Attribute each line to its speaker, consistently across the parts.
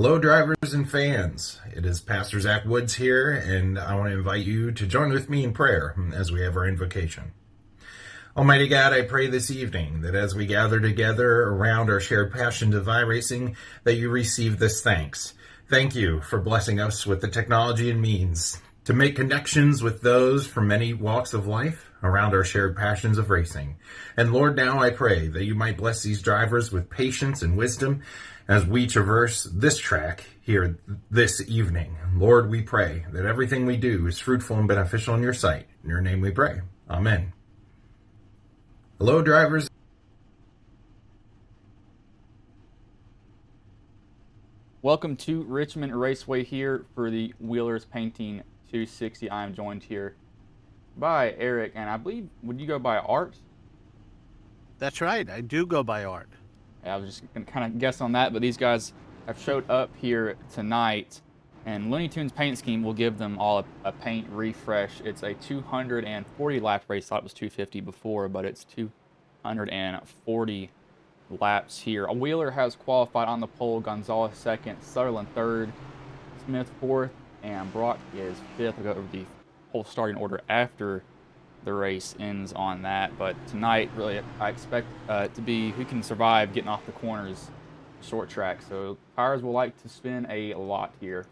Speaker 1: Hello, drivers and fans. It is Pastor Zach Woods here, and I want to invite you to join with me in prayer as we have our invocation. Almighty God, I pray this evening that as we gather together around our shared passion to iRacing, that you receive this thanks. Thank you for blessing us with the technology and means to make connections with those from many walks of life around our shared passions of racing. And Lord, now I pray that you might bless these drivers with patience and wisdom as we traverse this track here this evening. Lord, we pray that everything we do is fruitful and beneficial in your sight. In your name we pray. Amen. Hello, drivers.
Speaker 2: Welcome to Richmond Raceway here for the Wheelers Painting 260. I am joined here by Eric, and I believe, would you go by Art?
Speaker 3: That's right, I do go by Art.
Speaker 2: I was just going to kind of guess on that, but these guys have showed up here tonight, and Looney Tunes paint scheme will give them all a paint refresh. It's a 240 lap race. I thought it was 250 before, but it's 240 laps here. A Wheeler has qualified on the pole. Gonzalez second, Sutherland third, Smith fourth, and Brock is fifth. We'll go over the whole starting order after the race ends on that. But tonight, really, I expect to be who can survive getting off the corners, short track. So tires will like to spin a lot here.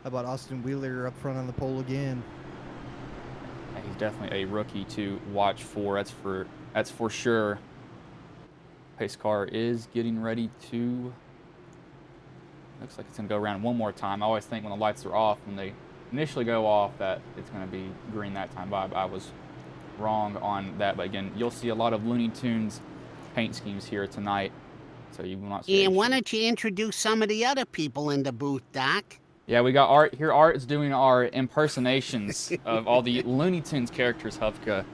Speaker 4: How about Austin Wheeler up front on the pole again?
Speaker 2: And he's definitely a rookie to watch for. That's for sure. Pace car is getting ready to. Looks like it's gonna go around one more time. I always think when the lights are off, when they initially go off, that it's going to be green that time. But I was wrong on that. But again, you'll see a lot of Looney Tunes paint schemes here tonight, so you will not see.
Speaker 3: And why don't you introduce some of the other people in the booth, Doc?
Speaker 2: Yeah, we got Art here. Art is doing our impersonations of all the Looney Tunes characters. Hufka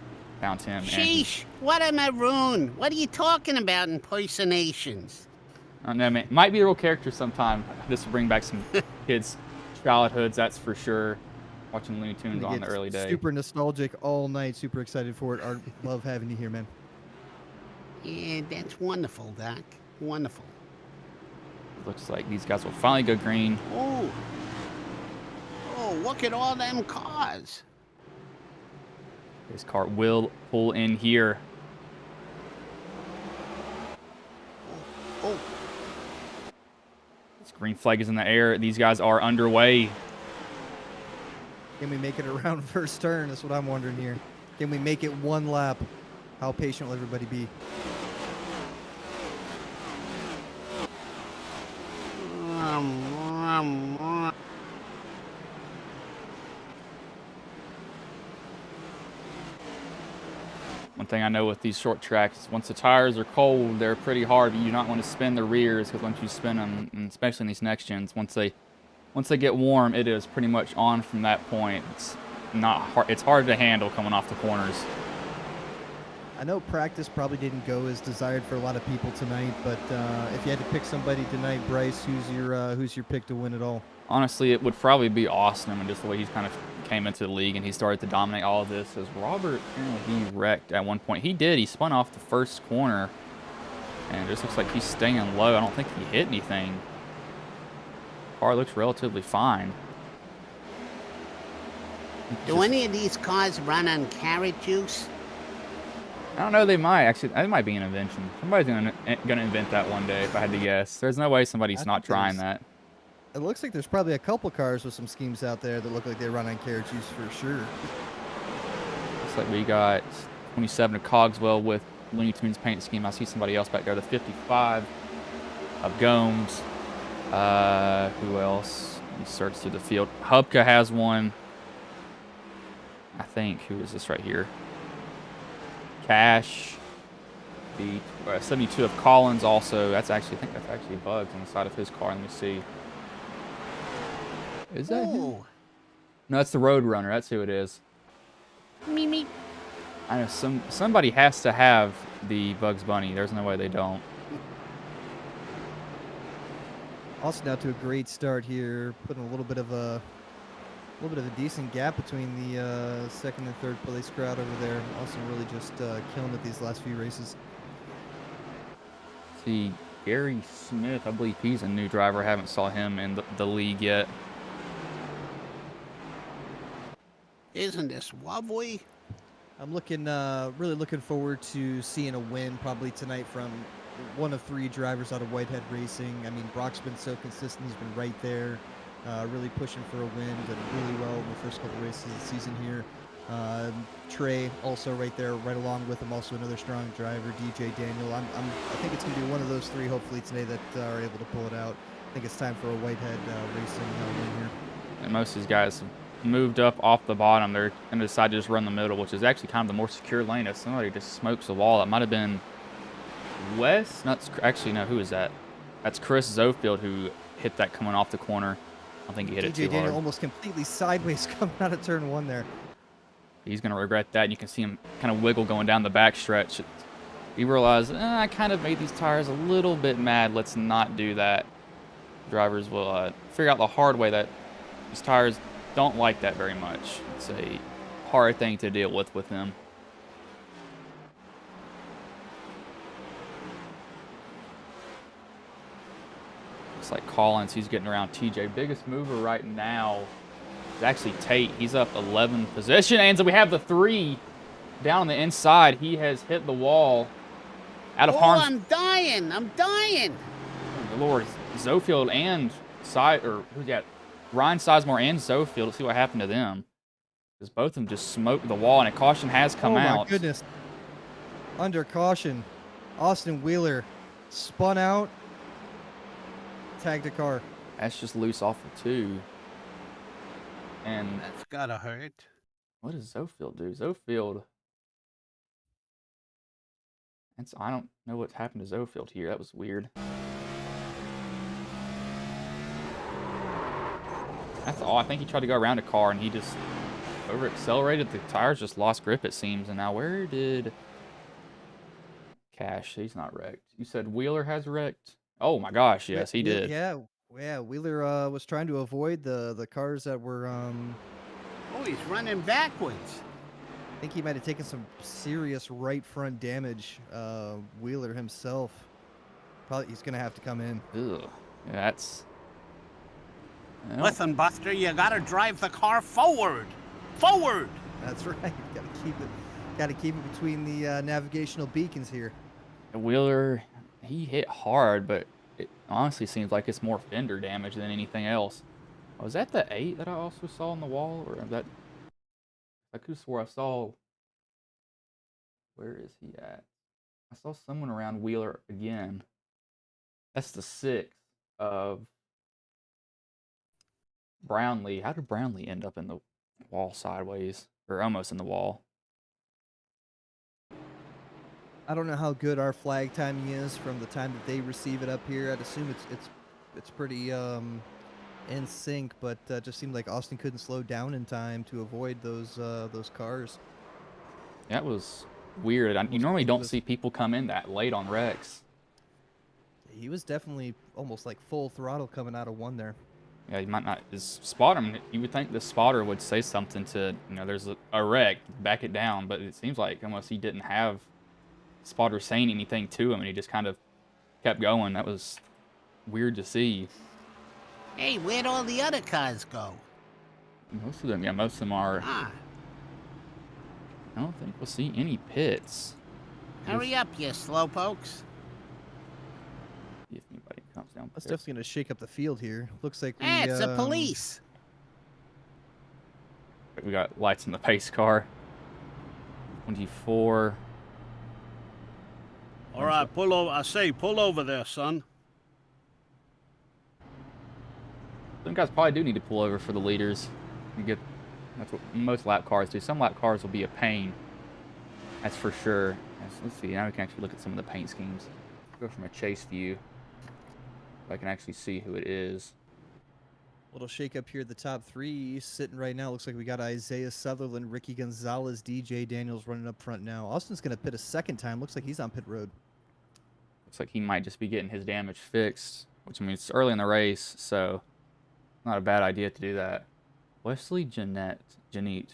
Speaker 2: found him.
Speaker 3: Sheesh, what a maroon. What are you talking about, impersonations?
Speaker 2: I don't know, man. Might be a real character sometime. This will bring back some kids' childhoods, that's for sure. Watching Looney Tunes on the early day.
Speaker 4: Super nostalgic all night. Super excited for it. Art, love having you here, man.
Speaker 3: Yeah, that's wonderful, Doc. Wonderful.
Speaker 2: Looks like these guys will finally go green.
Speaker 3: Oh, look at all them cars.
Speaker 2: This car will pull in here.
Speaker 3: Oh.
Speaker 2: This green flag is in the air. These guys are underway.
Speaker 4: Can we make it around first turn? That's what I'm wondering here. Can we make it one lap? How patient will everybody be?
Speaker 2: One thing I know with these short tracks, once the tires are cold, they're pretty hard. You do not want to spin the rears, because once you spin them, and especially in these next gens, once they get warm, it is pretty much on from that point. It's not hard. It's hard to handle coming off the corners.
Speaker 4: I know practice probably didn't go as desired for a lot of people tonight, but if you had to pick somebody tonight, Bryce, who's your pick to win it all?
Speaker 2: Honestly, it would probably be Austin, and just the way he's kind of came into the league and he started to dominate all of this. As Robert, he wrecked at one point. He spun off the first corner, and it just looks like he's staying low. I don't think he hit anything. Car looks relatively fine.
Speaker 3: Do any of these cars run on carrot juice?
Speaker 2: I don't know. They might actually. That might be an invention. Somebody's gonna invent that one day, if I had to guess. There's no way somebody's not trying that.
Speaker 4: It looks like there's probably a couple cars with some schemes out there that look like they run on carrot juice for sure.
Speaker 2: Looks like we got 27 of Cogswell with Looney Tunes paint scheme. I see somebody else back there. The 55 of Gomes. Who else? He searched through the field. Hubka has one. I think. Who is this right here? Cash. The 72 of Collins also. I think that's actually Bugs on the side of his car. Let me see. Is that him? No, that's the Roadrunner. That's who it is.
Speaker 3: Me.
Speaker 2: I know somebody has to have the Bugs Bunny. There's no way they don't.
Speaker 4: Austin out to a great start here, putting a little bit of a decent gap between the second and third place crowd over there. Austin really just killing it these last few races.
Speaker 2: See, Gary Smith, I believe he's a new driver. I haven't saw him in the league yet.
Speaker 3: Isn't this lovely?
Speaker 4: I'm really looking forward to seeing a win probably tonight from one of 3 drivers out of Whitehead Racing. I mean, Brock's been so consistent; he's been right there, really pushing for a win. Did really well in the first couple races of the season here. Trey also right there, right along with him, also another strong driver, DJ Daniel. I think it's gonna be one of those 3 hopefully today that are able to pull it out. I think it's time for a Whitehead Racing win here.
Speaker 2: And most of these guys have moved up off the bottom. They're going to decide to just run the middle, which is actually kind of the more secure lane. If somebody just smokes the wall, that might have been Wes. Actually, no, who is that? That's Chris Zofield who hit that coming off the corner. I think he hit it too
Speaker 4: DJ Daniel
Speaker 2: hard.
Speaker 4: almost completely sideways coming out of turn 1 there.
Speaker 2: He's going to regret that. And you can see him kind of wiggle going down the back stretch. He realized, I kind of made these tires a little bit mad. Let's not do that. Drivers will figure out the hard way that these tires don't like that very much. It's a hard thing to deal with them. Looks like Collins, he's getting around TJ. Biggest mover right now is actually Tate. He's up 11 position. And so we have the 3 down on the inside. He has hit the wall out of harm's.
Speaker 3: I'm dying. I'm dying.
Speaker 2: Oh, Lord, Zofield and who's that? Ryan Sizemore and Zofield. Let's see what happened to them. Because both of them just smoked the wall, and a caution has come out.
Speaker 4: Oh, my goodness. Under caution, Austin Wheeler spun out, tagged a car.
Speaker 2: That's just loose off of 2. And
Speaker 3: That's gotta hurt.
Speaker 2: what does Zofield do? Zofield. I don't know what's happened to Zofield here. That was weird. That's all. I think he tried to go around a car and he just over accelerated. The tires just lost grip, it seems. And now where did Cash? He's not wrecked. You said Wheeler has wrecked? Oh my gosh, yes, he did.
Speaker 4: Yeah, Wheeler was trying to avoid the cars that were
Speaker 3: Oh, he's running backwards.
Speaker 4: I think he might have taken some serious right front damage. Wheeler himself. Probably he's gonna have to come in.
Speaker 2: Ugh. Yeah, that's.
Speaker 3: Listen, Buster, you gotta drive the car forward. Forward.
Speaker 4: That's right. Gotta keep it between the navigational beacons here.
Speaker 2: Wheeler, he hit hard, but it honestly seems like it's more fender damage than anything else. Was that the 8 that I also saw on the wall, or that? I could have swore I saw. Where is he at? I saw someone around Wheeler again. That's the 6 of Brownlee. How did Brownlee end up in the wall sideways, or almost in the wall?
Speaker 4: I don't know how good our flag timing is from the time that they receive it up here. I'd assume it's pretty in sync, but just seemed like Austin couldn't slow down in time to avoid those cars.
Speaker 2: That was weird. You normally don't see people come in that late on wrecks.
Speaker 4: He was definitely almost like full throttle coming out of 1 there.
Speaker 2: Yeah, he might not. His spotter, you would think the spotter would say something to, there's a wreck, back it down, but it seems like almost he didn't have spotter saying anything to him, and he just kind of kept going. That was weird to see.
Speaker 3: Hey, where'd all the other cars go?
Speaker 2: Most of them are.
Speaker 3: Ah,
Speaker 2: I don't think we'll see any pits.
Speaker 3: hurry up, you slowpokes.
Speaker 2: See if anybody comes down.
Speaker 4: That's definitely going to shake up the field here. Looks like we.
Speaker 3: Hey, it's the police.
Speaker 2: We got lights in the pace car. 24.
Speaker 3: All right, pull over. I say, pull over there, son.
Speaker 2: Some guys probably do need to pull over for the leaders. That's what most lap cars do. Some lap cars will be a pain. That's for sure. Let's see. Now we can actually look at some of the paint schemes. Go from a chase view. So I can actually see who it is.
Speaker 4: Little shake up here at the top 3. Sitting right now, looks like we got Isaiah Sutherland, Ricky Gonzalez, DJ Daniels running up front now. Austin's going to pit a second time. Looks like he's on pit road.
Speaker 2: Looks like he might just be getting his damage fixed, which means it's early in the race, so not a bad idea to do that. Wesley Janet, new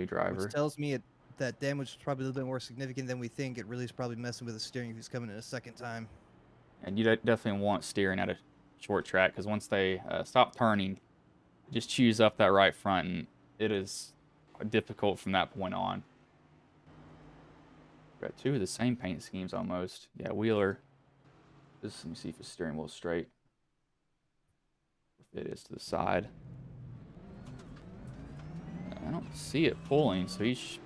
Speaker 2: driver.
Speaker 4: Which tells me it that damage is probably a little bit more significant than we think. It really is probably messing with the steering if he's coming in a second time.
Speaker 2: And you definitely want steering at a short track, because once they stop turning, just chews up that right front, and it is difficult from that point on. Got two of the same paint schemes almost. Yeah, Wheeler. Let me see if his steering wheel's straight. If it is to the side. I don't see it pulling, so he's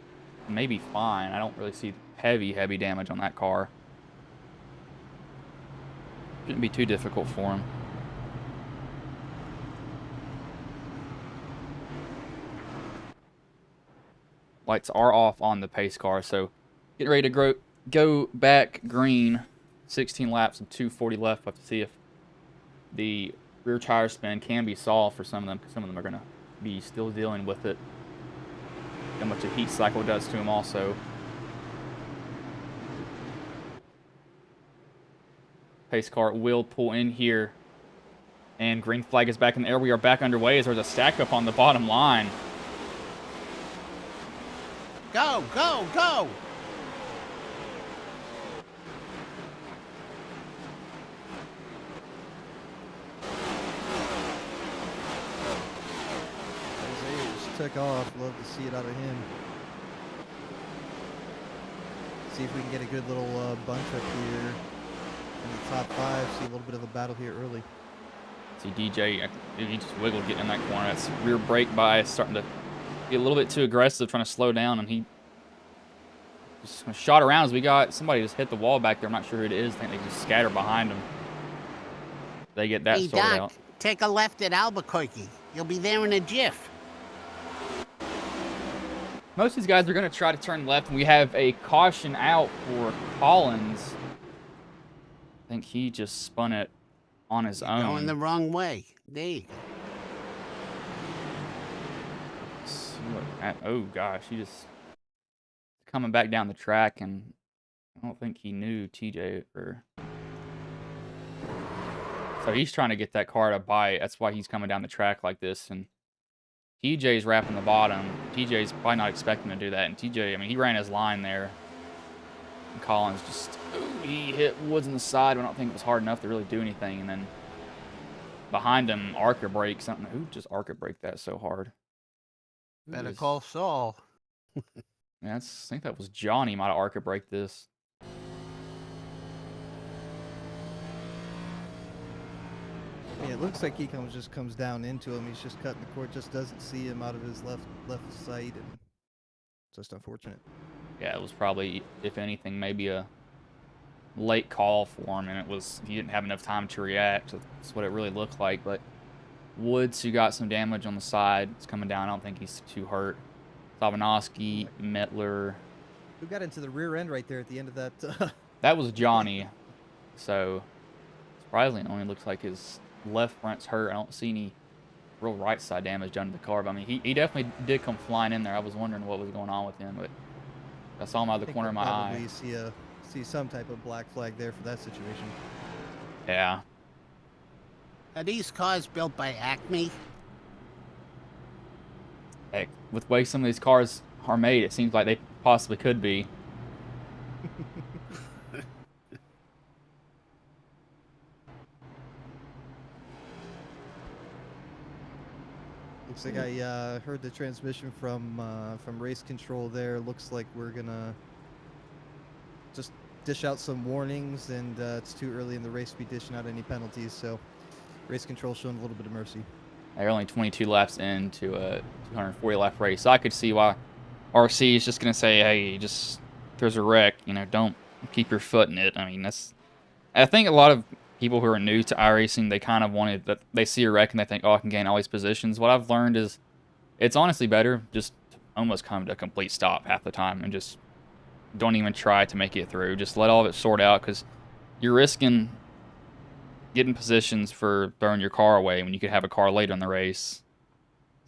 Speaker 2: maybe fine. I don't really see heavy damage on that car. Shouldn't be too difficult for him. Lights are off on the pace car, so getting ready to go back green. 16 laps and 240 left. We'll have to see if the rear tire spin can be solved for some of them, because some of them are going to be still dealing with it. How much a heat cycle does to them also. Pace car will pull in here, and green flag is back in the air. We are back underway as there's a stack up on the bottom line.
Speaker 3: Go, go, go!
Speaker 4: Isaiah just took off. Love to see it out of him. See if we can get a good little bunch up here in the top 5. See a little bit of a battle here early.
Speaker 2: See DJ, he just wiggled getting in that corner. That's rear brake bias starting to be a little bit too aggressive, trying to slow down, and he just shot around as we got somebody just hit the wall back there. I'm not sure who it is. I think they just scatter behind him. They get that
Speaker 3: Hey,
Speaker 2: sorted
Speaker 3: Doc,
Speaker 2: out.
Speaker 3: take a left at Albuquerque. You'll be there in a jiff.
Speaker 2: Most of these guys are going to try to turn left, and we have a caution out for Collins. I think he just spun it on his own.
Speaker 3: Going the wrong way. There you go.
Speaker 2: Oh gosh, he just coming back down the track, and I don't think he knew TJ or. So he's trying to get that car to bite. That's why he's coming down the track like this, and TJ's wrapping the bottom. TJ's probably not expecting to do that, and TJ, I mean, he ran his line there. And Collins just, he hit Woods in the side, but I don't think it was hard enough to really do anything. And then behind him, Arca brake something. Who just Arca braked that so hard?
Speaker 3: Better call Saul.
Speaker 2: Yeah, I think that was Johnny might have Arca braked this.
Speaker 4: Yeah, it looks like he comes down into him. He's just cutting the cord, just doesn't see him out of his left sight, and just unfortunate.
Speaker 2: Yeah, it was probably, if anything, maybe a late call for him, and it was, he didn't have enough time to react. That's what it really looked like. But Woods, who got some damage on the side, is coming down. I don't think he's too hurt. Sabanowski, Mettler.
Speaker 4: Who got into the rear end right there at the end of that?
Speaker 2: That was Johnny. So, surprisingly, it only looks like his left front's hurt. I don't see any real right side damage done to the car. But, I mean, he definitely did come flying in there. I was wondering what was going on with him, but I saw him out of the corner of my eye.
Speaker 4: See some type of black flag there for that situation.
Speaker 2: Yeah.
Speaker 3: Are these cars built by Acme?
Speaker 2: Heck, with the way some of these cars are made, it seems like they possibly could be.
Speaker 4: Looks like I heard the transmission from race control there. Looks like we're gonna just dish out some warnings, and it's too early in the race to be dishing out any penalties. So race control showing a little bit of mercy. They're
Speaker 2: only 22 laps into a 240 lap race, so I could see why RC is just gonna say, "Hey, just there's a wreck, you know, don't keep your foot in it." I mean, I think a lot of people who are new to iRacing, they kind of wanted that. They see a wreck and they think, "Oh, I can gain all these positions." What I've learned is, it's honestly better just to almost come to a complete stop half the time and just don't even try to make it through. Just let all of it sort out, because you're risking getting positions for throwing your car away when you could have a car later in the race.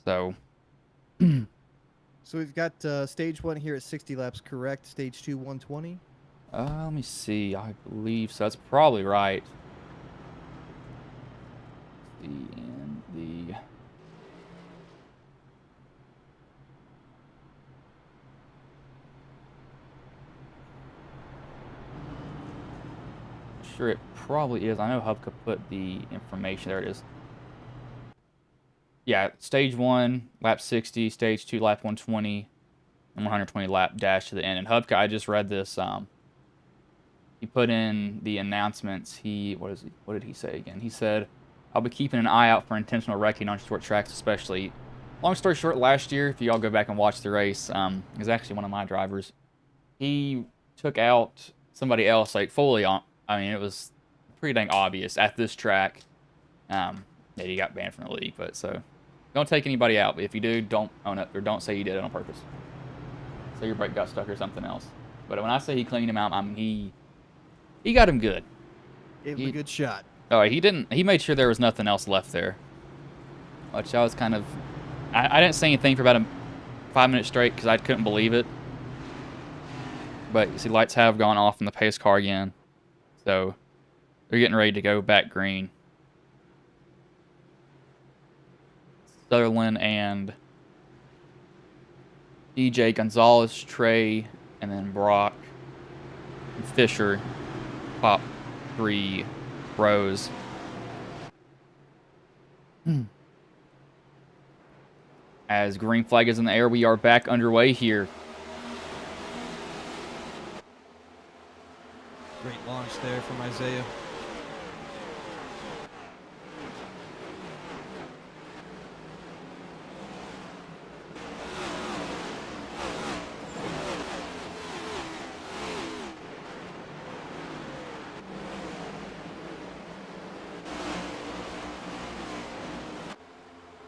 Speaker 2: So
Speaker 4: we've got stage 1 here at 60 laps, correct? Stage 2, 120?
Speaker 2: Let me see. I believe so. That's probably right. The sure it probably is. I know Hubka put the information. There it is. Yeah, stage 1, lap 60, stage 2, lap 120, and 120 lap dash to the end. And Hubka, I just read this. He put in the announcements. What did he say again? He said, I'll be keeping an eye out for intentional wrecking on short tracks, especially. Long story short, last year, if you all go back and watch the race, it was actually one of my drivers. He took out somebody else, like, fully on. I mean, it was pretty dang obvious at this track that he got banned from the league. But so, don't take anybody out. But if you do, don't own it, or don't say you did it on purpose. Say your brake got stuck or something else. But when I say he cleaned him out, I mean, he got him good.
Speaker 4: Gave him a good shot.
Speaker 2: Oh, he didn't. He made sure there was nothing else left there. Which I was kind of. I didn't say anything for about a 5 minutes straight because I couldn't believe it. But you see, lights have gone off in the pace car again, so they're getting ready to go back green. Sutherland and DJ, Gonzalez, Trey, and then Brock and Fisher, top 3 rows. As green flag is in the air, we are back underway here.
Speaker 4: Great launch there from Isaiah.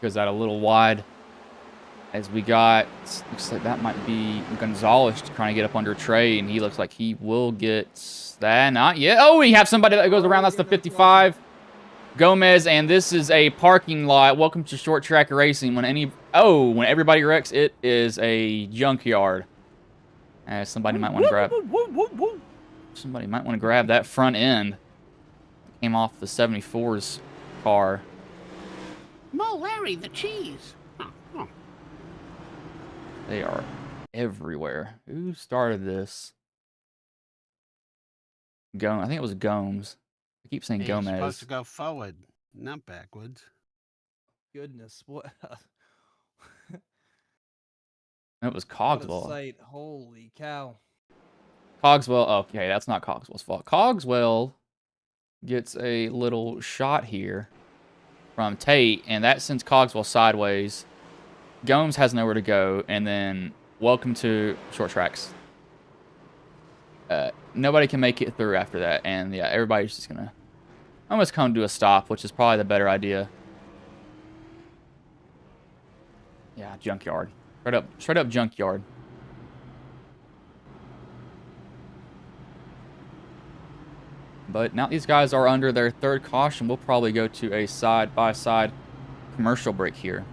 Speaker 2: Goes out a little wide. As we got, looks like that might be Gonzalez trying to get up under Trey, and he looks like he will get that. Not yet. Oh, we have somebody that goes around. That's the 55. Gomez, and this is a parking lot. Welcome to short track racing. When everybody wrecks, it is a junkyard. Somebody might want to grab. Somebody might want to grab that front end. Came off the 74's car.
Speaker 3: Mo, Larry, the cheese.
Speaker 2: They are everywhere. Who started this? I think it was Gomes. I keep saying Gomez.
Speaker 3: You're supposed to go forward, not backwards.
Speaker 4: Goodness, what?
Speaker 2: It was Cogswell.
Speaker 4: What a sight. Holy cow.
Speaker 2: Cogswell. Okay, that's not Cogswell's fault. Cogswell gets a little shot here from Tate, and that sends Cogswell sideways. Gomes has nowhere to go, and then welcome to short tracks. Nobody can make it through after that, and yeah, everybody's just gonna almost come to a stop, which is probably the better idea. Yeah, junkyard. Straight up junkyard. But now these guys are under their 3rd caution. We'll probably go to a side-by-side commercial break here.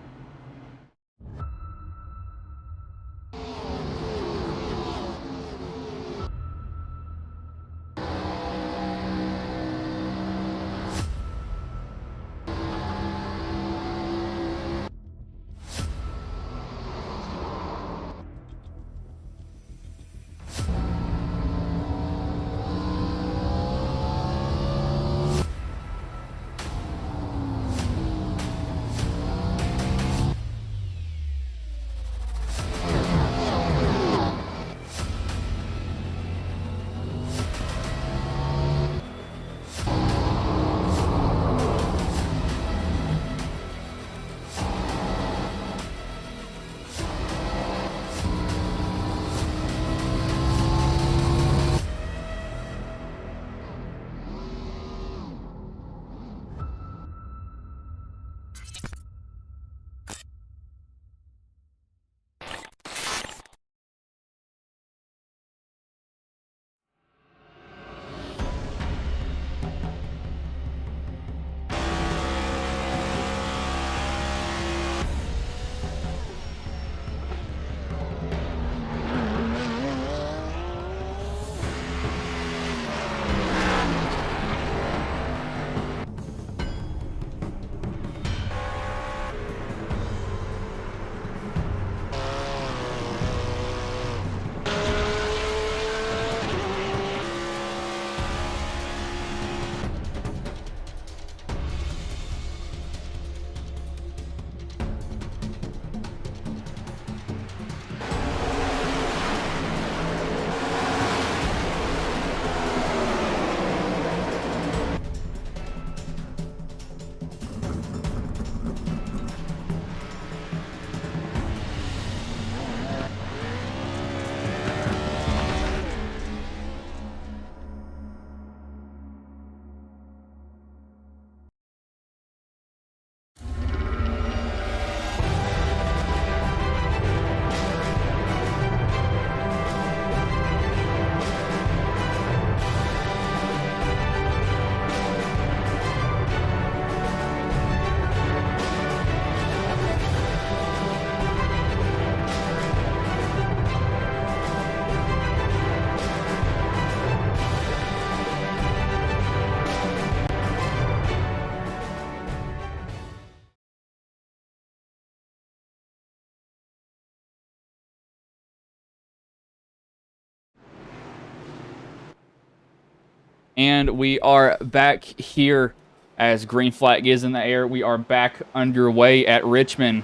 Speaker 2: And we are back here as green flag is in the air. We are back underway at Richmond.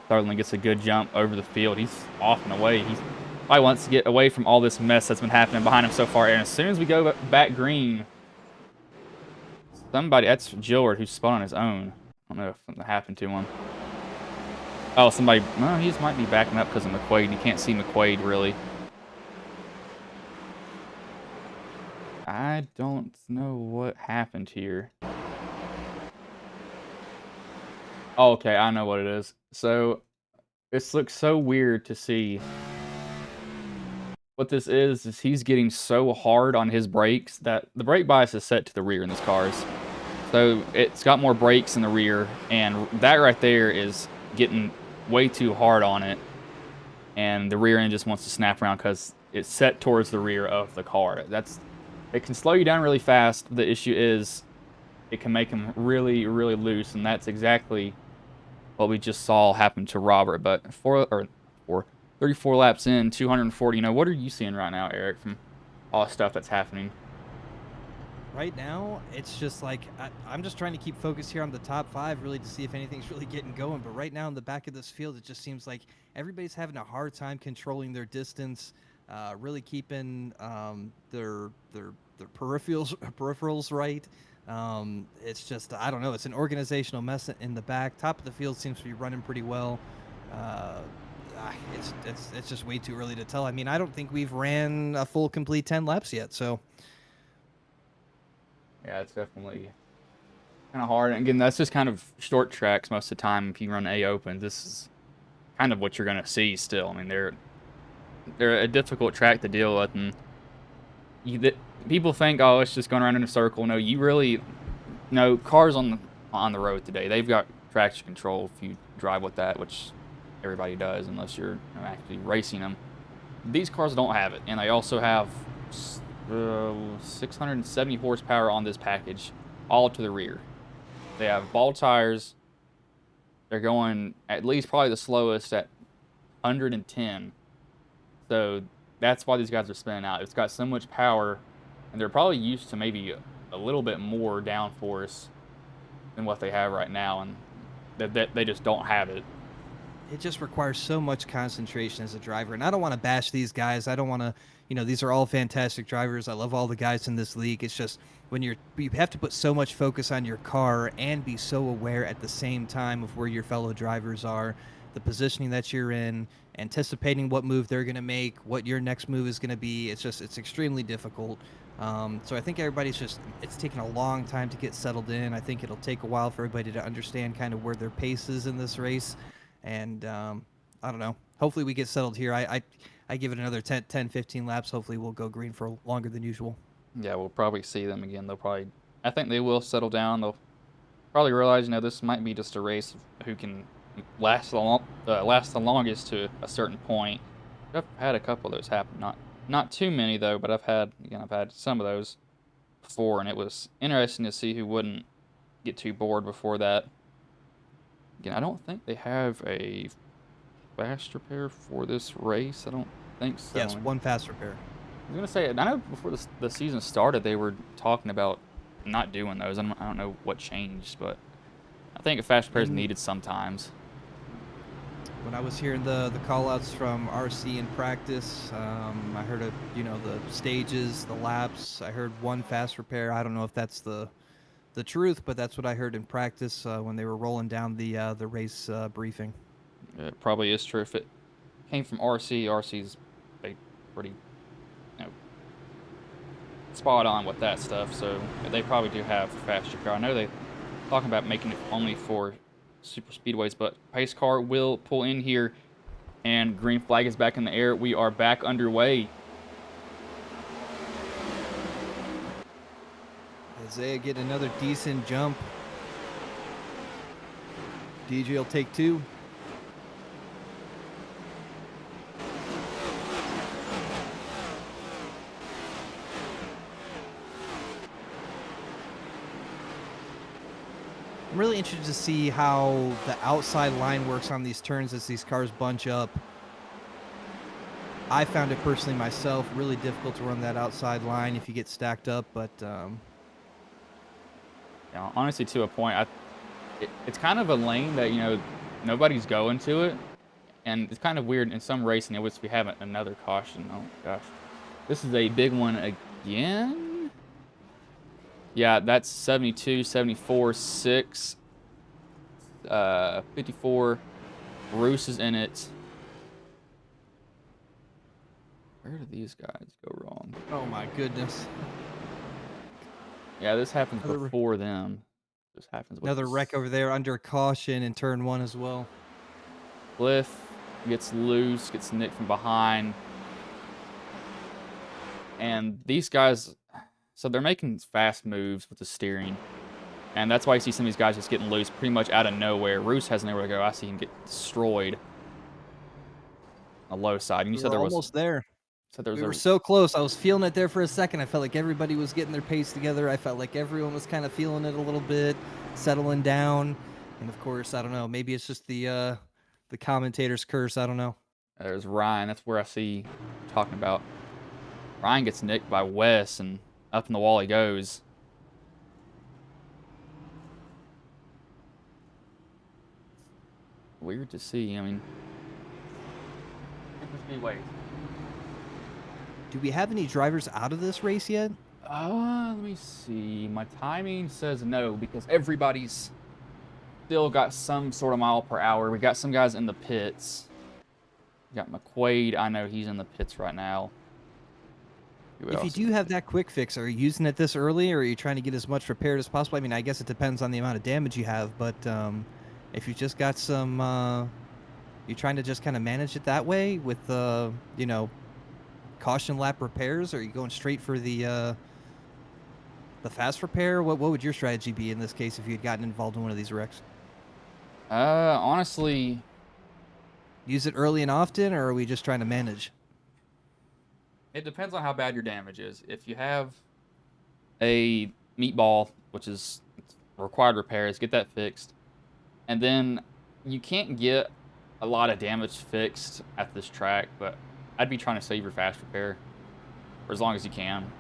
Speaker 2: Starling gets a good jump over the field. He's off and away. He probably wants to get away from all this mess that's been happening behind him so far. And as soon as we go back green, that's Gillard who's spun on his own. I don't know if something happened to him. Oh, somebody, well, he just might be backing up because of McQuaid. You can't see McQuaid really. I don't know what happened here. Oh, okay, I know what it is. So, this looks so weird to see. What this is he's getting so hard on his brakes that the brake bias is set to the rear in these cars. So, it's got more brakes in the rear, and that right there is getting way too hard on it. And the rear end just wants to snap around because it's set towards the rear of the car. It can slow you down really fast. The issue is it can make them really, really loose, and that's exactly what we just saw happen to Robert. But 34 laps in, 240. What are you seeing right now, Eric, from all the stuff that's happening?
Speaker 4: Right now, it's just like I'm just trying to keep focused here on the top 5, really, to see if anything's really getting going. But right now, in the back of this field, it just seems like everybody's having a hard time controlling their distance. Really keeping their peripherals right. It's just, I don't know, it's an organizational mess in the back. Top of the field seems to be running pretty well. It's just way too early to tell. I mean, I don't think we've ran a full complete 10 laps yet, so.
Speaker 2: Yeah, it's definitely kind of hard. And again, that's just kind of short tracks most of the time. If you run A open, this is kind of what you're going to see still. I mean, they're a difficult track to deal with, and people think, oh, it's just going around in a circle. No, you really, cars on the road today, they've got traction control if you drive with that, which everybody does unless you're actually racing them. These cars don't have it, and they also have 670 horsepower on this package, all to the rear. They have ball tires. They're going at least probably the slowest at 110. So that's why these guys are spinning out. It's got so much power, and they're probably used to maybe a little bit more downforce than what they have right now, and that they just don't have it.
Speaker 4: It just requires so much concentration as a driver, and I don't want to bash these guys. I don't want to, these are all fantastic drivers. I love all the guys in this league. It's just when you have to put so much focus on your car and be so aware at the same time of where your fellow drivers are, the positioning that you're in, anticipating what move they're going to make, what your next move is going to be. It's extremely difficult. So I think it's taken a long time to get settled in. I think it'll take a while for everybody to understand kind of where their pace is in this race. And I don't know. Hopefully we get settled here. I give it another 10, 15 laps. Hopefully we'll go green for longer than usual.
Speaker 2: Yeah, we'll probably see them again. I think they will settle down. They'll probably realize, this might be just a race of who can last the longest to a certain point. I've had a couple of those happen. Not too many though, but I've had some of those before, and it was interesting to see who wouldn't get too bored before that. Again, I don't think they have a fast repair for this race. I don't think so.
Speaker 4: Yes, one fast repair.
Speaker 2: I was going to say, I know before the season started, they were talking about not doing those. I don't know what changed, but I think a fast repair is needed sometimes.
Speaker 4: When I was hearing the call-outs from RC in practice, I heard the stages, the laps. I heard one fast repair. I don't know if that's the truth, but that's what I heard in practice when they were rolling down the race briefing.
Speaker 2: It probably is true. If it came from RC's pretty spot on with that stuff, so they probably do have a fast repair. I know they talking about making it only for super speedways, but pace car will pull in here, and green flag is back in the air. We are back underway.
Speaker 4: Isaiah get another decent jump. DJ will take 2. I'm really interested to see how the outside line works on these turns as these cars bunch up. I found it personally myself really difficult to run that outside line if you get stacked up, but
Speaker 2: honestly, to a point, it's kind of a lane that, nobody's going to it. And it's kind of weird in some racing. I wish we have another caution. Oh, gosh. This is a big one again. Yeah, that's 72, 74, 6. 54. Bruce is in it. Where did these guys go wrong?
Speaker 4: oh my goodness.
Speaker 2: Yeah, this happens before them. This happens with
Speaker 4: Another wreck over there under caution in turn 1 as well.
Speaker 2: Cliff gets loose, gets nicked from behind. And these guys, so they're making fast moves with the steering. And that's why you see some of these guys just getting loose pretty much out of nowhere. Roos has nowhere to go. I see him get destroyed on the low side. And you said there was
Speaker 4: almost there.
Speaker 2: So there was
Speaker 4: We were so close. I was feeling it there for a second. I felt like everybody was getting their pace together. I felt like everyone was kind of feeling it a little bit, settling down. And of course, I don't know. Maybe it's just the commentator's curse. I don't know.
Speaker 2: There's Ryan. That's where I see talking about. Ryan gets nicked by Wes, and up in the wall he goes. Weird to see. I mean,
Speaker 4: do we have any drivers out of this race yet?
Speaker 2: Let me see. My timing says no, because everybody's still got some sort of mile per hour. We got some guys in the pits. We got McQuaid. I know he's in the pits right now.
Speaker 4: If you do have that quick fix, are you using it this early, or are you trying to get as much repaired as possible? I mean, I guess it depends on the amount of damage you have, but if you just got some, you're trying to just kind of manage it that way with, caution lap repairs, or are you going straight for the fast repair? What would your strategy be in this case if you had gotten involved in one of these wrecks?
Speaker 2: Honestly,
Speaker 4: use it early and often, or are we just trying to manage?
Speaker 2: It depends on how bad your damage is. If you have a meatball, which is required repairs, get that fixed. And then you can't get a lot of damage fixed at this track, but I'd be trying to save your fast repair for as long as you can.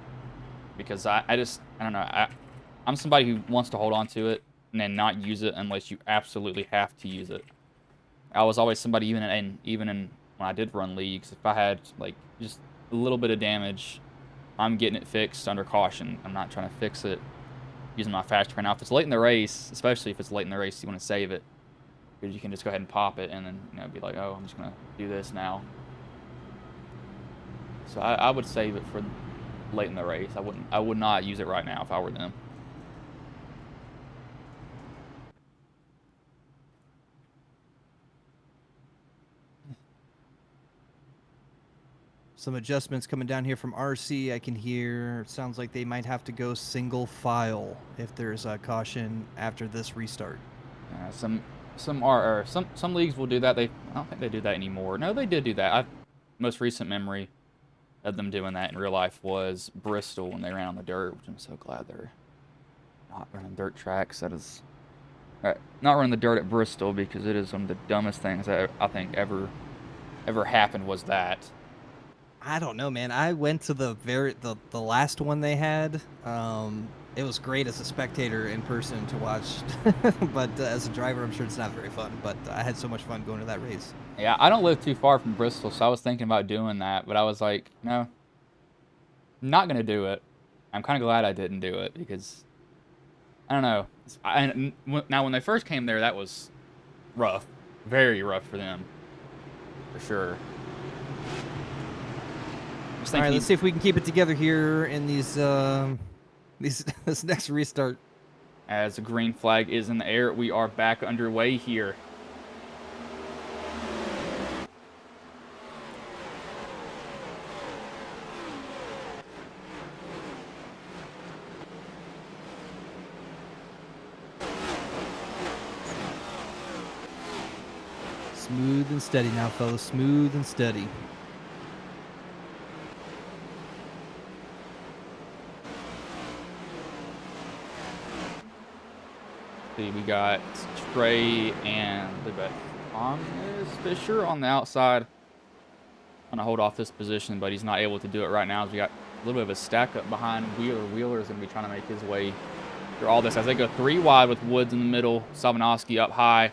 Speaker 2: Because I don't know. I'm somebody who wants to hold on to it and then not use it unless you absolutely have to use it. I was always somebody, even in when I did run leagues, if I had like just a little bit of damage, I'm getting it fixed under caution. I'm not trying to fix it using my fast repair. Now, if it's late in the race, especially if it's late in the race, you want to save it, because you can just go ahead and pop it and then be like, oh, I'm just gonna do this now. So I would save it for late in the race. I would not use it right now if I were them.
Speaker 4: Some adjustments coming down here from RC. I can hear. It sounds like they might have to go single file if there's a caution after this restart.
Speaker 2: Some leagues will do that. I don't think they do that anymore. No, they did do that. Most recent memory of them doing that in real life was Bristol when they ran on the dirt, which I'm so glad they're not running dirt tracks. That is, not running the dirt at Bristol, because it is one of the dumbest things that I think ever happened. Was that?
Speaker 4: I don't know, man. I went to the last one they had. It was great as a spectator in person to watch, but as a driver, I'm sure it's not very fun. But I had so much fun going to that race.
Speaker 2: Yeah, I don't live too far from Bristol, so I was thinking about doing that, but I was like, no, I'm not gonna do it. I'm kind of glad I didn't do it, because I don't know. Now, when they first came there, that was rough, very rough for them, for sure.
Speaker 4: All right, let's see if we can keep it together here in these this next restart.
Speaker 2: As the green flag is in the air, we are back underway here.
Speaker 4: Smooth and steady now, fellas. Smooth and steady.
Speaker 2: We got Trey and Thomas Fisher on the outside. to hold off this position, but he's not able to do it right now as we got a little bit of a stack up behind Wheeler. Wheeler's going to be trying to make his way through all this as they go 3 wide with Woods in the middle, Salvanovsky up high,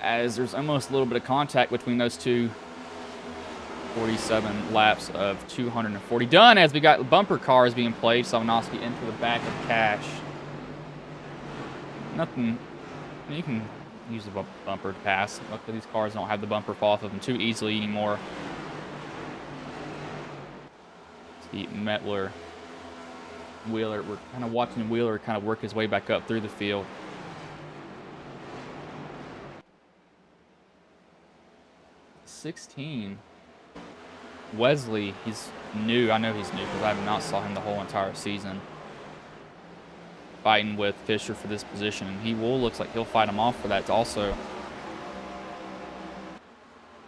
Speaker 2: as there's almost a little bit of contact between those two. 47 laps of 240 done as we got bumper cars being played. Salvanovsky into the back of Cash. Nothing, you can use the bumper to pass. Luckily these cars don't have the bumper fall off of them too easily anymore. See Metler, Wheeler, we're kind of watching Wheeler kind of work his way back up through the field. '16. Wesley, he's new. I know he's new because I have not saw him the whole entire season. Fighting with Fisher for this position. He will, looks like he'll fight him off for that also.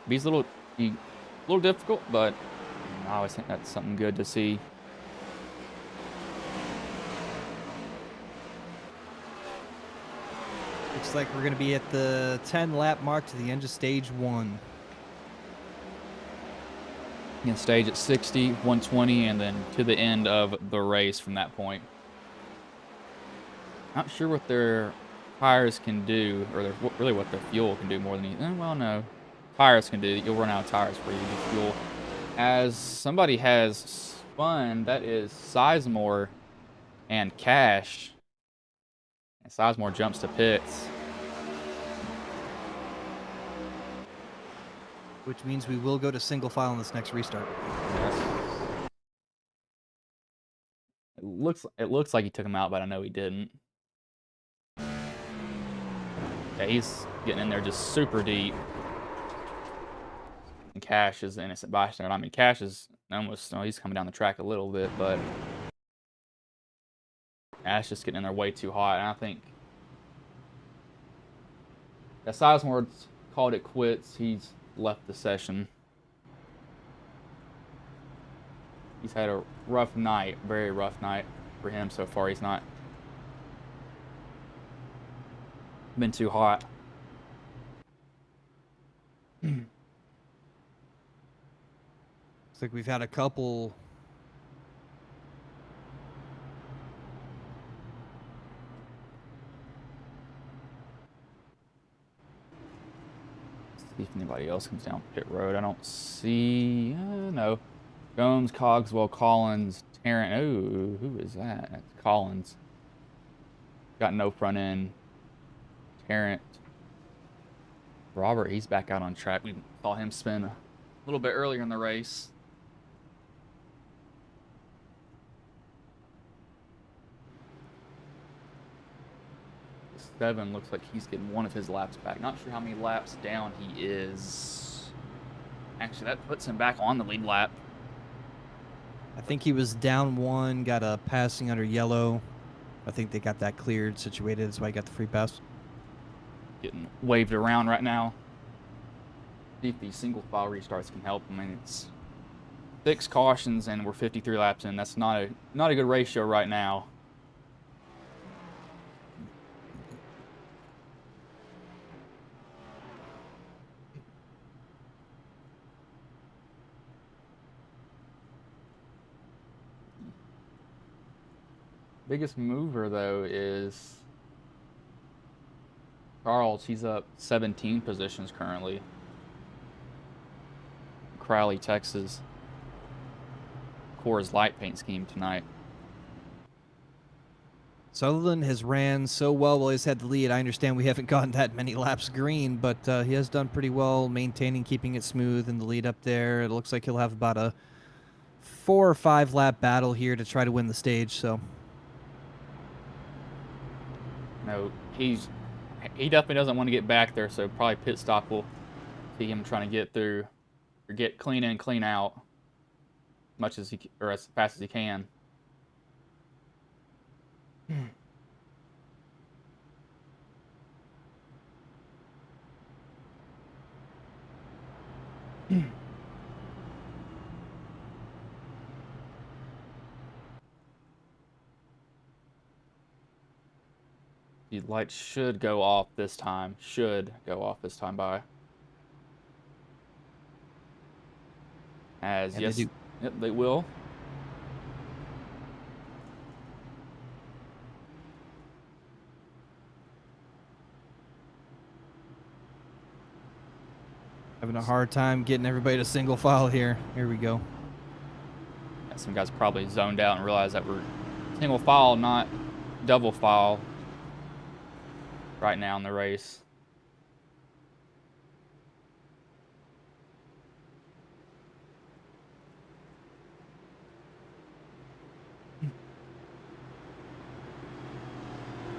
Speaker 2: He's a little difficult, but I always think that's something good to see.
Speaker 4: Looks like we're going to be at the 10 lap mark to the end of stage 1.
Speaker 2: You can stage at 60, 120, and then to the end of the race from that point. Not sure what their tires can do, or really what their fuel can do more than anything. Well, no. Tires can do. You'll run out of tires for you to fuel. As somebody has spun, that is Sizemore and Cash. And Sizemore jumps to pits.
Speaker 4: Which means we will go to single file in this next restart.
Speaker 2: Yes. It looks like he took him out, but I know he didn't. Yeah, he's getting in there just super deep. And Cash is the innocent bystander. I mean, Cash is almost, he's coming down the track a little bit, but Ash just getting in there way too hot. And I think that Sizemore's called it quits. He's left the session. He's had a rough night, very rough night for him so far. He's not been too hot.
Speaker 4: Looks like we've had a couple
Speaker 2: See if anybody else comes down pit road. I don't see. No. Gomes, Cogswell, Collins, Tarrant. Oh, who is that? That's Collins. Got no front end. Tarrant. Robert, he's back out on track. We saw him spin a little bit earlier in the race. Seven looks like he's getting one of his laps back. Not sure how many laps down he is. Actually, that puts him back on the lead lap.
Speaker 4: I think he was down 1, got a passing under yellow. I think they got that cleared, situated. That's why he got the free pass.
Speaker 2: Getting waved around right now. See if these single file restarts can help. I mean, it's 6 cautions and we're 53 laps in. That's not a good ratio right now. Biggest mover though is Charles. He's up 17 positions currently. Crowley, Texas. Coors Light paint scheme tonight.
Speaker 4: Sutherland has ran so well while he's had the lead. I understand we haven't gotten that many laps green, but he has done pretty well maintaining, keeping it smooth in the lead up there. It looks like he'll have about a 4 or 5 lap battle here to try to win the stage. So,
Speaker 2: no, he definitely doesn't want to get back there. So probably pit stop will see him trying to get through or get clean in, clean out, much as he or as fast as he can. The light should go off this time. Should go off this time by. As
Speaker 4: And
Speaker 2: yes,
Speaker 4: they do.
Speaker 2: yep, they will.
Speaker 4: Having a hard time getting everybody to single file here. Here we go.
Speaker 2: Some guys probably zoned out and realized that we're single file, not double file right now in the race.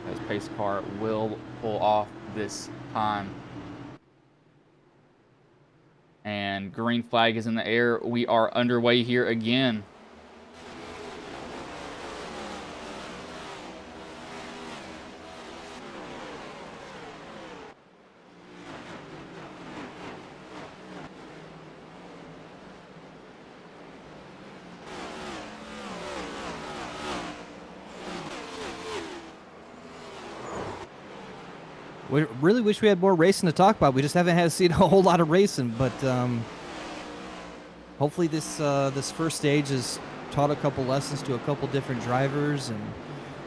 Speaker 2: His pace car will pull off this time. And green flag is in the air. We are underway here again.
Speaker 4: We really wish we had more racing to talk about. We just haven't had seen a whole lot of racing, but hopefully this first stage has taught a couple lessons to a couple different drivers, and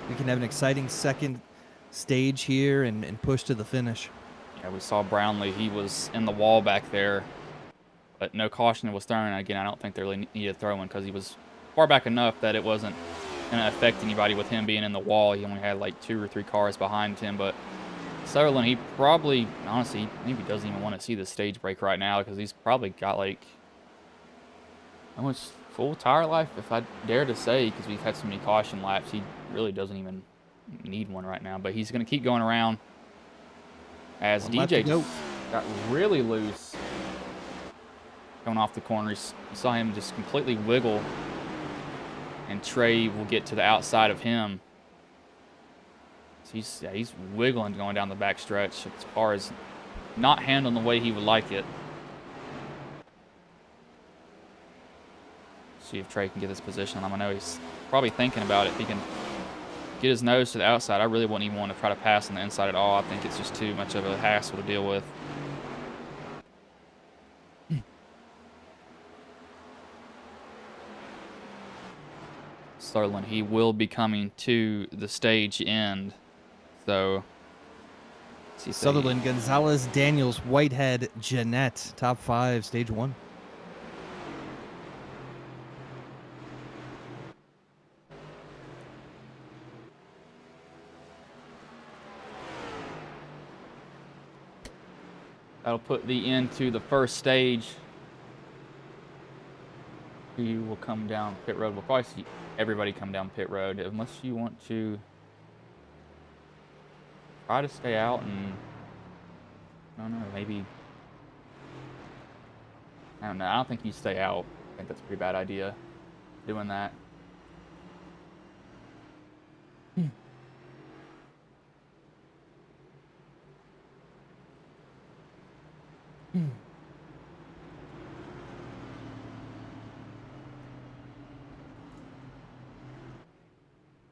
Speaker 4: we can have an exciting second stage here and push to the finish.
Speaker 2: Yeah, we saw Brownlee. He was in the wall back there, but no caution was thrown. Again, I don't think they really needed to throw one because he was far back enough that it wasn't going to affect anybody with him being in the wall. He only had like 2 or 3 cars behind him, but Sutherland, he probably, honestly, maybe doesn't even want to see the stage break right now because he's probably got like almost full tire life, if I dare to say, because we've had so many caution laps. He really doesn't even need one right now, but he's going to keep going around as DJ got really loose going off the corners. You saw him just completely wiggle, and Trey will get to the outside of him. He's wiggling going down the back stretch as far as not handling the way he would like it. See if Trey can get this position on him. I know he's probably thinking about it. If he can get his nose to the outside, I really wouldn't even want to try to pass on the inside at all. I think it's just too much of a hassle to deal with. Sutherland, he will be coming to the stage end. So,
Speaker 4: Sutherland, Gonzalez, Daniels, Whitehead, Jeanette, top 5, stage 1.
Speaker 2: That'll put the end to the first stage. You will come down pit road. We'll probably see everybody come down pit road unless you want to try to stay out and, I don't know, maybe, I don't know. I don't think you stay out. I think that's a pretty bad idea, doing that.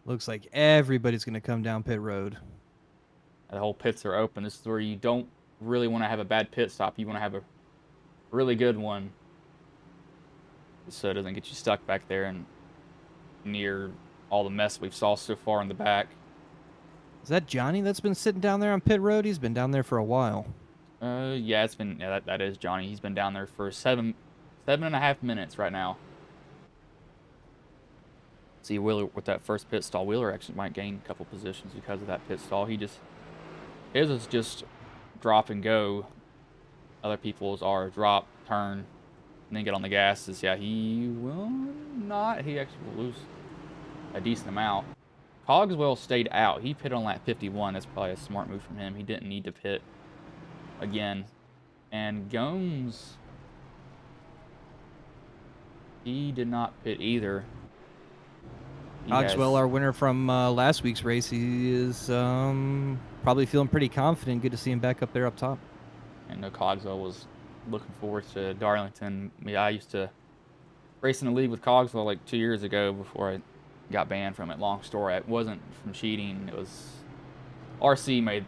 Speaker 4: Looks like everybody's going to come down pit road.
Speaker 2: The whole pits are open. This is where you don't really want to have a bad pit stop. You want to have a really good one, so it doesn't get you stuck back there and near all the mess we've saw so far in the back.
Speaker 4: Is that Johnny that's been sitting down there on pit road? He's been down there for a while.
Speaker 2: Yeah, it's been, yeah, that is Johnny. He's been down there for 7.5 minutes right now. See, Wheeler with that first pit stall. Wheeler actually might gain a couple positions because of that pit stall. His is just drop and go. Other people's are drop, turn, and then get on the gases. Yeah, he will not. He actually will lose a decent amount. Cogswell stayed out. He pitted on lap 51. That's probably a smart move from him. He didn't need to pit again. And Gomes, he did not pit either.
Speaker 4: Cogswell, our winner from last week's race, he is probably feeling pretty confident. Good to see him back up there up top.
Speaker 2: And Cogswell was looking forward to Darlington. Yeah, I used to race in the league with Cogswell like 2 years ago before I got banned from it. Long story. It wasn't from cheating. It was RC made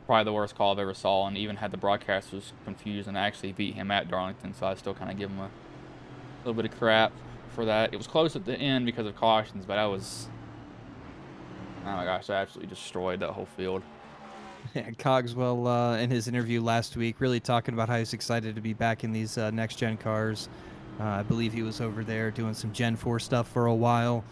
Speaker 2: probably the worst call I've ever saw, and even had the broadcasters confused, and I actually beat him at Darlington, so I still kind of give him a little bit of crap for that. It was close at the end because of cautions, but I was, oh my gosh, I absolutely destroyed that whole field.
Speaker 4: Yeah, Cogswell, in his interview last week, really talking about how he's excited to be back in these next-gen cars. I believe he was over there doing some Gen 4 stuff for a while,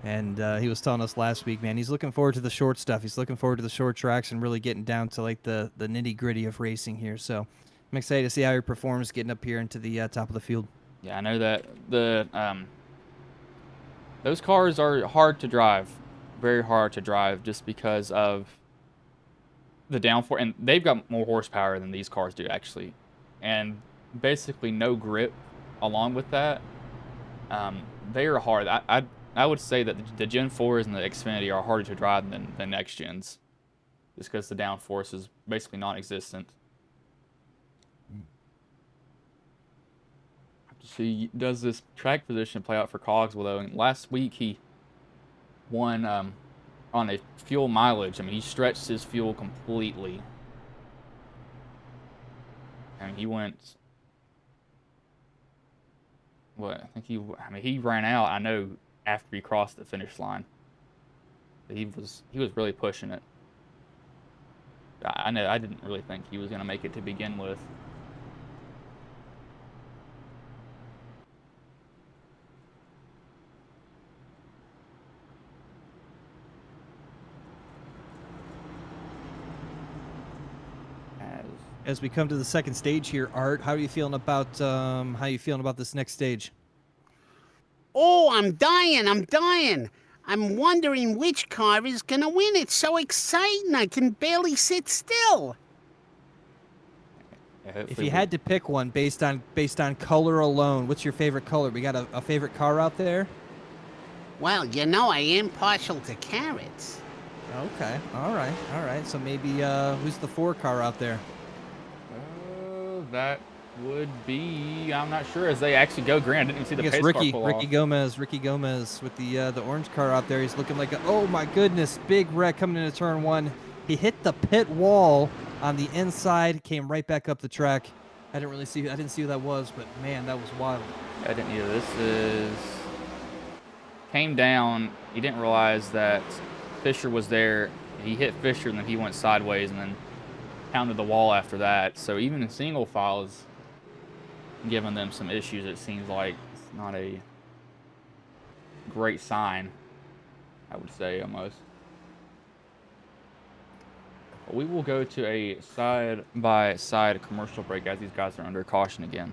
Speaker 4: and he was telling us last week, man, he's looking forward to the short stuff. He's looking forward to the short tracks and really getting down to like the nitty-gritty of racing here. So I'm excited to see how he performs getting up here into the top of the field.
Speaker 2: Yeah, I know that those cars are hard to drive, very hard to drive, just because of the downforce, and they've got more horsepower than these cars do actually, and basically no grip along with that. They are hard. I would say that the Gen 4s and the Xfinity are harder to drive than the next gens, just because the downforce is basically non-existent. See, does this track position play out for Cogswell though? And last week he won on a fuel mileage. I mean, he stretched his fuel completely. And he went, what? I mean, he ran out, I know, after he crossed the finish line. He was really pushing it. I know, I didn't really think he was going to make it to begin with.
Speaker 4: As we come to the second stage here, Art, how are you feeling about this next stage?
Speaker 3: Oh, I'm dying. I'm wondering which car is gonna win. It's so exciting. I can barely sit still.
Speaker 4: If you had to pick one based on color alone, what's your favorite color? We got a favorite car out there?
Speaker 3: Well, you know I am partial to carrots.
Speaker 4: Okay, all right. So maybe who's the 4 car out there?
Speaker 2: That would be, I'm not sure, as they actually go green. I didn't even see the pace car pull off.
Speaker 4: Ricky Gomez with the orange car out there. He's looking like oh my goodness, big wreck coming into turn 1. He hit the pit wall on the inside, came right back up the track. I didn't see who that was, but man, that was wild.
Speaker 2: I didn't either. Came down. He didn't realize that Fisher was there. He hit Fisher and then he went sideways and then pounded the wall after that. So even in single file is giving them some issues. It seems like it's not a great sign, I would say, almost. But we will go to a side-by-side commercial break as these guys are under caution again.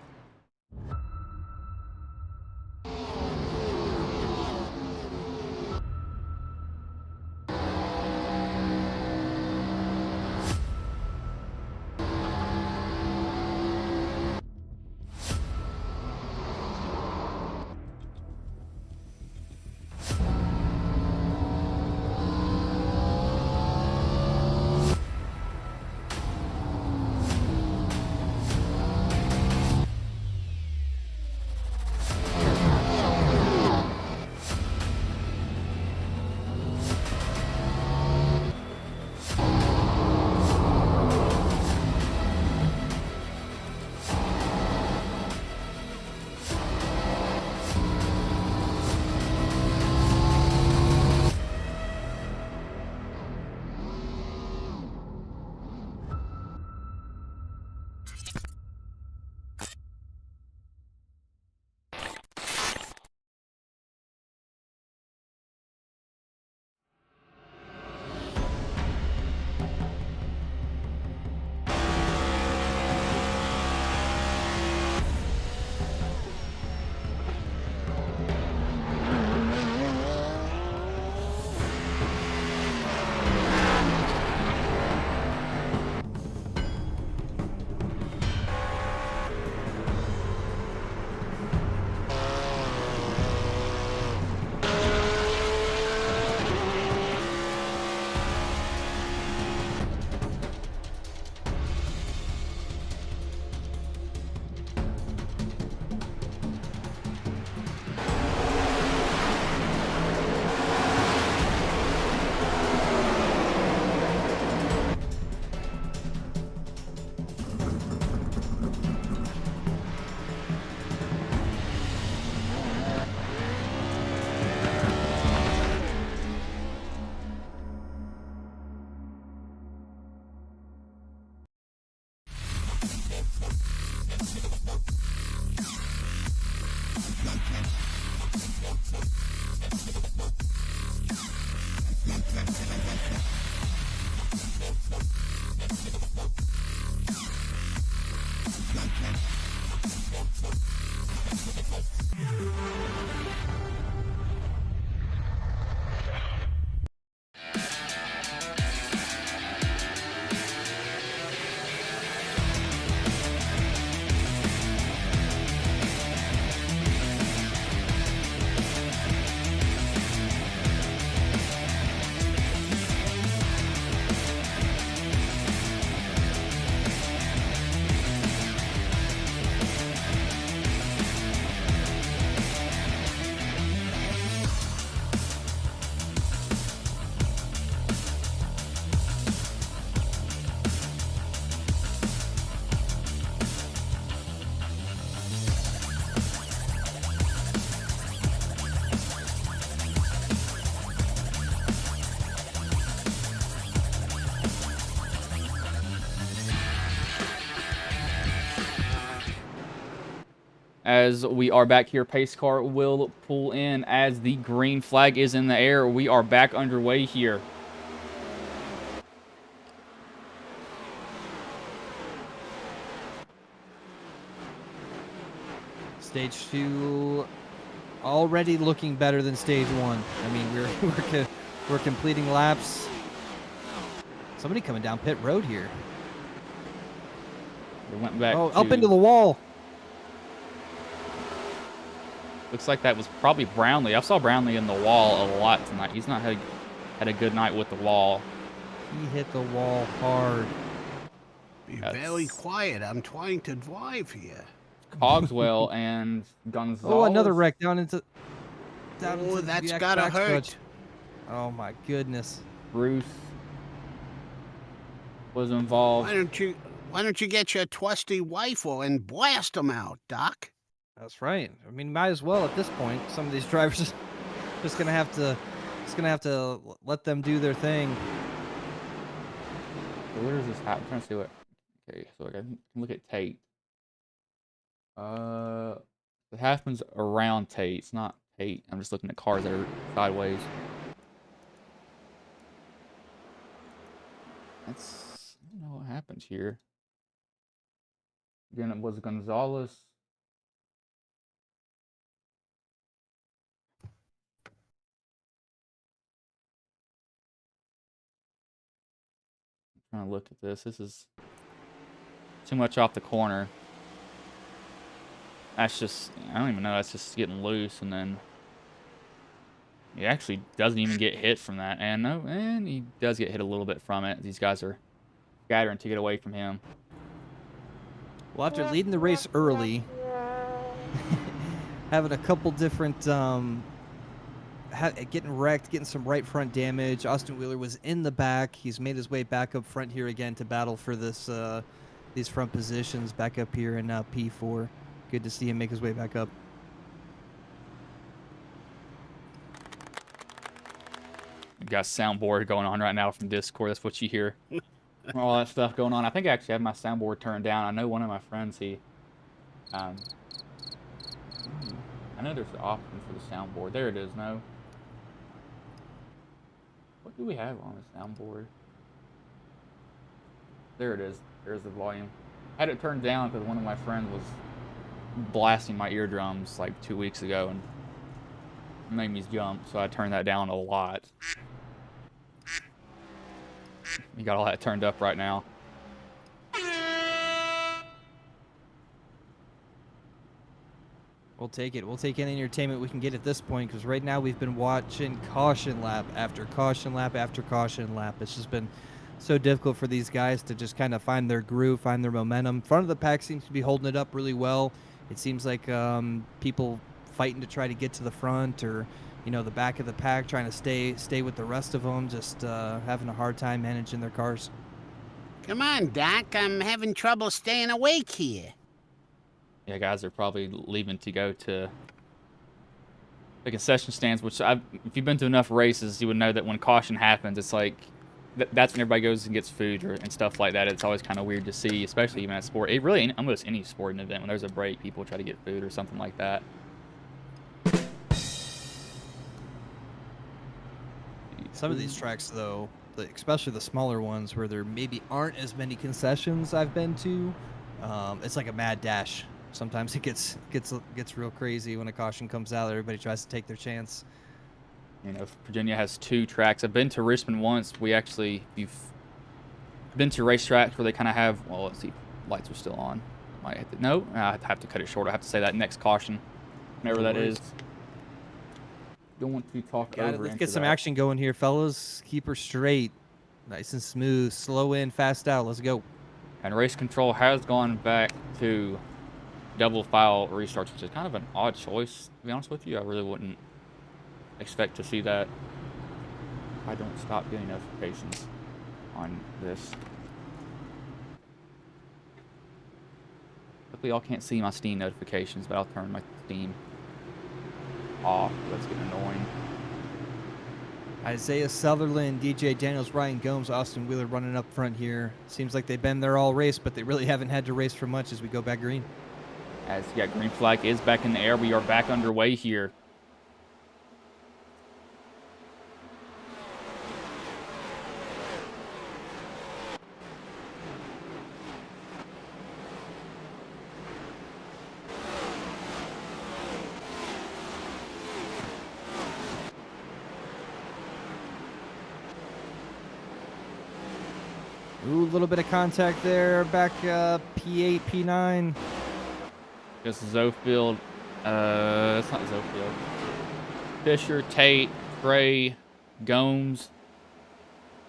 Speaker 2: as we are back here. Pace car will pull in as the green flag is in the air. We are back underway here.
Speaker 4: Stage 2 already looking better than stage 1. I mean, we're completing laps. Somebody coming down pit road here.
Speaker 2: We went back
Speaker 4: up into the wall.
Speaker 2: Looks like that was probably Brownlee. I saw Brownlee in the wall a lot tonight. He's not had a good night with the wall.
Speaker 4: He hit the wall hard.
Speaker 3: Be very quiet. I'm trying to drive here.
Speaker 2: Cogswell and Gonzalez.
Speaker 4: Oh, another wreck down into
Speaker 3: That's gotta hurt.
Speaker 4: Oh my goodness.
Speaker 2: Bruce was involved.
Speaker 3: Why don't you get your trusty rifle and blast them out, Doc?
Speaker 4: That's right. I mean, might as well at this point. Some of these drivers just gonna have to let them do their thing.
Speaker 2: So where is this happen? I'm trying to see what. Okay, so I can look at Tate. It happens around Tate. It's not Tate. I'm just looking at cars that are sideways. I don't know what happened here. Again, it was Gonzalez. I'm trying to look at this. This is too much off the corner. That's just, I don't even know, that's just getting loose, and then he actually doesn't even get hit from that. And he does get hit a little bit from it. These guys are scattering to get away from him.
Speaker 4: Well, after leading the race early, having a couple different, getting wrecked, getting some right front damage, Austin Wheeler was in the back. He's made his way back up front here again to battle for this, these front positions back up here in P4. Good to see him make his way back up.
Speaker 2: We've got soundboard going on right now from Discord. That's what you hear. All that stuff going on. I think I actually have my soundboard turned down. I know one of my friends, I know there's an option for the soundboard. There it is, no. What do we have on the soundboard? There it is. There's the volume. I had it turned down because one of my friends was blasting my eardrums like 2 weeks ago and made me jump, so I turned that down a lot. You got all that turned up right now.
Speaker 4: We'll take it. We'll take any entertainment we can get at this point, because right now we've been watching caution lap after caution lap after caution lap. It's just been so difficult for these guys to just kind of find their groove, find their momentum. Front of the pack seems to be holding it up really well. It seems like people fighting to try to get to the front, or the back of the pack trying to stay with the rest of them, just having a hard time managing their cars.
Speaker 3: Come on, Doc. I'm having trouble staying awake here.
Speaker 2: Yeah, guys are probably leaving to go to the concession stands, which if you've been to enough races, you would know that when caution happens, it's like that's when everybody goes and gets food and stuff like that. It's always kind of weird to see, especially even at sport. It really, almost any sporting event, when there's a break, people try to get food or something like that.
Speaker 4: Some of these tracks, though, especially the smaller ones where there maybe aren't as many concessions I've been to, it's like a mad dash. Sometimes it gets real crazy when a caution comes out. Everybody tries to take their chance.
Speaker 2: Virginia has 2 tracks. I've been to Richmond once. You've been to racetracks where they kind of have, well, let's see, lights are still on. I have to cut it short. I have to say that next caution, whenever that is. Don't want to talk over.
Speaker 4: Let's get some action going here, fellas. Keep her straight, nice and smooth. Slow in, fast out. Let's go.
Speaker 2: And race control has gone back to double file restarts, which is kind of an odd choice, to be honest with you. I really wouldn't expect to see that. I don't stop getting notifications on this. Hopefully y'all can't see my Steam notifications, but I'll turn my Steam off. That's getting annoying.
Speaker 4: Isaiah Sutherland, DJ Daniels, Ryan Gomes, Austin Wheeler running up front here. Seems like they've been there all race, but they really haven't had to race for much as we go back green.
Speaker 2: As you got green flag is back in the air. We are back underway here.
Speaker 4: Ooh, a little bit of contact there. Back P8, P9.
Speaker 2: Just Zofield. That's not Zofield. Fisher, Tate, Gray, Gomes.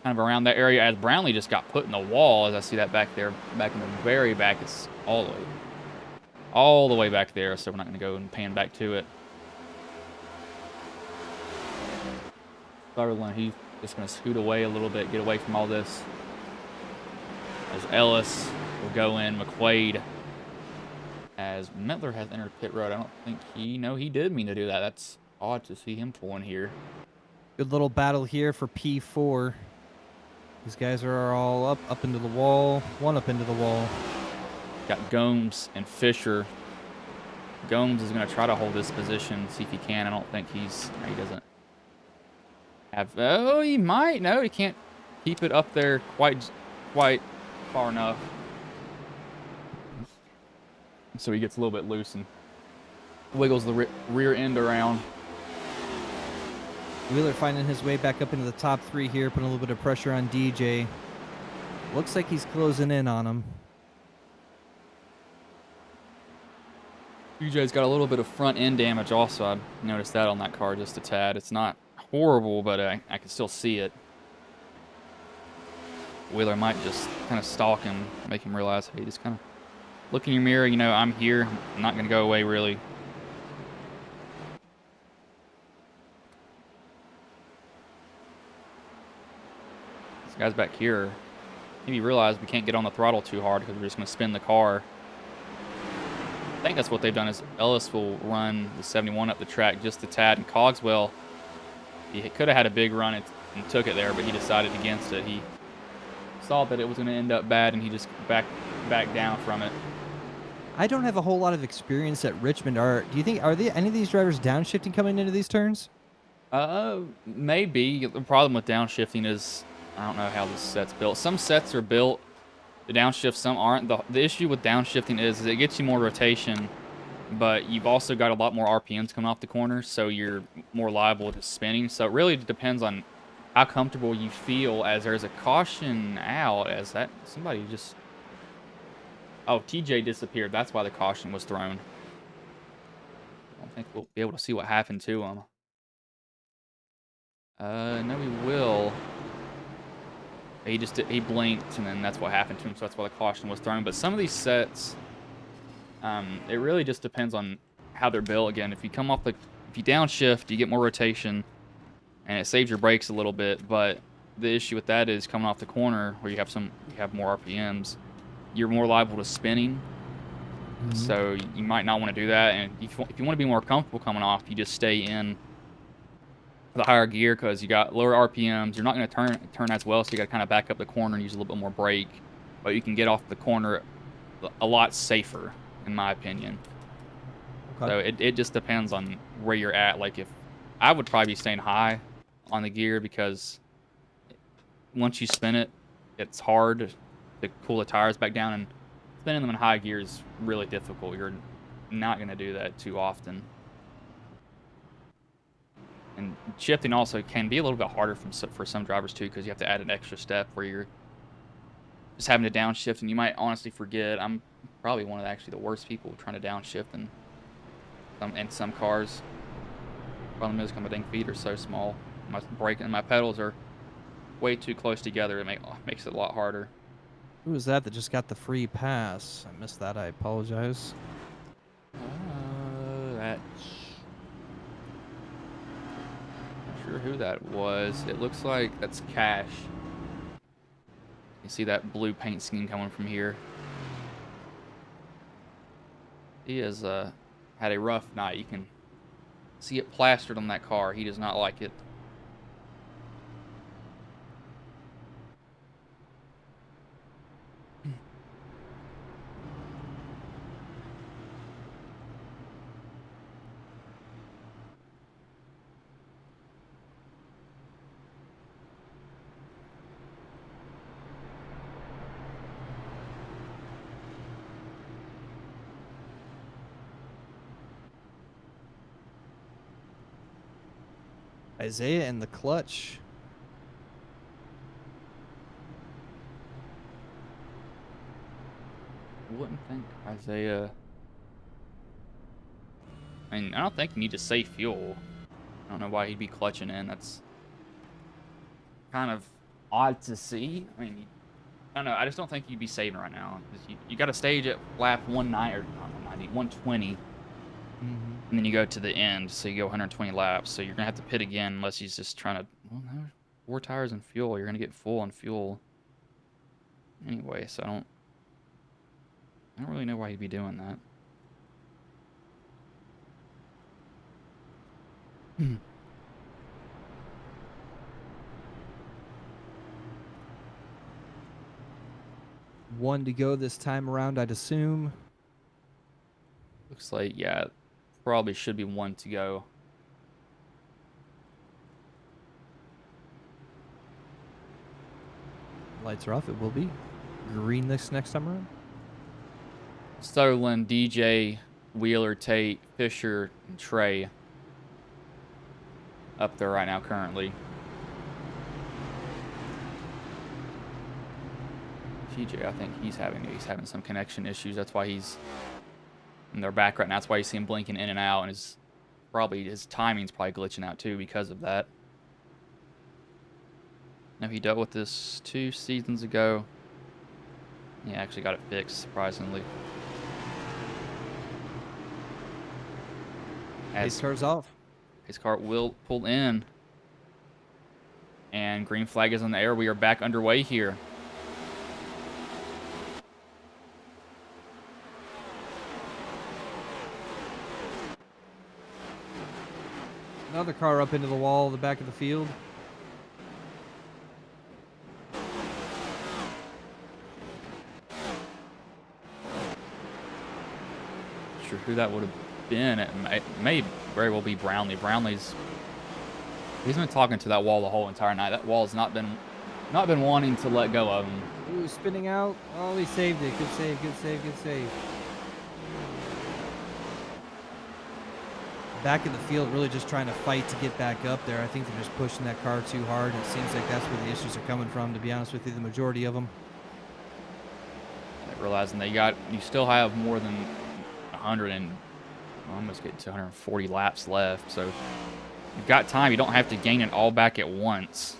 Speaker 2: Kind of around that area as Brownlee just got put in the wall. As I see that back there, back in the very back, it's all the way back there. So we're not going to go and pan back to it. Sutherland, he's just going to scoot away a little bit, get away from all this. As Ellis will go in, McQuaid. As Mettler has entered pit road, I don't think he did mean to do that. That's odd to see him pulling here.
Speaker 4: Good little battle here for P4. These guys are all up into the wall. One up into the wall.
Speaker 2: Got Gomes and Fisher. Gomes is going to try to hold this position, see if he can. I don't think he doesn't have. Oh, he might. No, he can't keep it up there quite far enough. So he gets a little bit loose and wiggles the rear end around.
Speaker 4: Wheeler finding his way back up into the top 3 here, putting a little bit of pressure on DJ. Looks like he's closing in on him.
Speaker 2: DJ's got a little bit of front end damage also. I noticed that on that car just a tad. It's not horrible, but I can still see it. Wheeler might just kind of stalk him, make him realize, hey, just kind of look in your mirror, I'm here. I'm not going to go away, really. These guys back here, maybe realize we can't get on the throttle too hard because we're just going to spin the car. I think that's what they've done is Ellis will run the 71 up the track just a tad, and Cogswell, he could have had a big run and took it there, but he decided against it. He saw that it was going to end up bad, and he just backed down from it.
Speaker 4: I don't have a whole lot of experience at Richmond. Are any of these drivers downshifting coming into these turns?
Speaker 2: Maybe. The problem with downshifting is I don't know how this set's built. Some sets are built to downshift, some aren't. The issue with downshifting is it gets you more rotation, but you've also got a lot more RPMs coming off the corner, so you're more liable to spinning. So it really depends on how comfortable you feel. As there's a caution out, as that somebody just. Oh, TJ disappeared. That's why the caution was thrown. I don't think we'll be able to see what happened to him. No, we will. He blinked, and then that's what happened to him, so that's why the caution was thrown. But some of these sets, it really just depends on how they're built. Again, if you downshift, you get more rotation, and it saves your brakes a little bit. But the issue with that is coming off the corner, where you have more RPMs, you're more liable to spinning. Mm-hmm. So you might not want to do that. And if you want to be more comfortable coming off, you just stay in the higher gear because you got lower RPMs. You're not going to turn as well, so you got to kind of back up the corner and use a little bit more brake. But you can get off the corner a lot safer, in my opinion. Okay. So it just depends on where you're at. Like if I would probably be staying high on the gear because once you spin it, it's hard to cool the tires back down, and spinning them in high gear is really difficult. You're not going to do that too often. And shifting also can be a little bit harder for some drivers too, because you have to add an extra step where you're just having to downshift, and you might honestly forget. I'm probably one of the worst people trying to downshift in some cars. Problem is, my dang feet are so small. My brake and my pedals are way too close together. It makes it a lot harder.
Speaker 4: Who was that just got the free pass? I missed that. I apologize.
Speaker 2: That's... Not sure who that was. It looks like that's Cash. You see that blue paint scheme coming from here. He has had a rough night. You can see it plastered on that car. He does not like it.
Speaker 4: Isaiah in the clutch.
Speaker 2: Wouldn't think Isaiah. I mean, I don't think you need to save fuel. I don't know why he'd be clutching in. That's kind of odd to see. I mean, I don't know. I just don't think you'd be saving right now. You got to stage at lap 190 or not 190, 120, and then you go to the end. So you go 120 laps. So you're gonna have to pit again unless he's just trying to. Well, no, 4 tires and fuel. You're gonna get full on fuel anyway. So I don't really know why he'd be doing that.
Speaker 4: One to go this time around, I'd assume.
Speaker 2: Looks like, yeah, probably should be 1 to go.
Speaker 4: Lights are off. It will be green this next time around.
Speaker 2: Sterling, DJ, Wheeler, Tate, Fisher, and Trey up there right now currently. TJ, I think he's having some connection issues. That's why he's in their back right now. That's why you see him blinking in and out, and his timing's probably glitching out too because of that. Now, he dealt with this 2 seasons ago. He actually got it fixed, surprisingly.
Speaker 4: His car's off.
Speaker 2: His car will pull in. And green flag is in the air. We are back underway here.
Speaker 4: Another car up into the wall, the back of the field.
Speaker 2: Not sure who that would have been. It may very well be Brownlee. He's been talking to that wall the whole entire night. That wall's not been wanting to let go of him.
Speaker 4: Ooh, spinning out. Oh, he saved it. Good save, good save, good save. Back in the field, really just trying to fight to get back up there. I think they're just pushing that car too hard. It seems like that's where the issues are coming from, to be honest with you, the majority of them.
Speaker 2: Realizing that you still have more than 100 and almost getting to 140 laps left. So you've got time. You don't have to gain it all back at once.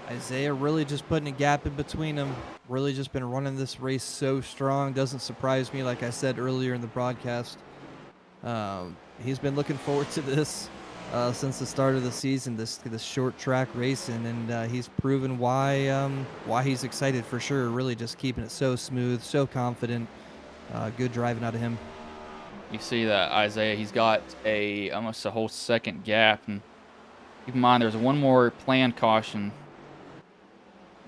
Speaker 4: Isaiah really just putting a gap in between them. Really just been running this race so strong. Doesn't surprise me, like I said earlier in the broadcast. He's been looking forward to this since the start of the season, this short track racing, and he's proven why he's excited for sure. Really just keeping it so smooth, so confident. Good driving out of him.
Speaker 2: You see that Isaiah, he's got almost a whole second gap, and keep in mind there's one more planned caution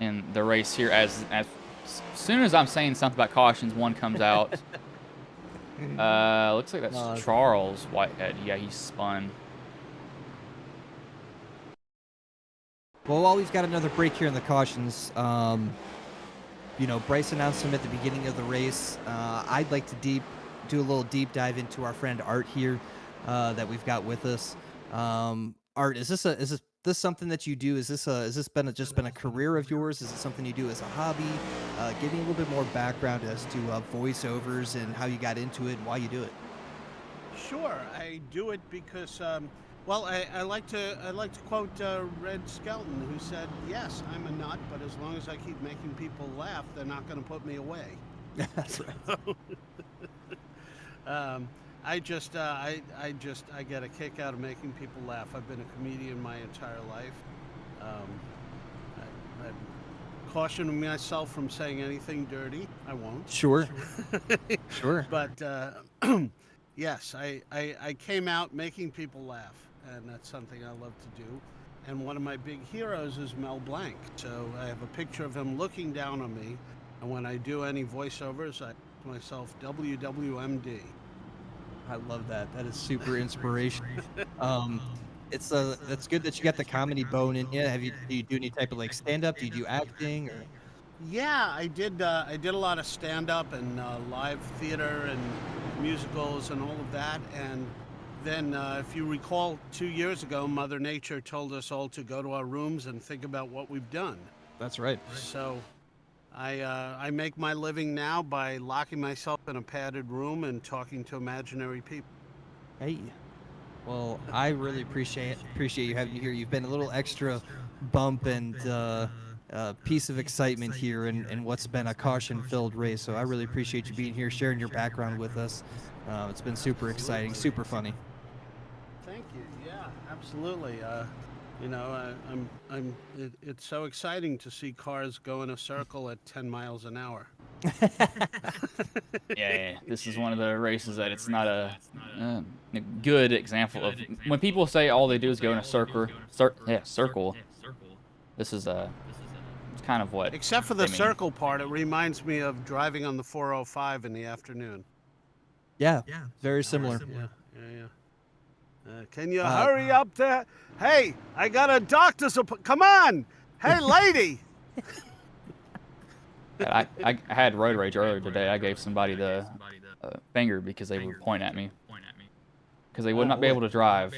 Speaker 2: in the race here. As soon as I'm saying something about cautions, one comes out. Looks like that's Charles Whitehead. Yeah, he's spun.
Speaker 4: Well, while we've got another break here in the cautions, Bryce announced him at the beginning of the race. I'd like to do a little deep dive into our friend Art here that we've got with us. Art, is this something that you do? Is this just been a career of yours? Is it something you do as a hobby? Give me a little bit more background as to voiceovers and how you got into it and why you do it.
Speaker 3: Sure, I do it because, I like to quote Red Skelton, who said, "Yes, I'm a nut, but as long as I keep making people laugh, they're not going to put me away."
Speaker 4: That's right.
Speaker 3: I get a kick out of making people laugh. I've been a comedian my entire life. I'm cautioning myself from saying anything dirty. I won't.
Speaker 4: Sure. Sure.
Speaker 3: But yes, I came out making people laugh, and that's something I love to do. And one of my big heroes is Mel Blanc. So I have a picture of him looking down on me, and when I do any voiceovers, I call myself WWMD.
Speaker 4: I love that. That is super inspirational. That's good that you got the comedy bone in you. Do you do any type of like stand up? Do you do acting or?
Speaker 3: Yeah, I did. I did a lot of stand-up and live theater and musicals and all of that. And then, if you recall, 2 years ago, Mother Nature told us all to go to our rooms and think about what we've done.
Speaker 4: That's right.
Speaker 3: So, I make my living now by locking myself in a padded room and talking to imaginary people.
Speaker 4: Hey. Well, I really appreciate you having you here. You've been a little extra bump and piece of excitement here in what's been a caution-filled race. So I really appreciate you being here, sharing your background with us. It's been super exciting, super funny.
Speaker 3: Thank you. Yeah, absolutely. It's so exciting to see cars go in a circle at 10 miles an hour.
Speaker 2: Yeah, this is one of the races that it's not a good example of when people say all they do is go in a circle. This is it's kind of what.
Speaker 3: Except for the circle part, it reminds me of driving on the 405 in the afternoon.
Speaker 4: Yeah, very similar.
Speaker 3: Yeah. Can you hurry up there? Hey, I got a doctor's appointment. Come on. Hey, lady.
Speaker 2: I had road rage earlier today. I gave somebody the finger because they would point at me because they would not be able to drive.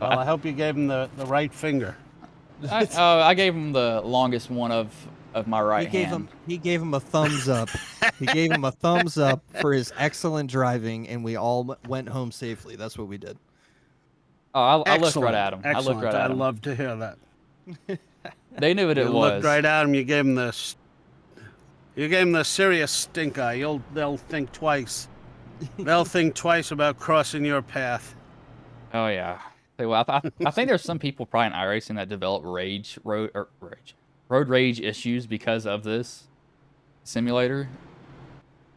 Speaker 3: Well, I hope you gave him the right finger.
Speaker 2: I gave him the longest one of my right hand.
Speaker 4: He gave him a thumbs up. He gave him a thumbs up for his excellent driving, and we all went home safely. That's what we did.
Speaker 2: Oh, I looked right at him.
Speaker 3: Excellent.
Speaker 2: I looked right at him.
Speaker 3: I love to hear that.
Speaker 2: They knew what it was.
Speaker 3: You looked right at him. You gave him this. You gave him the serious stink eye. They'll think twice. They'll think twice about crossing your path.
Speaker 2: Oh yeah. Well, I think there's some people probably in iRacing that develop road rage issues because of this simulator.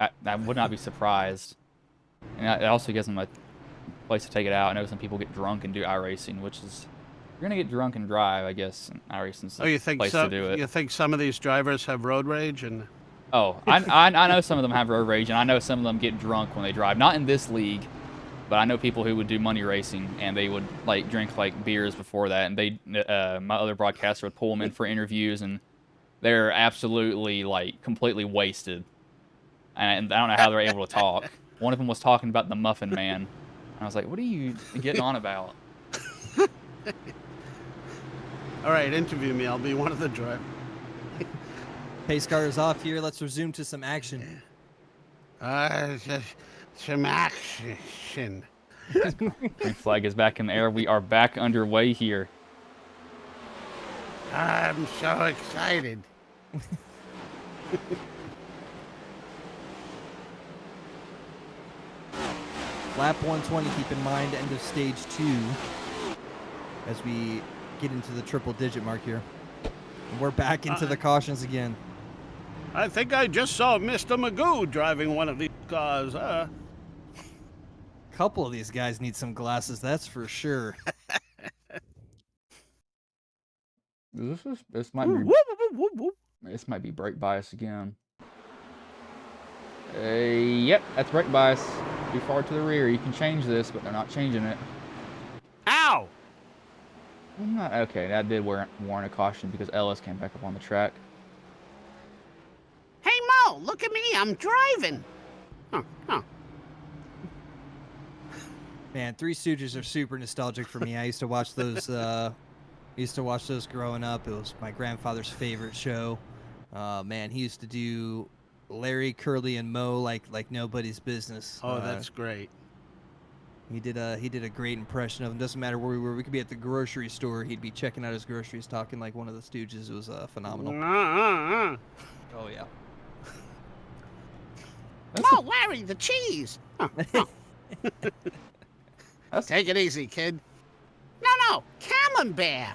Speaker 2: I would not be surprised. And it also gives them a place to take it out. I know some people get drunk and do iRacing, which is you're gonna get drunk and drive, I guess. And iRacing's the place to do it.
Speaker 3: You think some of these drivers have road rage and?
Speaker 2: Oh, I know some of them have road rage, and I know some of them get drunk when they drive. Not in this league. But I know people who would do money racing, and they would like drink like beers before that, and they, my other broadcaster would pull them in for interviews, and they're absolutely like completely wasted, and I don't know how they're able to talk. One of them was talking about the Muffin Man, and I was like, "What are you getting on about?"
Speaker 3: All right, interview me. I'll be one of the drivers.
Speaker 4: Pace car is off here. Let's resume to some action.
Speaker 3: Some action.
Speaker 2: Green flag is back in the air. We are back underway here.
Speaker 3: I'm so excited.
Speaker 4: Lap 120, keep in mind, end of stage 2 as we get into the triple digit mark here. And we're back into the cautions again.
Speaker 3: I think I just saw Mr. Magoo driving one of these cars.
Speaker 4: Couple of these guys need some glasses, that's for sure.
Speaker 2: This might be brake bias again. Yep, that's brake bias. Too far to the rear. You can change this, but they're not changing it.
Speaker 3: Ow!
Speaker 2: Okay, that did warrant a caution because Ellis came back up on the track.
Speaker 3: Hey Mo, look at me! I'm driving. Oh.
Speaker 4: Man, Three Stooges are super nostalgic for me. I used to watch those. Growing up. It was my grandfather's favorite show. Man, he used to do Larry, Curly, and Moe like nobody's business.
Speaker 3: Oh, that's great.
Speaker 4: He did a great impression of him. Doesn't matter where we were. We could be at the grocery store. He'd be checking out his groceries, talking like one of the Stooges. It was phenomenal. Oh yeah.
Speaker 3: Oh, Larry, the cheese. Take it easy, kid. No, Camembert.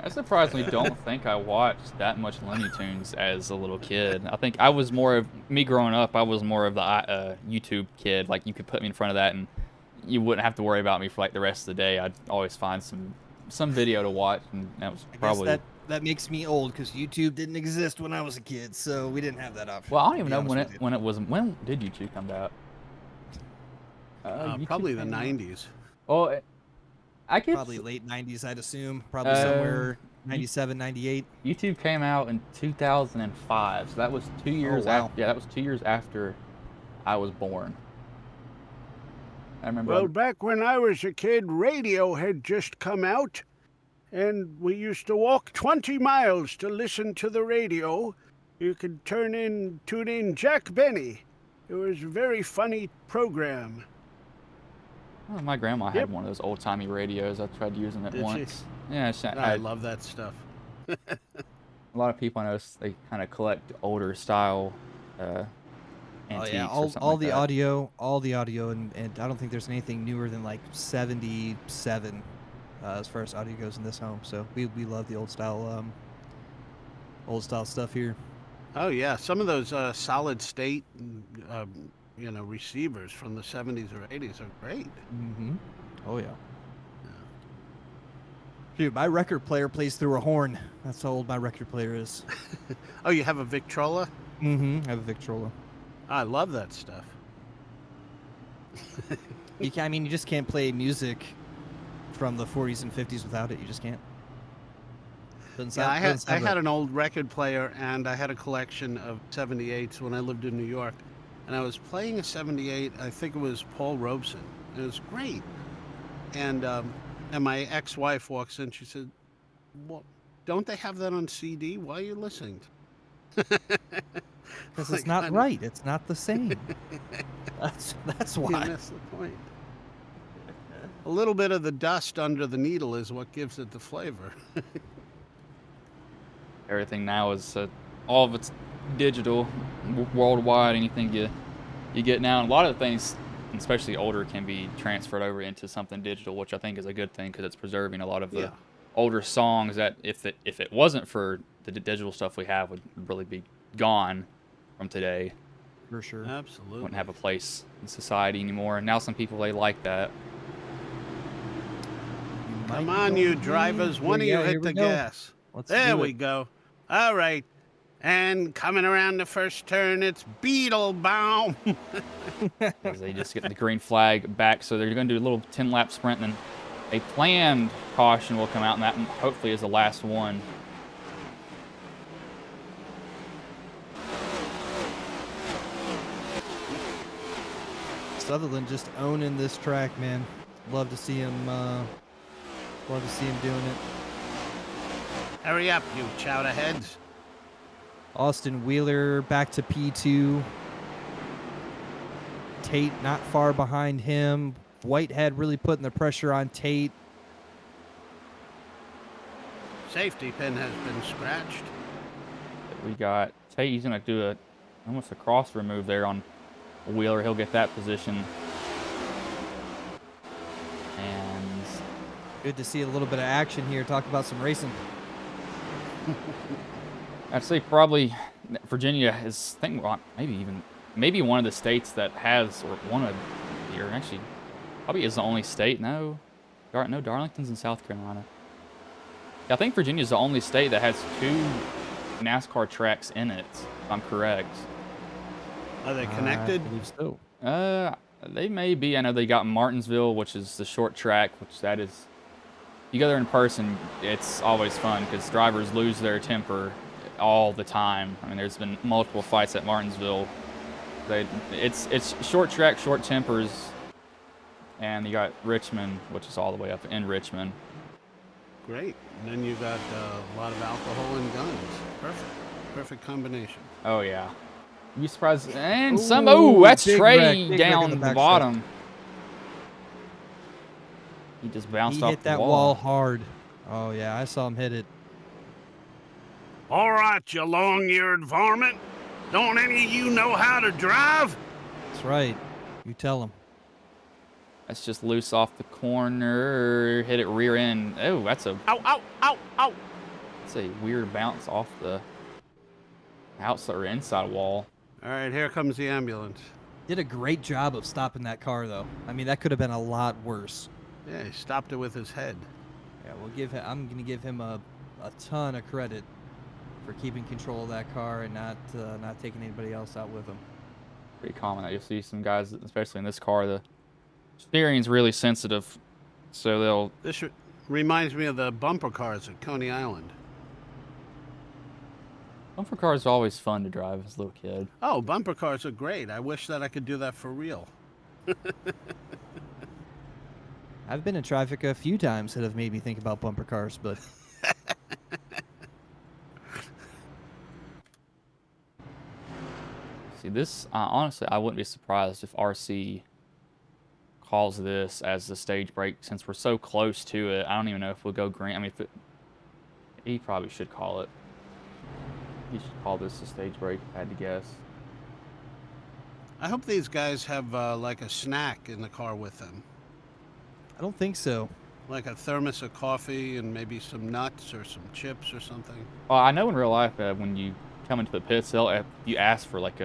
Speaker 2: I surprisingly don't think I watched that much Looney Tunes as a little kid. I think I was more of me growing up. I was more of the YouTube kid. Like you could put me in front of that, and you wouldn't have to worry about me for like the rest of the day. I'd always find some video to watch, and that was probably.
Speaker 4: I guess that makes me old because YouTube didn't exist when I was a kid, so we didn't have that option.
Speaker 2: Well, I don't even know when it was. When did YouTube come out?
Speaker 3: Probably the 90s.
Speaker 2: Well, I guess
Speaker 4: probably late 90s, I'd assume. Probably somewhere 97, 98.
Speaker 2: YouTube came out in 2005, so that was 2 years after. Yeah, that was 2 years after I was born. I remember.
Speaker 3: Well, back when I was a kid, radio had just come out, and we used to walk 20 miles to listen to the radio. You could tune in Jack Benny. It was a very funny program.
Speaker 2: Oh, my grandma had one of those old-timey radios. I tried using it once. Yeah,
Speaker 3: I love that stuff.
Speaker 2: A lot of people I know, they kind of collect older style antiques.
Speaker 4: Oh yeah, all the audio, and I don't think there's anything newer than like 77 as far as audio goes in this home. So we love the old style stuff here.
Speaker 3: Oh yeah, some of those solid state receivers from the 70s or 80s are great.
Speaker 4: Mm-hmm. Oh yeah. Dude, my record player plays through a horn. That's how old my record player is.
Speaker 3: Oh, you have a Victrola?
Speaker 4: Mm-hmm. I have a Victrola.
Speaker 3: I love that stuff.
Speaker 4: You just can't play music from the 40s and 50s without it. You just can't.
Speaker 3: I had an old record player, and I had a collection of 78s when I lived in New York. And I was playing a 78, I think it was Paul Robeson. It was great. And my ex-wife walks in, she said, "Well, don't they have that on CD? Why are you listening?"
Speaker 4: Because it's not right. It's not the same. That's why.
Speaker 3: Yeah, that's the point. A little bit of the dust under the needle is what gives it the flavor.
Speaker 2: Everything now is all of it's digital, worldwide. Anything you get now, and a lot of things, especially older, can be transferred over into something digital, which I think is a good thing because it's preserving a lot of the older songs that if it wasn't for the digital stuff we have would really be gone from today.
Speaker 4: For sure.
Speaker 3: Absolutely.
Speaker 2: Wouldn't have a place in society anymore. And now some people, they like that.
Speaker 3: Come on, you drivers. One of you hit the gas. There we go. All right. And coming around the first turn, it's Beetlebaum.
Speaker 2: As they just get the green flag back. So they're going to do a little 10-lap sprint, and then a planned caution will come out, and that hopefully is the last one.
Speaker 4: Sutherland just owning this track, man. Love to see him. Doing it.
Speaker 3: Hurry up, you chowderheads.
Speaker 4: Austin Wheeler back to P2. Tate not far behind him. Whitehead really putting the pressure on Tate.
Speaker 3: Safety pin has been scratched.
Speaker 2: We got Tate. He's going to do almost a cross remove there on Wheeler. He'll get that position. And
Speaker 4: good to see a little bit of action here. Talk about some racing.
Speaker 2: I'd say probably Virginia is, maybe one of the states that has, or one of the, or actually probably is the only state. No, Darlington's in South Carolina. Yeah, I think Virginia is the only state that has 2 NASCAR tracks in it, if I'm correct.
Speaker 3: Are they connected?
Speaker 4: I believe so.
Speaker 2: They may be. I know they got Martinsville, which is the short track, which that is, you go there in person, it's always fun because drivers lose their temper all the time. I mean, there's been multiple fights at Martinsville. It's short track, short tempers, and you got Richmond, which is all the way up in Richmond.
Speaker 3: Great. And then you got a lot of alcohol and guns. Perfect combination.
Speaker 2: Oh yeah. You surprised? And that's Trey down the bottom. He just bounced off
Speaker 4: the wall. He hit that wall hard. Oh yeah, I saw him hit it.
Speaker 3: All right, you long-eared varmint. Don't any of you know how to drive?
Speaker 4: That's right. You tell him.
Speaker 2: That's just loose off the corner. Hit it rear end. Oh, that's a...
Speaker 3: Ow, ow, ow, ow.
Speaker 2: It's a weird bounce off the outside or inside wall.
Speaker 3: All right, here comes the ambulance.
Speaker 4: Did a great job of stopping that car, though. I mean, that could have been a lot worse.
Speaker 3: Yeah, he stopped it with his head.
Speaker 4: Yeah, I'm going to give him a ton of credit for keeping control of that car and not taking anybody else out with him.
Speaker 2: Pretty common that you'll see some guys, especially in this car, the steering's really sensitive, so they'll.
Speaker 3: This reminds me of the bumper cars at Coney Island.
Speaker 2: Bumper cars are always fun to drive as a little kid.
Speaker 3: Oh, bumper cars are great. I wish that I could do that for real.
Speaker 4: I've been in traffic a few times that have made me think about bumper cars, but
Speaker 2: See, this, honestly, I wouldn't be surprised if RC calls this as the stage break since we're so close to it. I don't even know if we'll go green. I mean, he probably should call it. He should call this a stage break, if I had to guess.
Speaker 3: I hope these guys have like a snack in the car with them.
Speaker 4: I don't think so.
Speaker 3: Like a thermos of coffee and maybe some nuts or some chips or something.
Speaker 2: Well, I know in real life when you come into the pits, you ask for like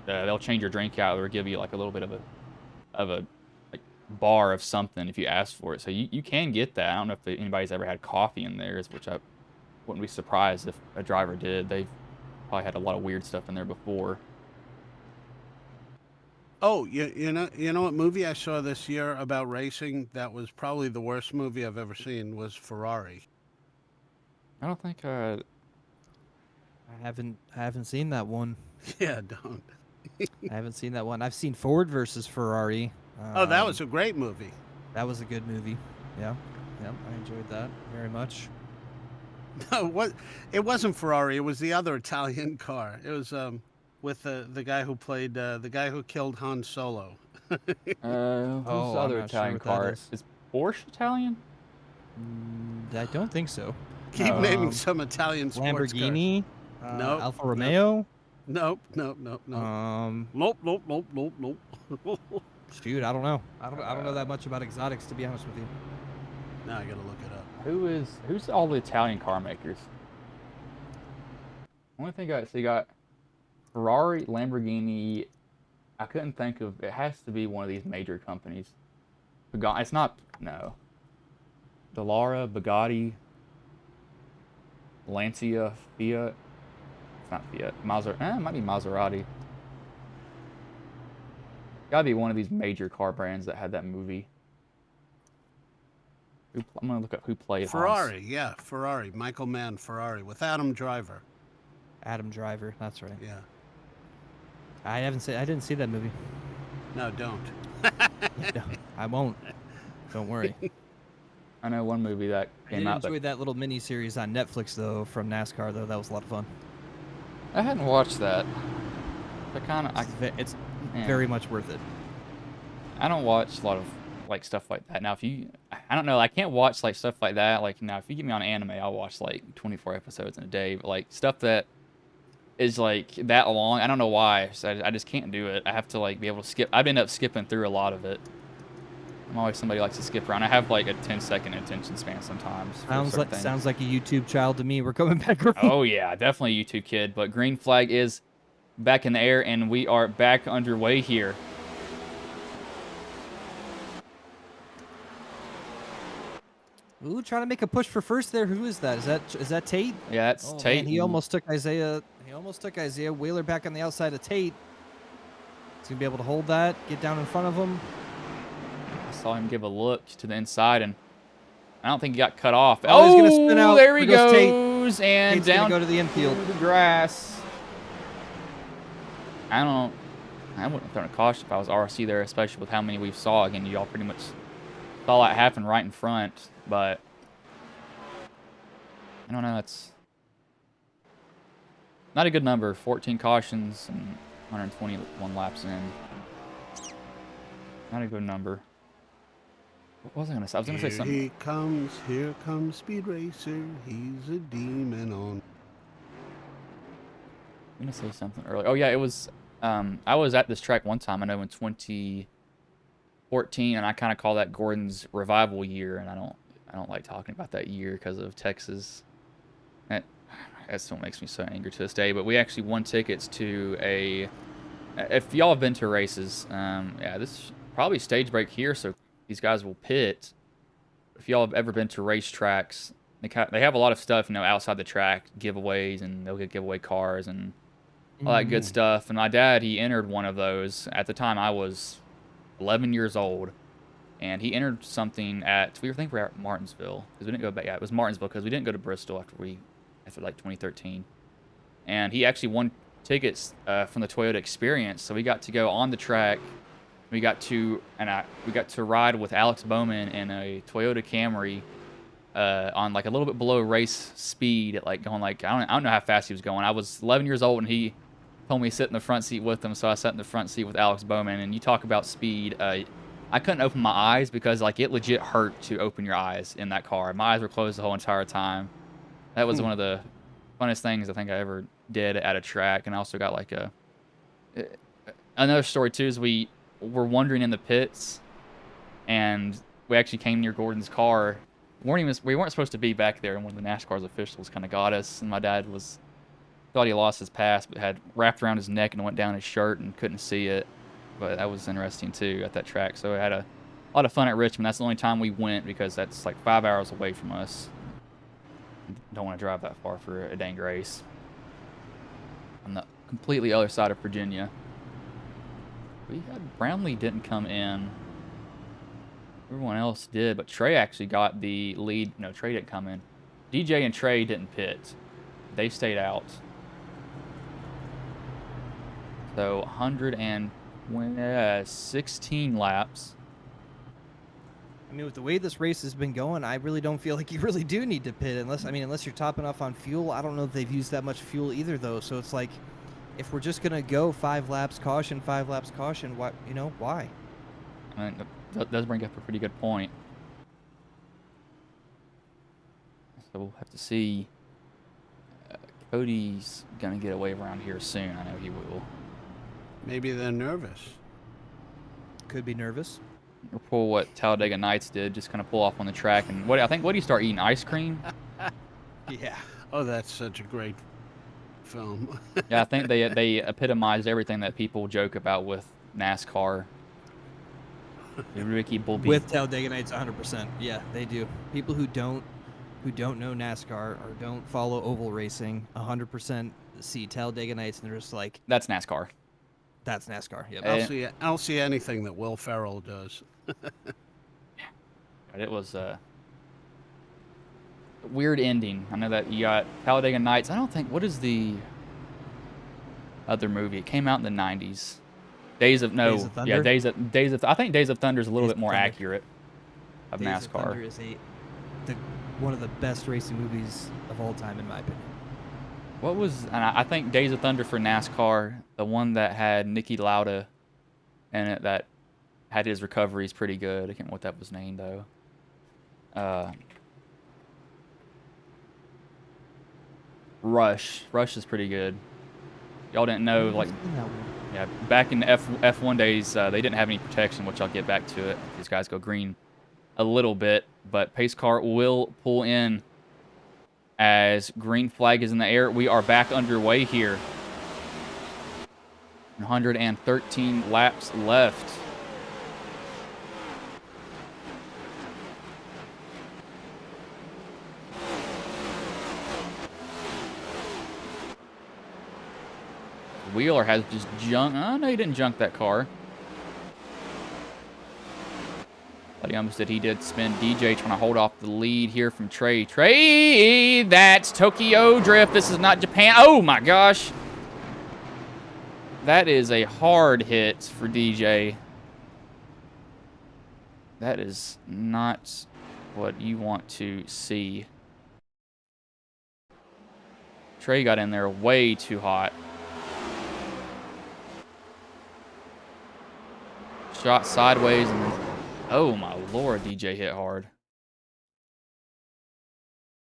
Speaker 2: they'll change your drink out or give you like a little bit of a like bar of something if you ask for it. So you can get that. I don't know if anybody's ever had coffee in theirs, which I wouldn't be surprised if a driver did. They've probably had a lot of weird stuff in there before.
Speaker 3: Oh, you know what movie I saw this year about racing that was probably the worst movie I've ever seen was Ferrari.
Speaker 2: I don't think
Speaker 4: I haven't seen that one.
Speaker 3: Yeah, don't.
Speaker 4: I haven't seen that one. I've seen Ford versus Ferrari.
Speaker 3: Oh, that was a great movie.
Speaker 4: That was a good movie. Yeah, I enjoyed that very much.
Speaker 3: No, what? It wasn't Ferrari. It was the other Italian car. It was with the guy who played the guy who killed Han Solo.
Speaker 2: Who's the other Italian car? Is Porsche Italian?
Speaker 4: I don't think so.
Speaker 3: Keep naming some Italian sports
Speaker 4: Lamborghini.
Speaker 3: No.
Speaker 4: Alfa Romeo.
Speaker 3: Nope. Nope.
Speaker 4: Shoot, I don't know. I don't know that much about exotics, to be honest with you.
Speaker 3: Now I gotta look it up.
Speaker 2: Who's all the Italian car makers? Only thing you got Ferrari, Lamborghini. I couldn't think of. It has to be one of these major companies. It's not. No. Dallara, Bugatti, Lancia, Fiat. It's not Fiat. It might be Maserati. Gotta be one of these major car brands that had that movie. I'm gonna look up who played
Speaker 3: Ferrari. Yeah, Ferrari. Michael Mann, Ferrari with Adam Driver.
Speaker 4: Adam Driver. That's right.
Speaker 3: Yeah.
Speaker 4: I didn't see that movie.
Speaker 3: No, don't.
Speaker 4: No, I won't. Don't worry.
Speaker 2: I know one movie that came out.
Speaker 4: I enjoyed that little mini series on Netflix though from NASCAR though. That was a lot of fun.
Speaker 2: I hadn't watched that.
Speaker 4: It's very much worth it.
Speaker 2: I don't watch a lot of like stuff like that. Now, I don't know, I can't watch like stuff like that. Like now, if you get me on anime, I'll watch like 24 episodes in a day. But like stuff that is like that long, I don't know why. So I just can't do it. I have to like be able to skip. I've ended up skipping through a lot of it. I'm always somebody who likes to skip around. I have like a 10-second attention span sometimes.
Speaker 4: Sounds like a YouTube child to me. We're coming back around.
Speaker 2: Oh yeah, definitely a YouTube kid. But green flag is back in the air, and we are back underway here.
Speaker 4: Ooh, trying to make a push for first there. Who is that? Is that Tate?
Speaker 2: Yeah, that's Tate.
Speaker 4: Man, he almost took Isaiah. Wheeler back on the outside of Tate. He's gonna be able to hold that, get down in front of him.
Speaker 2: I saw him give a look to the inside, and I don't think he got cut off.
Speaker 4: Oh, he's gonna spin out.
Speaker 2: There he goes,
Speaker 4: Tate.
Speaker 2: and
Speaker 4: Tate's
Speaker 2: down
Speaker 4: gonna go to the infield.
Speaker 2: To the grass. I wouldn't have thrown a caution if I was RC there, especially with how many we saw. Again, you all pretty much saw that happen right in front, but I don't know. It's not a good number. 14 cautions and 121 laps in. Not a good number. What was I going to say? I was going to say something.
Speaker 3: Here comes Speed Racer. He's a demon on.
Speaker 2: I'm going to say something earlier. Oh, yeah, it was... I was at this track one time, I know, in 2014, and I kind of call that Gordon's revival year, and I don't like talking about that year because of Texas. That still makes me so angry to this day. But we actually won tickets to a. If y'all have been to races, yeah, this is probably stage break here, so these guys will pit. If y'all have ever been to racetracks, they have a lot of stuff, outside the track, giveaways, and they'll get giveaway cars and all that good stuff. And my dad, he entered one of those. At the time, I was 11 years old, and he entered something at. We were at Martinsville because we didn't go back. Yeah, it was Martinsville because we didn't go to Bristol after like 2013, and he actually won tickets from the Toyota Experience. So we got to go on the track. We got to ride with Alex Bowman in a Toyota Camry on like a little bit below race speed, at like going like I don't know how fast he was going. I was 11 years old and he told me to sit in the front seat with him, so I sat in the front seat with Alex Bowman. And you talk about speed, I couldn't open my eyes because like it legit hurt to open your eyes in that car. My eyes were closed the whole entire time. That was one of the funnest things I think I ever did at a track. And I also got like another story too is we were wandering in the pits and we actually came near Gordon's car. We weren't supposed to be back there, and one of the NASCAR's officials kind of got us, and my dad thought he lost his pass, but had wrapped around his neck and went down his shirt and couldn't see it. But that was interesting too at that track. So we had a lot of fun at Richmond. That's the only time we went because that's like 5 hours away from us. Don't want to drive that far for a dang race. On the completely other side of Virginia. Brownlee didn't come in. Everyone else did, but Trey actually got the lead. No, Trey didn't come in. DJ and Trey didn't pit. They stayed out. So 116 laps.
Speaker 4: I mean, with the way this race has been going, I really don't feel like you really do need to pit unless you're topping off on fuel. I don't know if they've used that much fuel either, though. So it's like, if we're just gonna go 5 laps caution, why? Why?
Speaker 2: I mean, that does bring up a pretty good point. So we'll have to see. Cody's gonna get away around here soon. I know he will.
Speaker 3: Maybe they're nervous.
Speaker 4: Could be nervous.
Speaker 2: Or pull what Talladega Nights did, just kind of pull off on the track. And what do you start eating? Ice cream?
Speaker 4: Yeah.
Speaker 3: Oh, that's such a great film.
Speaker 2: Yeah, I think they epitomized everything that people joke about with NASCAR. Ricky Bobby.
Speaker 4: With Talladega Nights, 100%. Yeah, they do. People who don't know NASCAR or don't follow oval racing, 100% see Talladega Nights and they're just like,
Speaker 2: that's NASCAR.
Speaker 4: That's NASCAR. Yep.
Speaker 3: I'll see anything that Will Ferrell does.
Speaker 2: It was a weird ending. I know that you got Talladega Nights. I don't think, what is the other movie? It came out in the 90s. Days of Thunder? I think Days of Thunder is a little bit more accurate of
Speaker 4: Days
Speaker 2: NASCAR.
Speaker 4: Of Thunder is one of the best racing movies of all time, in my opinion.
Speaker 2: And I think Days of Thunder for NASCAR, the one that had Niki Lauda in it, that had his recovery, is pretty good. I can't remember what that was named though. Rush is pretty good. Y'all didn't know, like, yeah, back in the F1 days, they didn't have any protection, which I'll get back to it. These guys go green a little bit, but pace car will pull in as green flag is in the air. We are back underway here. 113 laps left. Wheeler has just junked. Oh, no, he didn't junk that car. But he almost did. He did spin. DJ trying to hold off the lead here from Trey. Trey, that's Tokyo Drift. This is not Japan. Oh, my gosh. That is a hard hit for DJ. That is not what you want to see. Trey got in there way too hot. Shot sideways and oh my lord, DJ hit hard.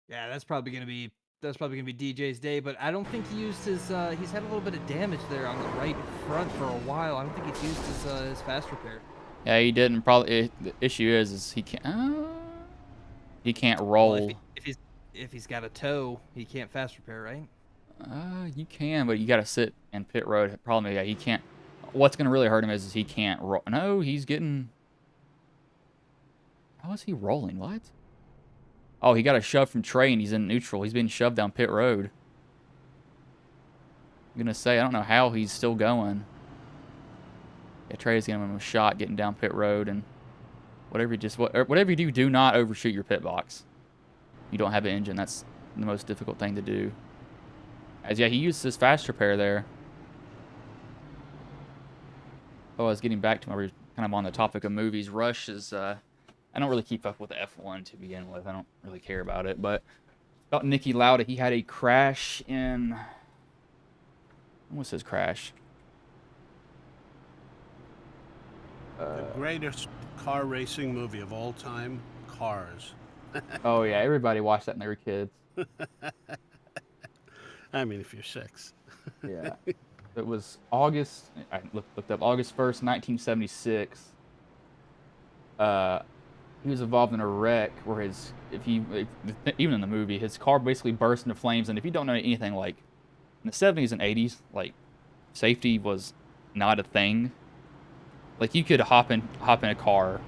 Speaker 4: Yeah, that's probably gonna be DJ's day, but I don't think he used his he's had a little bit of damage there on the right front for a while. I don't think he's used his fast repair.
Speaker 2: Yeah, he didn't. Probably the issue is he can't roll.
Speaker 4: Well, if he's got a tow, he can't fast repair, right?
Speaker 2: You can, but you got to sit in pit road. Problem is, yeah, he can't. What's going to really hurt him is he can't roll. No, he's getting. How is he rolling? What? Oh, he got a shove from Trey, and he's in neutral. He's being shoved down pit road. I'm going to say, I don't know how he's still going. Yeah, Trey's giving him a shot getting down pit road, and whatever you do, do not overshoot your pit box. You don't have an engine. That's the most difficult thing to do. As yeah, he used his fast repair there. Oh, I was getting back to my kind of on the topic of movies. Rush is I don't really keep up with the F1 to begin with. I don't really care about it. But about Niki Lauda, he had a crash in. What's his crash?
Speaker 3: The greatest car racing movie of all time, Cars.
Speaker 2: Oh yeah, everybody watched that when they were kids.
Speaker 3: I mean, if you're 6.
Speaker 2: Yeah. It was August. I looked up August 1st, 1976. He was involved in a wreck where even in the movie, his car basically burst into flames. And if you don't know anything, like in the 70s and 80s, like safety was not a thing. Like you could hop in a car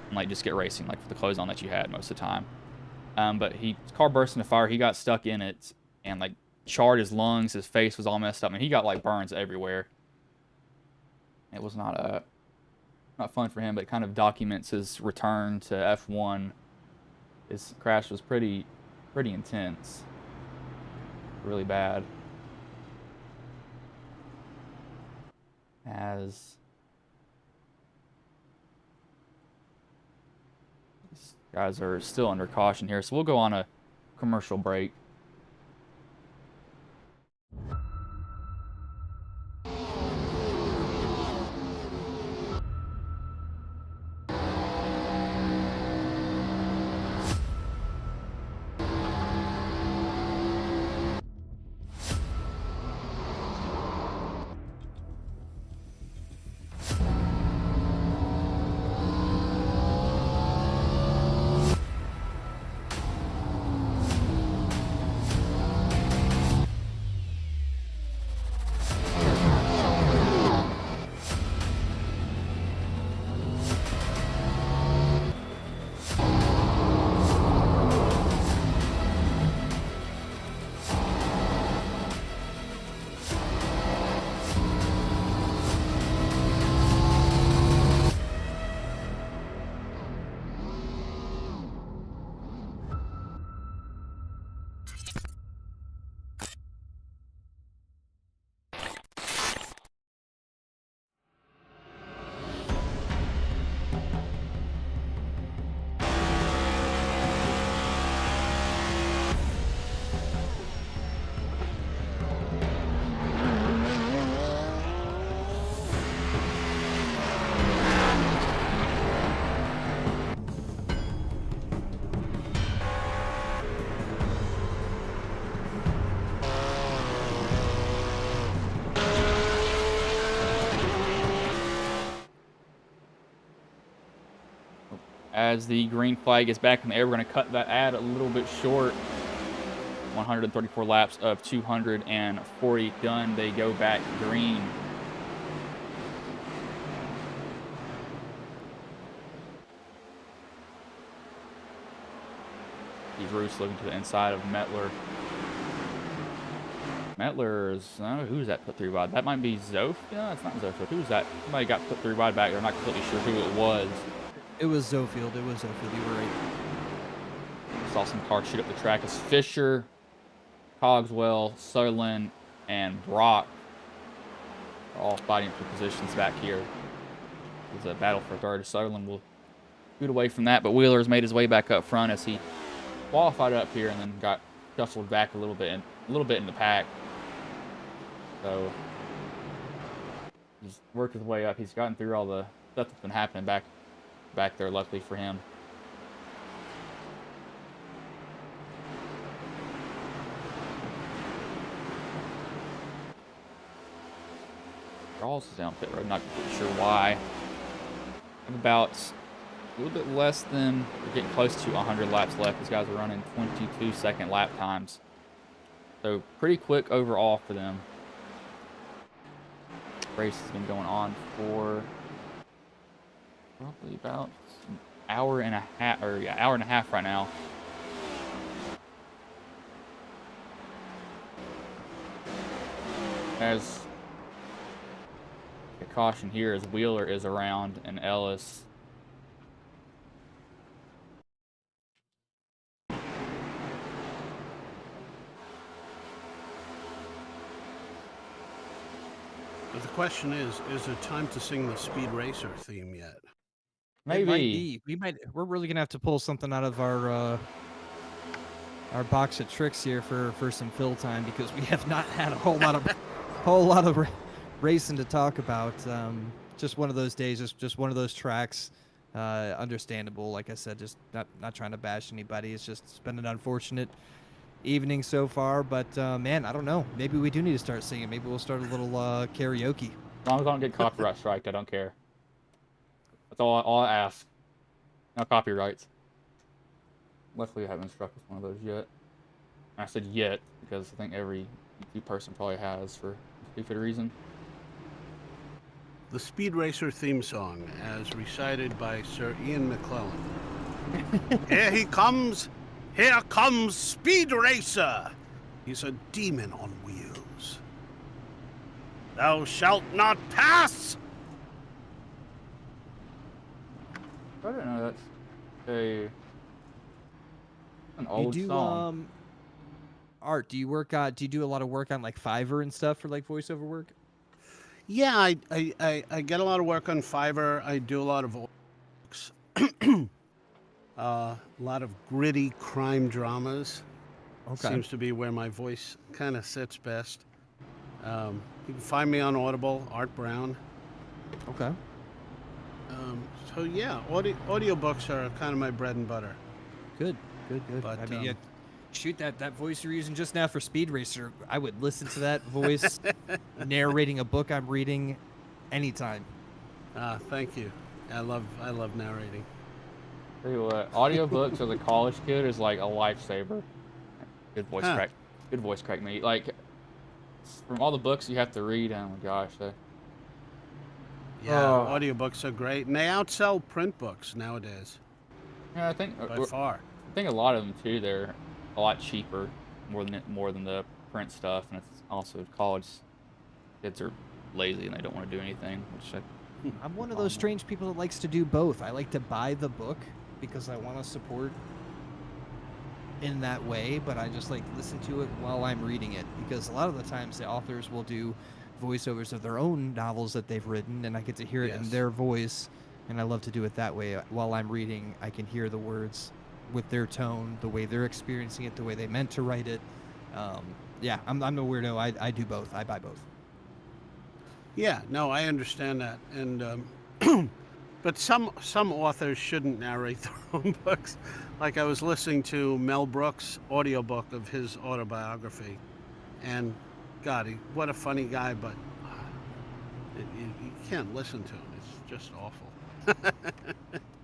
Speaker 2: and like just get racing, like with the clothes on that you had most of the time. But his car burst into fire. He got stuck in it and like charred his lungs. His face was all messed up, and he got like burns everywhere. It was not fun for him, but it kind of documents his return to F1. His crash was pretty intense, really bad. As these guys are still under caution here, so we'll go on a commercial break. As the green flag is back in the air, we're going to cut that ad a little bit short. 134 laps of 240 done. They go back green. He's Roos looking to the inside of Mettler. Mettler is, who's that put through wide? That might be Zof. No, it's not Zof. Who's that? Somebody got put through wide back there. I'm not completely sure who it was.
Speaker 4: It was Zofield. You were right.
Speaker 2: Saw some cars shoot up the track as Fisher, Cogswell, Sutherland, and Brock are all fighting for positions back here. It's a battle for third. Sutherland will scoot away from that, but Wheeler's made his way back up front as he qualified up here and then got shuffled back a little bit in the pack. So he's worked his way up. He's gotten through all the stuff that's been happening back there, luckily for him. Rawls is down pit road, not completely sure why. I'm about a little bit less than, we're getting close to 100 laps left. These guys are running 22-second lap times. So pretty quick overall for them. Race has been going on for probably about an hour and a half, or yeah, hour and a half right now. As a caution here, as Wheeler is around and Ellis.
Speaker 3: But the question is it time to sing the Speed Racer theme yet?
Speaker 2: Maybe.
Speaker 4: It might be. We're really gonna have to pull something out of our box of tricks here for some fill time, because we have not had a whole lot of racing to talk about. Just one of those days, just one of those tracks. Understandable, like I said, just not trying to bash anybody. It's been an unfortunate evening so far, but man, I don't know. Maybe we do need to start singing. Maybe we'll start a little karaoke.
Speaker 2: As long as I don't get copyright striked, I don't care. That's all I ask. No copyrights. Luckily, I haven't struck with one of those yet. And I said yet because I think every YouTube person probably has, for a stupid reason.
Speaker 3: The Speed Racer theme song, as recited by Sir Ian McClellan. Here comes Speed Racer. He's a demon on wheels. Thou shalt not pass.
Speaker 2: I don't know. That's an old song.
Speaker 4: Art, do you do a lot of work on like Fiverr and stuff for like voiceover work?
Speaker 3: Yeah, I get a lot of work on Fiverr. I do a lot of books. A lot of gritty crime dramas.
Speaker 4: Okay.
Speaker 3: Seems to be where my voice kind of sits best. You can find me on Audible, Art Brown.
Speaker 4: Okay.
Speaker 3: So yeah, audiobooks are kind of my bread and butter.
Speaker 4: Good.
Speaker 3: But,
Speaker 4: I mean, yeah, shoot, that voice you're using just now for Speed Racer, I would listen to that voice narrating a book I'm reading anytime.
Speaker 3: Thank you. I love narrating.
Speaker 2: Tell you what, audiobooks as a college kid is like a lifesaver. Good voice crack. Good voice crack, mate. Like, from all the books you have to read, oh my gosh.
Speaker 3: Yeah, audiobooks are great, and they outsell print books nowadays.
Speaker 2: Yeah, I think
Speaker 3: by far.
Speaker 2: I think a lot of them too. They're a lot cheaper, more than the print stuff, and it's also college kids are lazy and they don't want to do anything.
Speaker 4: I'm one of those strange people that likes to do both. I like to buy the book because I want to support in that way, but I just like listen to it while I'm reading it, because a lot of the times the authors will do voiceovers of their own novels that they've written, and I get to hear it in their voice, and I love to do it that way. While I'm reading, I can hear the words with their tone, the way they're experiencing it, the way they meant to write it. Yeah, I'm no weirdo. I do both. I buy both.
Speaker 3: Yeah, no, I understand that, and but some authors shouldn't narrate their own books. Like, I was listening to Mel Brooks' audiobook of his autobiography, and God, what a funny guy, but you can't listen to him. It's just awful.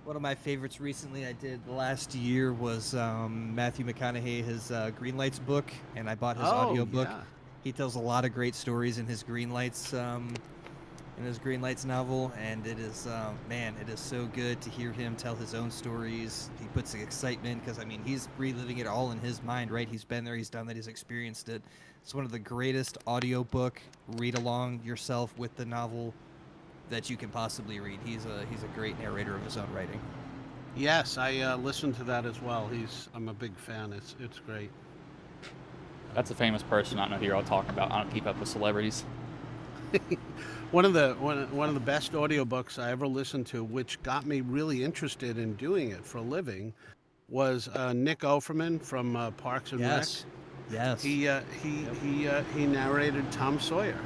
Speaker 4: One of my favorites recently I did last year was Matthew McConaughey, his Green Lights book, and I bought his audiobook.
Speaker 3: Yeah.
Speaker 4: He tells a lot of great stories in his Green Lights novel, and it is man, it is so good to hear him tell his own stories. He puts the excitement, because I mean, he's reliving it all in his mind, right? He's been there, he's done that, he's experienced it. It's one of the greatest audiobook read along yourself with the novel that you can possibly read. He's a great narrator of his own writing.
Speaker 3: Yes, I listened to that as well. I'm a big fan. It's great.
Speaker 2: That's a famous person. I don't know who you're all talking about. I don't keep up with celebrities.
Speaker 3: One of the best audiobooks I ever listened to, which got me really interested in doing it for a living, was Nick Offerman from Parks and Rec.
Speaker 4: Yes.
Speaker 3: He narrated Tom Sawyer.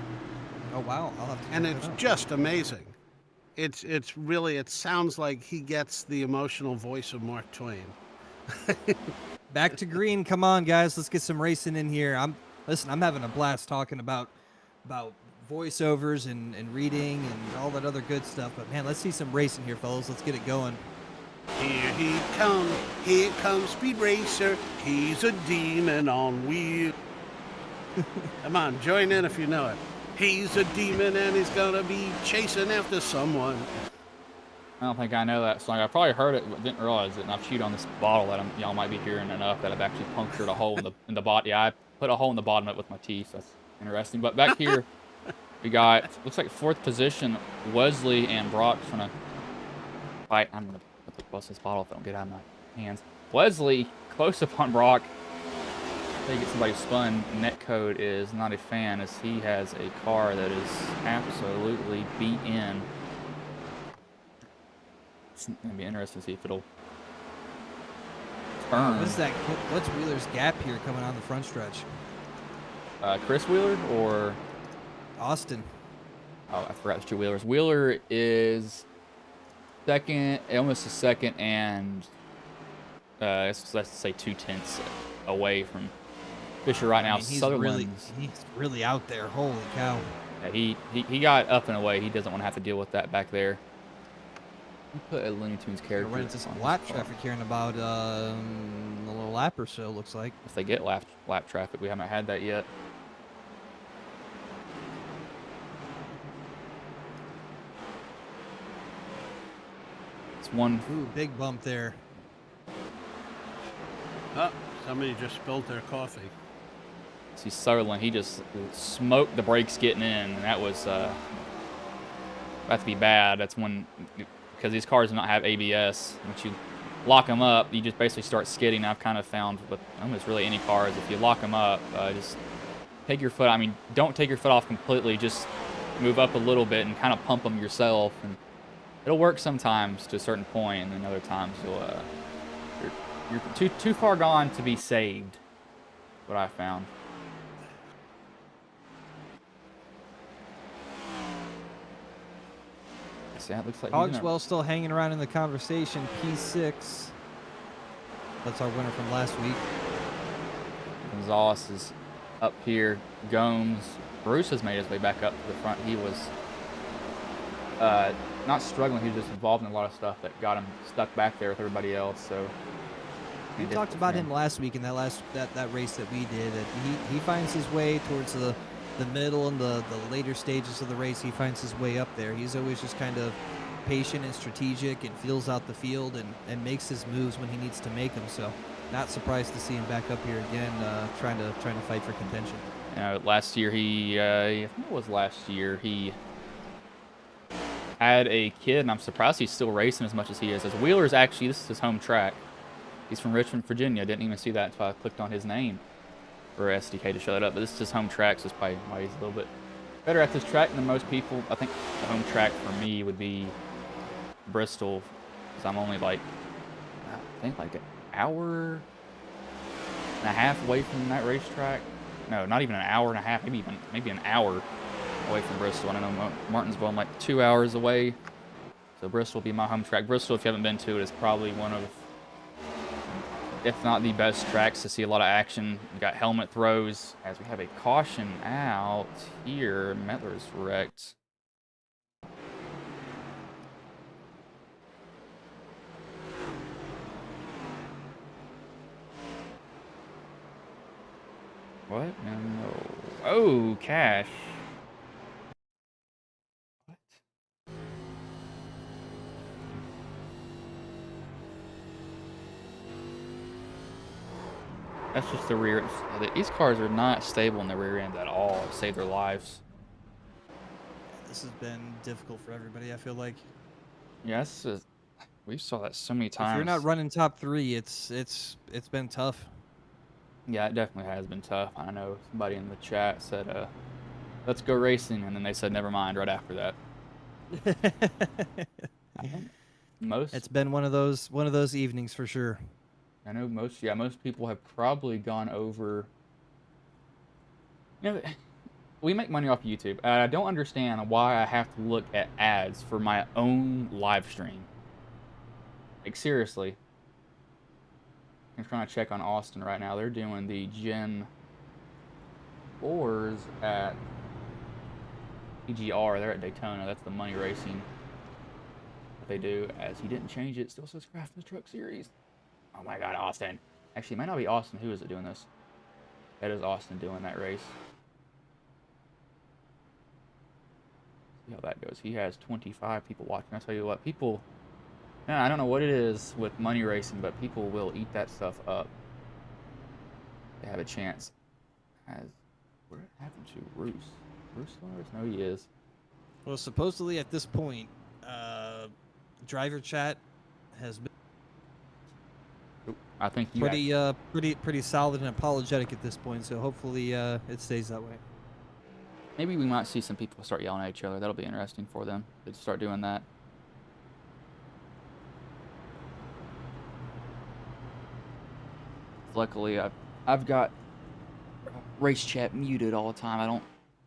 Speaker 4: Oh wow! I'll have to.
Speaker 3: And it's just amazing. It's really, it sounds like he gets the emotional voice of Mark Twain.
Speaker 4: Back to green. Come on, guys. Let's get some racing in here. I'm having a blast talking about voiceovers and reading and all that other good stuff. But man, let's see some racing here, fellas. Let's get it going.
Speaker 3: Here comes Speed Racer. He's a demon on wheels. Come on, join in if you know it. He's a demon and he's gonna be chasing after someone.
Speaker 2: I don't think I know that song. I probably heard it, but didn't realize it. And I've chewed on this bottle that y'all might be hearing enough that I've actually punctured a hole in the bottom. Yeah, I put a hole in the bottom of it with my teeth. That's interesting. But back here, we got looks like 4th position. Wesley and Brock's gonna fight. I'm gonna bust this bottle if I don't get out of my hands. Wesley close up on Brock. They get somebody spun. Netcode is not a fan as he has a car that is absolutely beat in. It's gonna be interesting to see if it'll turn.
Speaker 4: What's Wheeler's gap here coming on the front stretch?
Speaker 2: Chris Wheeler or
Speaker 4: Austin?
Speaker 2: Oh, I forgot there's 2 Wheelers. Wheeler is second, almost a second, and let's say 2/10 away from Fisher right now.
Speaker 4: He's
Speaker 2: Sutherland's
Speaker 4: really out there. Holy cow!
Speaker 2: Yeah, he got up and away. He doesn't want to have to deal with that back there. You put a Looney Tunes character.
Speaker 4: Run into some lap traffic here in about a little lap or so. Looks like
Speaker 2: if they get lap traffic, we haven't had that yet. It's one.
Speaker 4: Ooh, big bump there.
Speaker 3: Oh, somebody just spilled their coffee.
Speaker 2: See Sutherland, he just smoked the brakes getting in, and that was about to be bad. That's when, because these cars do not have ABS, once you lock them up, you just basically start skidding. I've kind of found with almost really any cars, if you lock them up, just take your foot, I mean, don't take your foot off completely, just move up a little bit and kind of pump them yourself, and it'll work sometimes to a certain point, and then other times you're too far gone to be saved, what I found. So yeah, it looks like
Speaker 4: Cogswell still hanging around in the conversation. P6. That's our winner from last week.
Speaker 2: Gonzalez is up here. Gomes. Bruce has made his way back up to the front. He was not struggling. He was just involved in a lot of stuff that got him stuck back there with everybody else. So
Speaker 4: we talked about him last week in that race that we did. That he finds his way towards the middle and the later stages of the race. He finds his way up there. He's always just kind of patient and strategic and feels out the field and makes his moves when he needs to make them. So not surprised to see him back up here again, trying to fight for contention.
Speaker 2: Last year I think it was last year, he had a kid, and I'm surprised he's still racing as much as he is. As Wheeler's actually, this is his home track. He's from Richmond, Virginia. I didn't even see that until I clicked on his name for SDK to show it up. But this is his home track, so it's probably why he's a little bit better at this track than most people. I think the home track for me would be Bristol, because I'm only like, I think like an hour and a half away from that racetrack. No, not even an hour and a half, maybe an hour away from Bristol. And I know Martinsville, I'm like 2 hours away. So Bristol will be my home track. Bristol, if you haven't been to it, is probably one of, if not the best tracks to see a lot of action. We got helmet throws as we have a caution out here. Metler's wrecked. What? No. Oh, Cash. What? That's just the rear. These cars are not stable in the rear end at all to save their lives.
Speaker 4: This has been difficult for everybody, I feel like.
Speaker 2: Yes, we saw that so many times.
Speaker 4: If you're not running top 3, it's been tough.
Speaker 2: Yeah, it definitely has been tough. I know somebody in the chat said, let's go racing, and then they said never mind right after that.
Speaker 4: It's been one of those evenings for sure.
Speaker 2: I know most people have probably gone over. We make money off YouTube. I don't understand why I have to look at ads for my own live stream. Like, seriously. I'm trying to check on Austin right now. They're doing the Gen 4s at PGR. They're at Daytona. That's the money racing. they do, as he didn't change it. Still says Craftsman Truck Series. Oh my God, Austin. Actually, it might not be Austin. Who is it doing this? That is Austin doing that race. See how that goes. He has 25 people watching. I'll tell you what, people... I don't know what it is with money racing, but people will eat that stuff up. They have a chance. What happened to Roos? Roos Lars? No, he is.
Speaker 4: Well, supposedly at this point, driver chat has been
Speaker 2: I think you
Speaker 4: pretty solid and apologetic at this point. So hopefully it stays that way.
Speaker 2: Maybe we might see some people start yelling at each other. That'll be interesting for them to start doing that. Luckily, I've got race chat muted all the time. I don't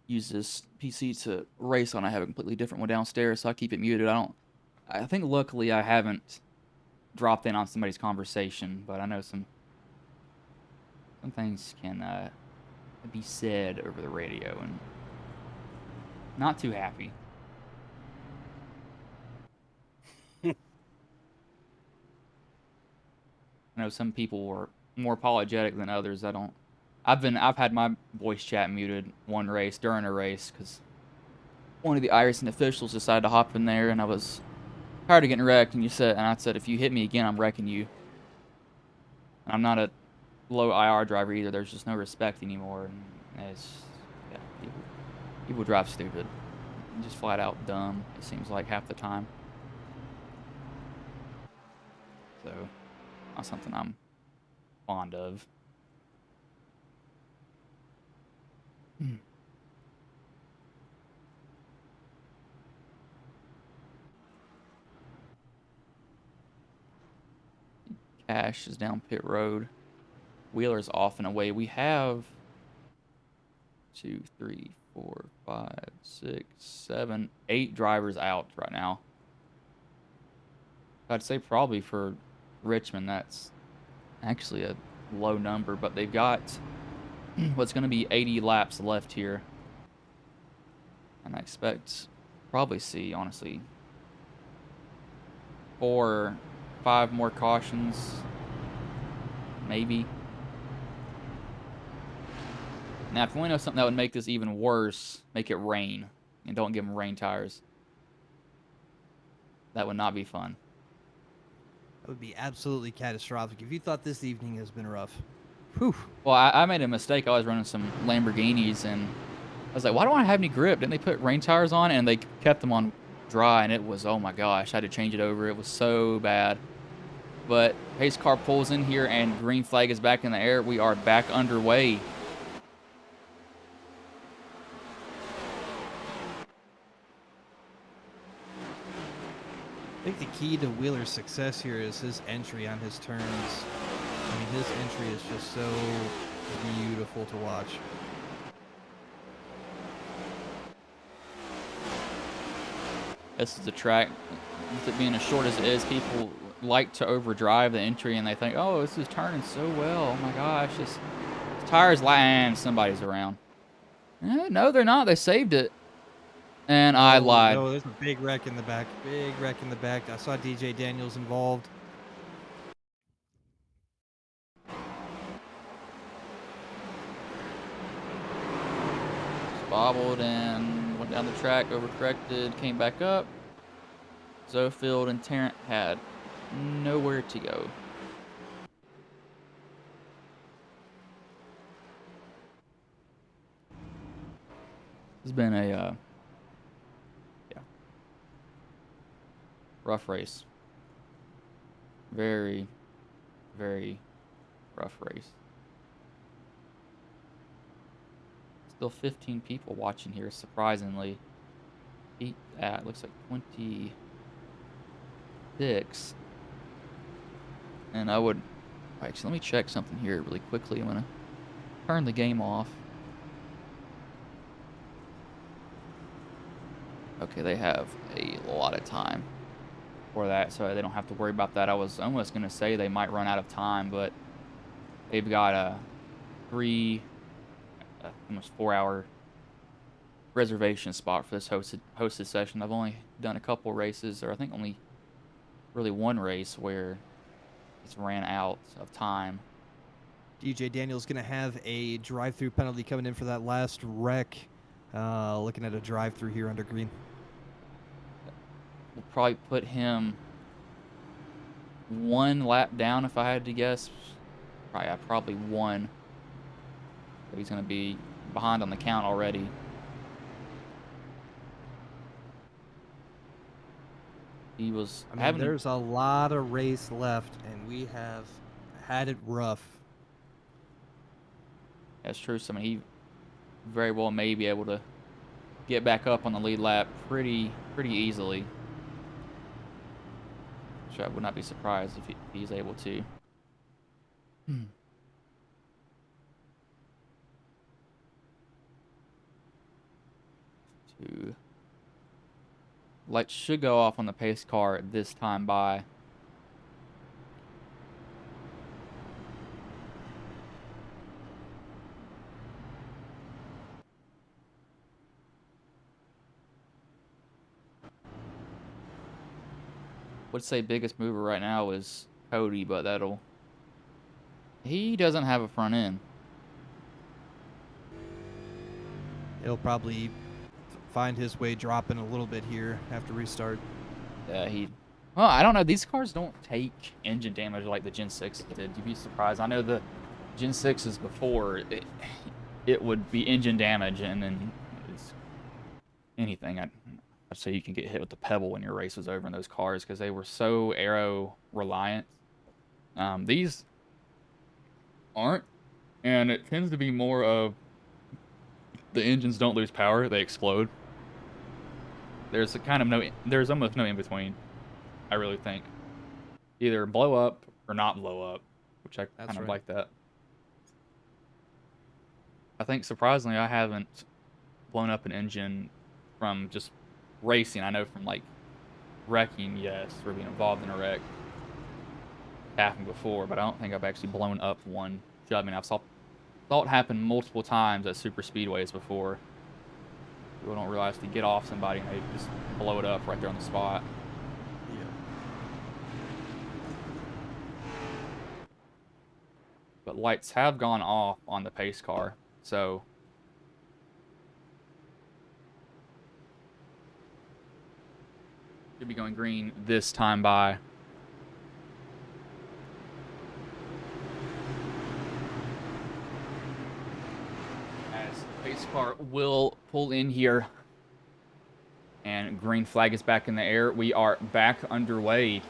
Speaker 2: use this PC to race on. I have a completely different one downstairs, so I keep it muted. I think luckily I haven't dropped in on somebody's conversation, but I know some things can be said over the radio, and not too happy. I know some people were more apologetic than others. I've had my voice chat muted one race during a race because one of the iRacing officials decided to hop in there, and I was tired of getting wrecked, and I said, if you hit me again, I'm wrecking you. And I'm not a low IR driver either. There's just no respect anymore, and people drive stupid, just flat out dumb. It seems like half the time. So not something I'm fond of. Cash is down pit road. Wheeler's off and away. We have 2, 3, 4, 5, 6, 7, 8 drivers out right now. I'd say probably for Richmond that's actually a low number, but they've got what's going to be 80 laps left here. And I expect probably see, honestly, 4 or 5 more cautions, maybe. Now, if you want to know something that would make this even worse, make it rain. And don't give them rain tires. That would not be fun.
Speaker 4: That would be absolutely catastrophic. If you thought this evening has been rough. Whew.
Speaker 2: Well, I made a mistake. I was running some Lamborghinis, and I was like, why don't I have any grip? Didn't they put rain tires on? And they kept them on dry, and it was, oh my gosh, I had to change it over. It was so bad. But pace car pulls in here, and green flag is back in the air. We are back underway.
Speaker 4: I think the key to Wheeler's success here is his entry on his turns. I mean, his entry is just so beautiful to watch.
Speaker 2: This is the track. With it being as short as it is, people like to overdrive the entry, and they think, oh, this is turning so well. Oh my gosh, this tire's and somebody's around. No, they're not. They saved it. And I lied.
Speaker 4: No, there's a big wreck in the back. Big wreck in the back. I saw DJ Daniels involved.
Speaker 2: Bobbled and went down the track, overcorrected, came back up. Zofield and Tarrant had nowhere to go. It's been a rough race. Very, very rough race. Still 15 people watching here, surprisingly. Beat that. Looks like 26. And I would... Actually, let me check something here really quickly. I'm going to turn the game off. Okay, they have a lot of time for that, so they don't have to worry about that. I was almost going to say they might run out of time, but they've got a almost 4-hour reservation spot for this hosted session. I've only done a couple races, or I think only really one race where he's ran out of time.
Speaker 4: DJ Daniel's going to have a drive-through penalty coming in for that last wreck. Looking at a drive-through here under green.
Speaker 2: We'll probably put him 1 lap down if I had to guess. Probably 1. But he's going to be behind on the count already. He was
Speaker 4: there's a lot of race left, and we have had it rough.
Speaker 2: That's true. So, he very well may be able to get back up on the lead lap pretty easily. So I would not be surprised if he's able to. Lights should go off on the pace car this time by. Would say biggest mover right now is Cody, but he doesn't have a front end.
Speaker 4: He'll probably find his way dropping a little bit here after restart.
Speaker 2: Yeah, well, I don't know. These cars don't take engine damage like the Gen 6 did. You'd be surprised. I know the Gen 6s before, it would be engine damage, and then it's anything. I'd say you can get hit with the pebble when your race was over in those cars because they were so aero reliant. These aren't, and it tends to be more of the engines don't lose power, they explode. There's there's almost no in between. I really think either blow up or not blow up, which I kind of like that. I think surprisingly I haven't blown up an engine from just racing. I know from like wrecking, yes, or being involved in a wreck happened before, but I don't think I've actually blown up one. I mean, I've saw it happen multiple times at super speedways before. People don't realize to get off somebody and they just blow it up right there on the spot.
Speaker 4: Yeah.
Speaker 2: But lights have gone off on the pace car, so should be going green this time by. Pace car will pull in here, and green flag is back in the air. We are back underway.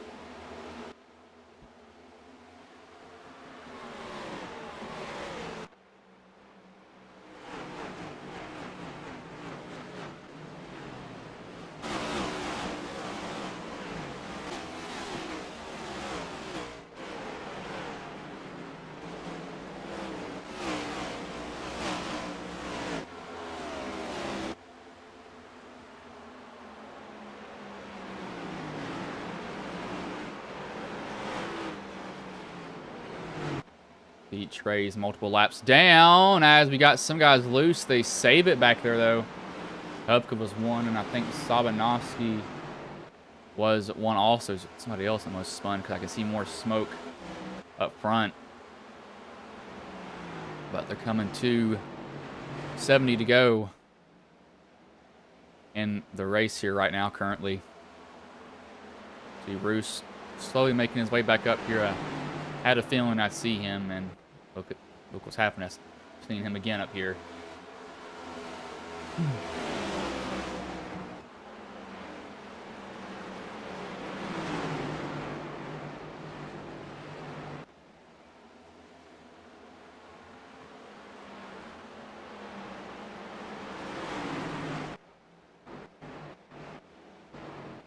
Speaker 2: Beat Trey's multiple laps down as we got some guys loose. They save it back there, though. Hubka was 1, and I think Sabanovsky was 1 also. Somebody else almost spun because I can see more smoke up front. But they're coming to 70 to go in the race here right now currently. See Roos slowly making his way back up here. I had a feeling I'd see him, and look what's happening. I've seen him again up here.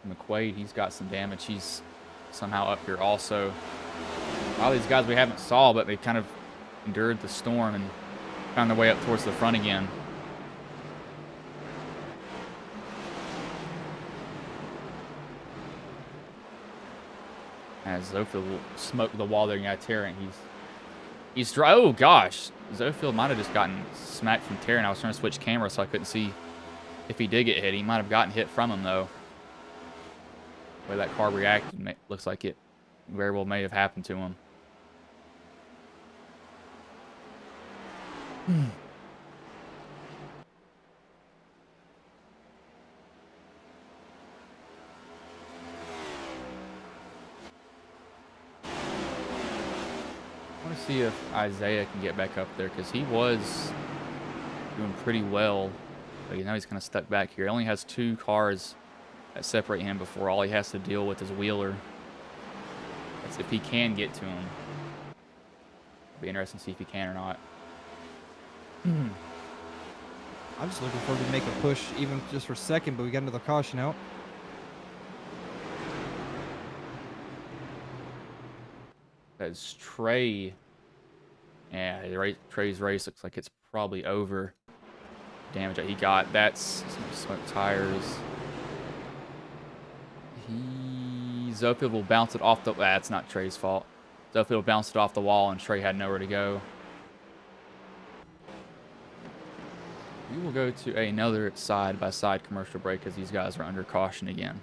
Speaker 2: McQuaid, he's got some damage. He's somehow up here also. A lot of these guys we haven't saw, but they kind of endured the storm and found their way up towards the front again. As Zofield will smoke the wall there, Terran. He's dry. Oh gosh, Zofield might have just gotten smacked from Terran. I was trying to switch cameras so I couldn't see if he did get hit. He might have gotten hit from him though. The way that car reacted looks like it very well may have happened to him. I want to see if Isaiah can get back up there, because he was doing pretty well. But now he's kind of stuck back here. He only has 2 cars that separate him before all he has to deal with is Wheeler. That's if he can get to him. It'll be interesting to see if he can or not.
Speaker 4: I'm just looking forward to make a push, even just for second, but we got another caution out.
Speaker 2: That's Trey. Yeah, Trey's race looks like it's probably over. Damage that he got. That's some smoked tires. Zofield will bounce it off the... That's not Trey's fault. Zofield bounced it off the wall, and Trey had nowhere to go. We will go to another side-by-side commercial break as these guys are under caution again.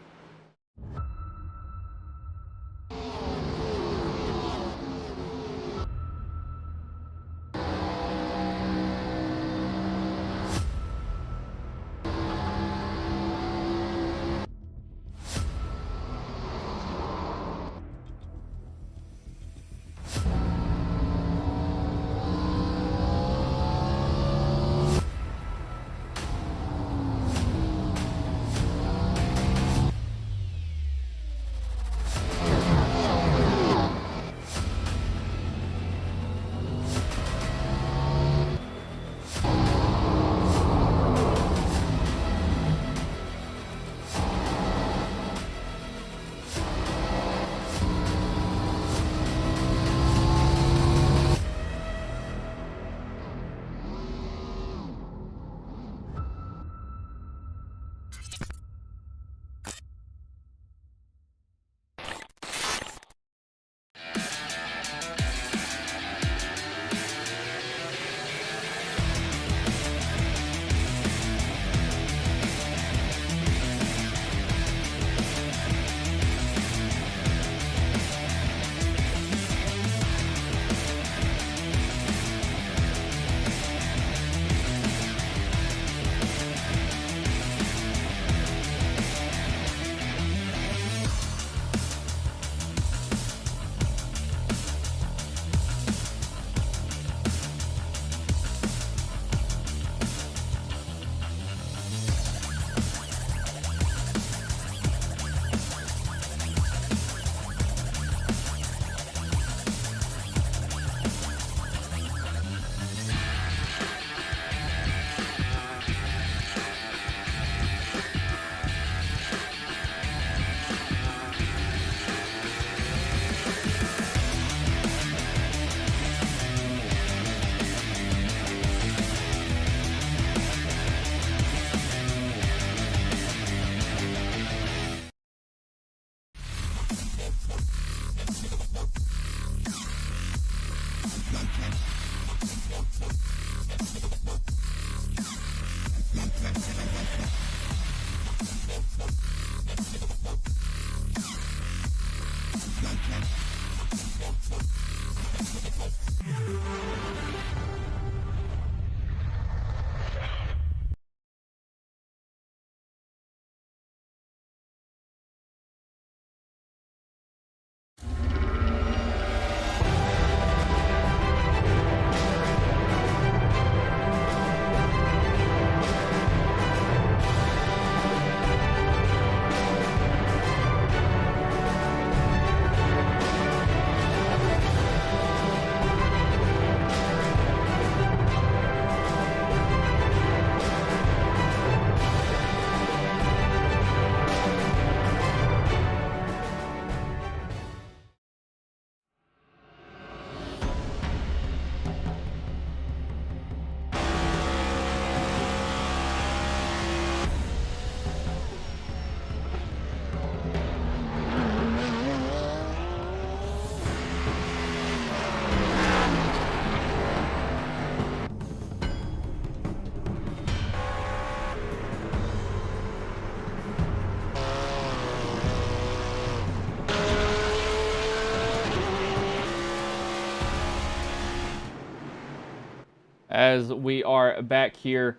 Speaker 2: as we are back here.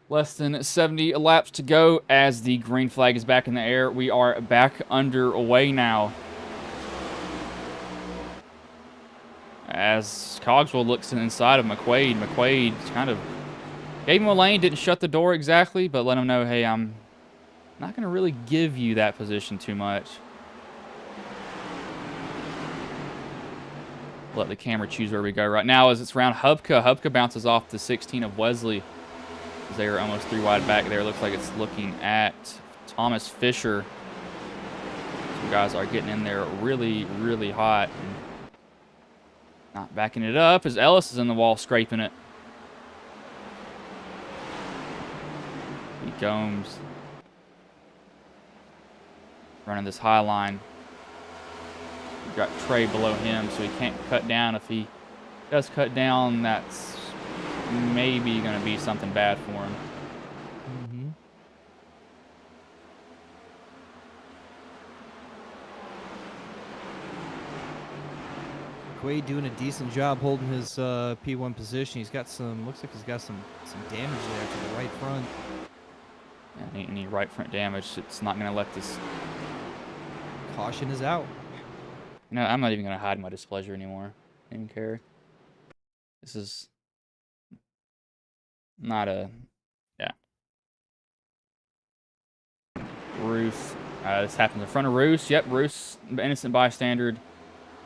Speaker 2: Less than 70 laps to go as the green flag is back in the air. We are back underway now. As Cogswell looks inside of McQuaid. McQuaid kind of gave him a lane, didn't shut the door exactly, but let him know, hey, I'm not going to really give you that position too much. Let the camera choose where we go right now as it's around Hubka. Hubka bounces off the 16 of Wesley. They are almost 3 wide back there. Looks like it's looking at Thomas Fisher. Some guys are getting in there really, really hot. And not backing it up as Ellis is in the wall scraping it. Gomes running this high line. We've got Trey below him, so he can't cut down. If he does cut down, that's maybe going to be something bad for him.
Speaker 4: Quaid doing a decent job holding his P1 position. He's got some, looks like he's got some damage there to the right front.
Speaker 2: Yeah, any right front damage, it's not going to let this.
Speaker 4: Caution is out.
Speaker 2: You know, I'm not even going to hide my displeasure anymore. I don't even care. This is not a, yeah. Roos. This happens in front of Roos. Yep, Roos, innocent bystander.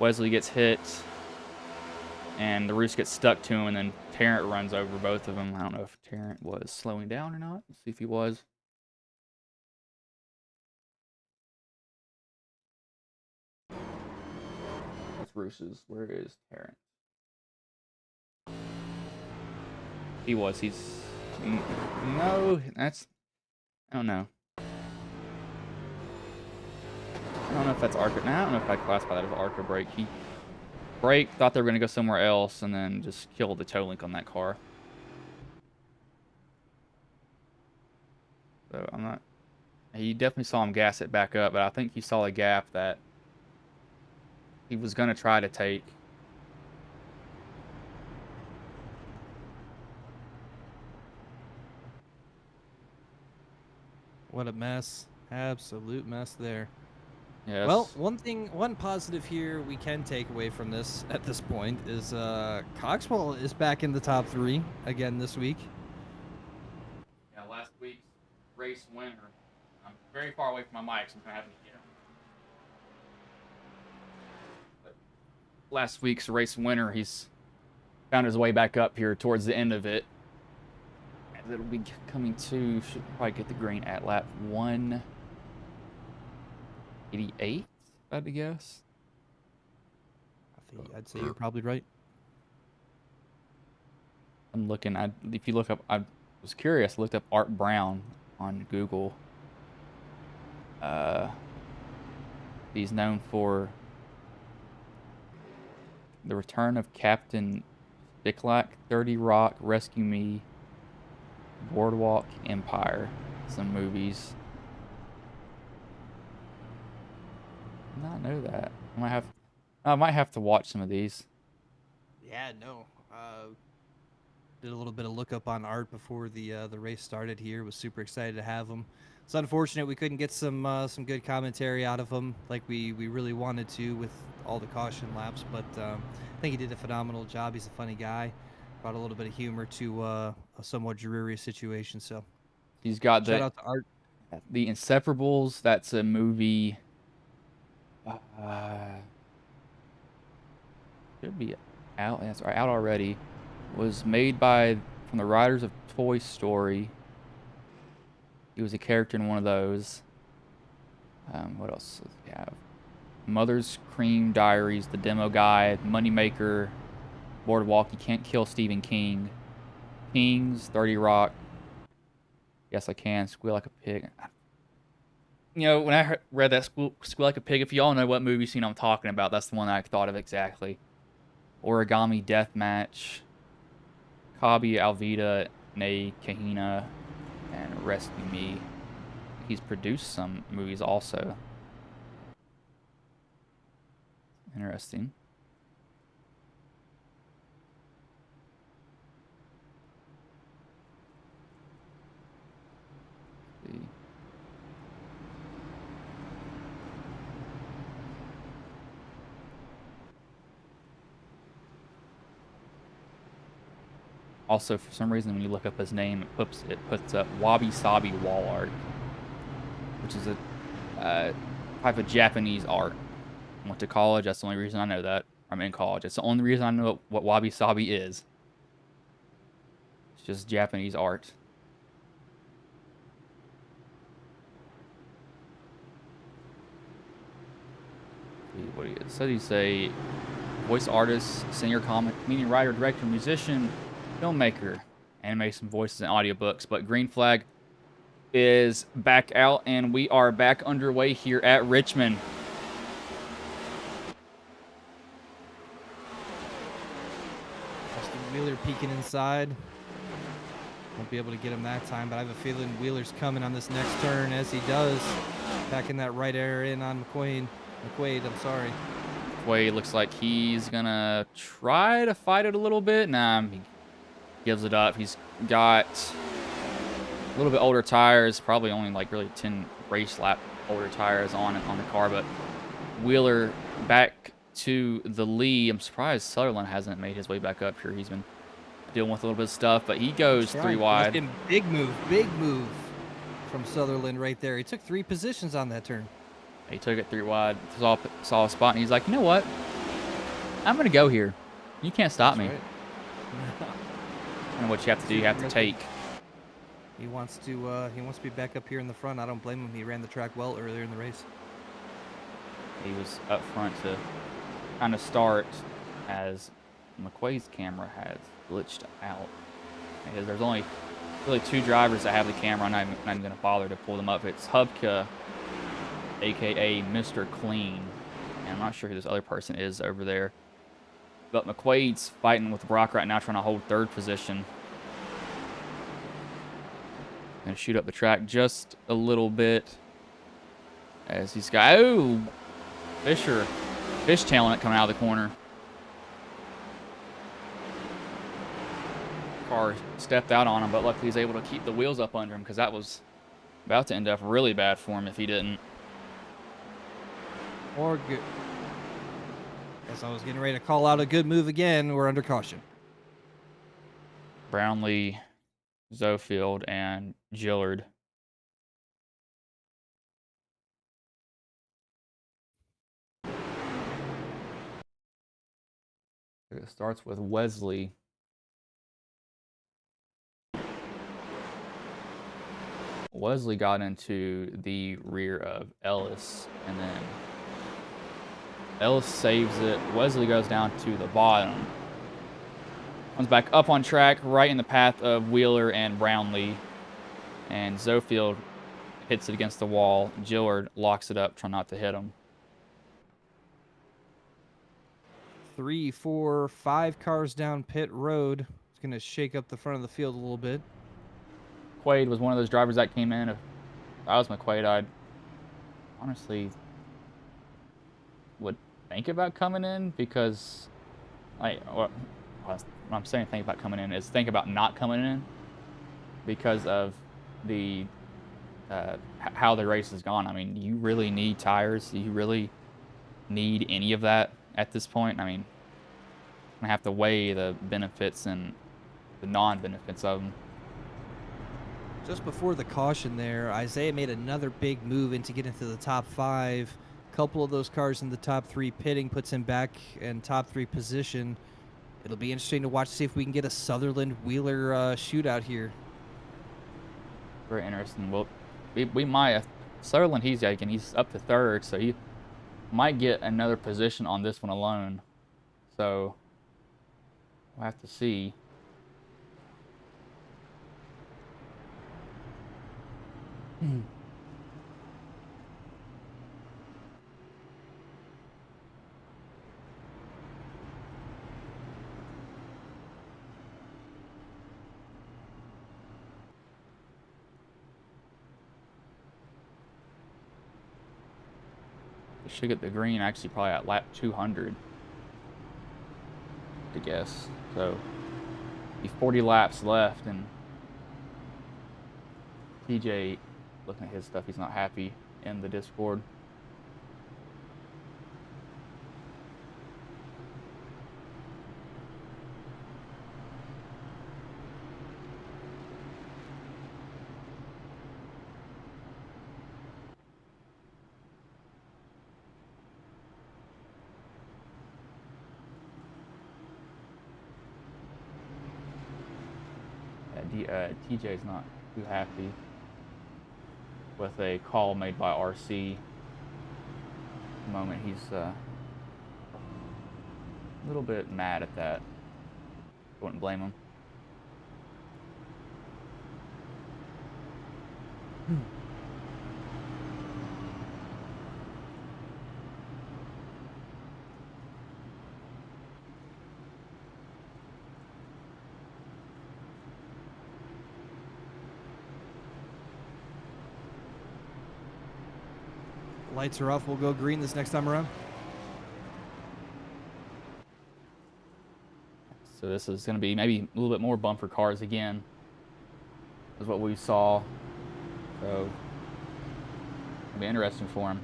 Speaker 2: Wesley gets hit, and the Roos gets stuck to him, and then Tarrant runs over both of them. I don't know if Tarrant was slowing down or not. Let's see if he was. That's Roos's. Where is Tarrant? He was. He's... No, that's... I don't know. I don't know if that's Arca. Nah, I don't know if I classify that as Arca brake. He braked, thought they were going to go somewhere else, and then just killed the toe link on that car. So I'm not. He definitely saw him gas it back up, but I think he saw a gap that he was going to try to take.
Speaker 4: What a mess. Absolute mess there.
Speaker 2: Yes.
Speaker 4: Well, one positive here we can take away from this at this point is Cogswell is back in the top 3 again this week.
Speaker 2: Yeah, last week's race winner. I'm very far away from my mic, so I'm going to have to get him. But last week's race winner, he's found his way back up here towards the end of it. And it'll be coming to, should probably get the green at lap 188, I had to guess.
Speaker 4: I'd say you're probably right.
Speaker 2: I'm looking, if you look up, I was curious, looked up Art Brown on Google. He's known for The Return of Captain Bicklack, 30 Rock, Rescue Me, Boardwalk Empire, some movies. Did not know that. I might have to watch some of these.
Speaker 4: Yeah, no. Did a little bit of lookup on Art before the race started here. Was super excited to have him. It's unfortunate we couldn't get some good commentary out of him like we really wanted to with all the caution laps, but I think he did a phenomenal job. He's a funny guy. Brought a little bit of humor to a somewhat dreary situation. So
Speaker 2: he's got
Speaker 4: shout out to Art.
Speaker 2: The Inseparables. That's a movie. Should be out. That's out already. Was made from the writers of Toy Story. He was a character in one of those. What else does he have? Mother's Cream Diaries, The Demo Guy, Moneymaker, Boardwalk, You Can't Kill Stephen King, Kings, 30 Rock, Yes I Can, Squeal Like a Pig. You know, when I read that Squeal Like a Pig, if y'all know what movie scene I'm talking about, that's the one I thought of exactly. Origami Deathmatch, Kabi Alvida, Nay Kahina, and Rescue Me. He's produced some movies also. Interesting. Also, for some reason, when you look up his name, it puts up Wabi Sabi wall art, which is a type of Japanese art. I went to college. That's the only reason I know that. I'm in college. It's the only reason I know what Wabi Sabi is. It's just Japanese art. What he is? So he's a voice artist, singer, comedian, writer, director, musician, filmmaker, animates some voices and audiobooks. But Green Flag is back out, and we are back underway here at Richmond.
Speaker 5: Justin Wheeler peeking inside. Won't be able to get him that time, but I have a feeling Wheeler's coming on this next turn, as he does. Backing that right air in on McQuaid, I'm sorry.
Speaker 2: McQuaid looks like he's gonna try to fight it a little bit. Nah, he gives it up. He's got a little bit older tires, probably only like really 10 race lap older tires on the car, but Wheeler back to the lead. I'm surprised Sutherland hasn't made his way back up here. He's been dealing with a little bit of stuff, but he goes 3 wide.
Speaker 5: Big move from Sutherland right there. He took 3 positions on that turn.
Speaker 2: He took it 3 wide, saw a spot, and he's like, you know what? I'm going to go here. You can't stop me.
Speaker 5: Right.
Speaker 2: And what you have to do, you have to take.
Speaker 5: He wants to be back up here in the front. I don't blame him. He ran the track well earlier in the race.
Speaker 2: He was up front to kind of start as McQuaid's camera has glitched out. Because there's only really 2 drivers that have the camera. I'm not even going to bother to pull them up. It's Hubka, a.k.a. Mr. Clean. And I'm not sure who this other person is over there. But McQuaid's fighting with Brock right now, trying to hold 3rd position. Gonna shoot up the track just a little bit. As he's got, oh, fishtailing it coming out of the corner. Car stepped out on him, but luckily he's able to keep the wheels up under him, because that was about to end up really bad for him if he didn't.
Speaker 5: Or good. As I was getting ready to call out a good move again, we're under caution.
Speaker 2: Brownlee, Zofield, and Gillard. It starts with Wesley. Wesley got into the rear of Ellis, and then Ellis saves it. Wesley goes down to the bottom. Comes back up on track, right in the path of Wheeler and Brownlee. And Zofield hits it against the wall. Gillard locks it up, trying not to hit him.
Speaker 5: 3, 4, 5 cars down pit road. It's going to shake up the front of the field a little bit.
Speaker 2: McQuaid was one of those drivers that came in. If I was McQuaid, I'd honestly would think about coming in, because what I'm saying think about coming in is think about not coming in, because of the how the race has gone. I mean, you really need tires. You really need any of that at this point. I mean, I have to weigh the benefits and the non-benefits of them.
Speaker 5: Just before the caution there, Isaiah made another big move to get into the top 5. A couple of those cars in the top 3 pitting puts him back in top 3 position. It'll be interesting to watch, see if we can get a Sutherland-Wheeler shootout here.
Speaker 2: Very interesting. Well, we might. Sutherland, he's up to 3rd, so he might get another position on this one alone. So we'll have to see. We should get the green actually probably at lap 200, to guess. So be 40 laps left, and TJ, looking at his stuff, he's not happy in the Discord. TJ's not too happy with a call made by RC. At the moment, he's a little bit mad at that. Wouldn't blame him.
Speaker 5: Lights are off. We'll go green this next time around.
Speaker 2: So this is going to be maybe a little bit more bumper cars again. Is what we saw. So it'll be interesting for him.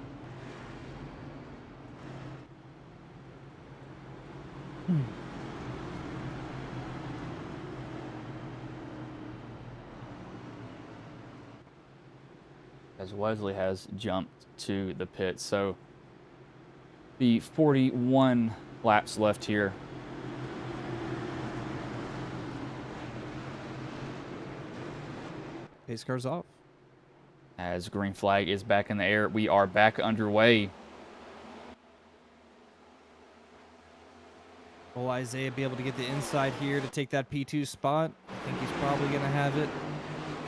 Speaker 2: As Wesley has jumped to the pit. So the 41 laps left here.
Speaker 5: Pace car's off.
Speaker 2: As green flag is back in the air, we are back underway.
Speaker 5: Will Isaiah be able to get the inside here to take that P2 spot? I think he's probably going to have it.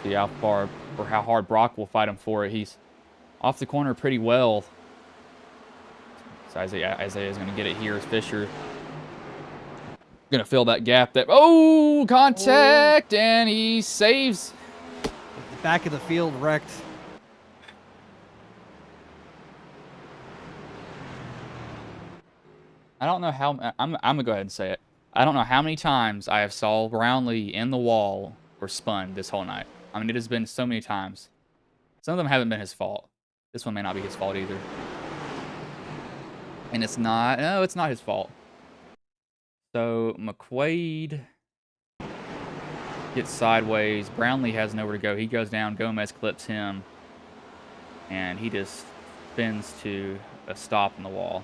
Speaker 2: See how far or how hard Brock will fight him for it. He's off the corner pretty well. So Isaiah is going to get it here as Fisher. Going to fill that gap. Contact, and he saves.
Speaker 5: The back of the field wrecked.
Speaker 2: I don't know how. I'm gonna go ahead and say it. I don't know how many times I have saw Brownlee in the wall or spun this whole night. I mean, it has been so many times. Some of them haven't been his fault. This one may not be his fault either. And it's not. No, it's not his fault. So McQuaid gets sideways. Brownlee has nowhere to go. He goes down. Gomez clips him, and he just spins to a stop in the wall.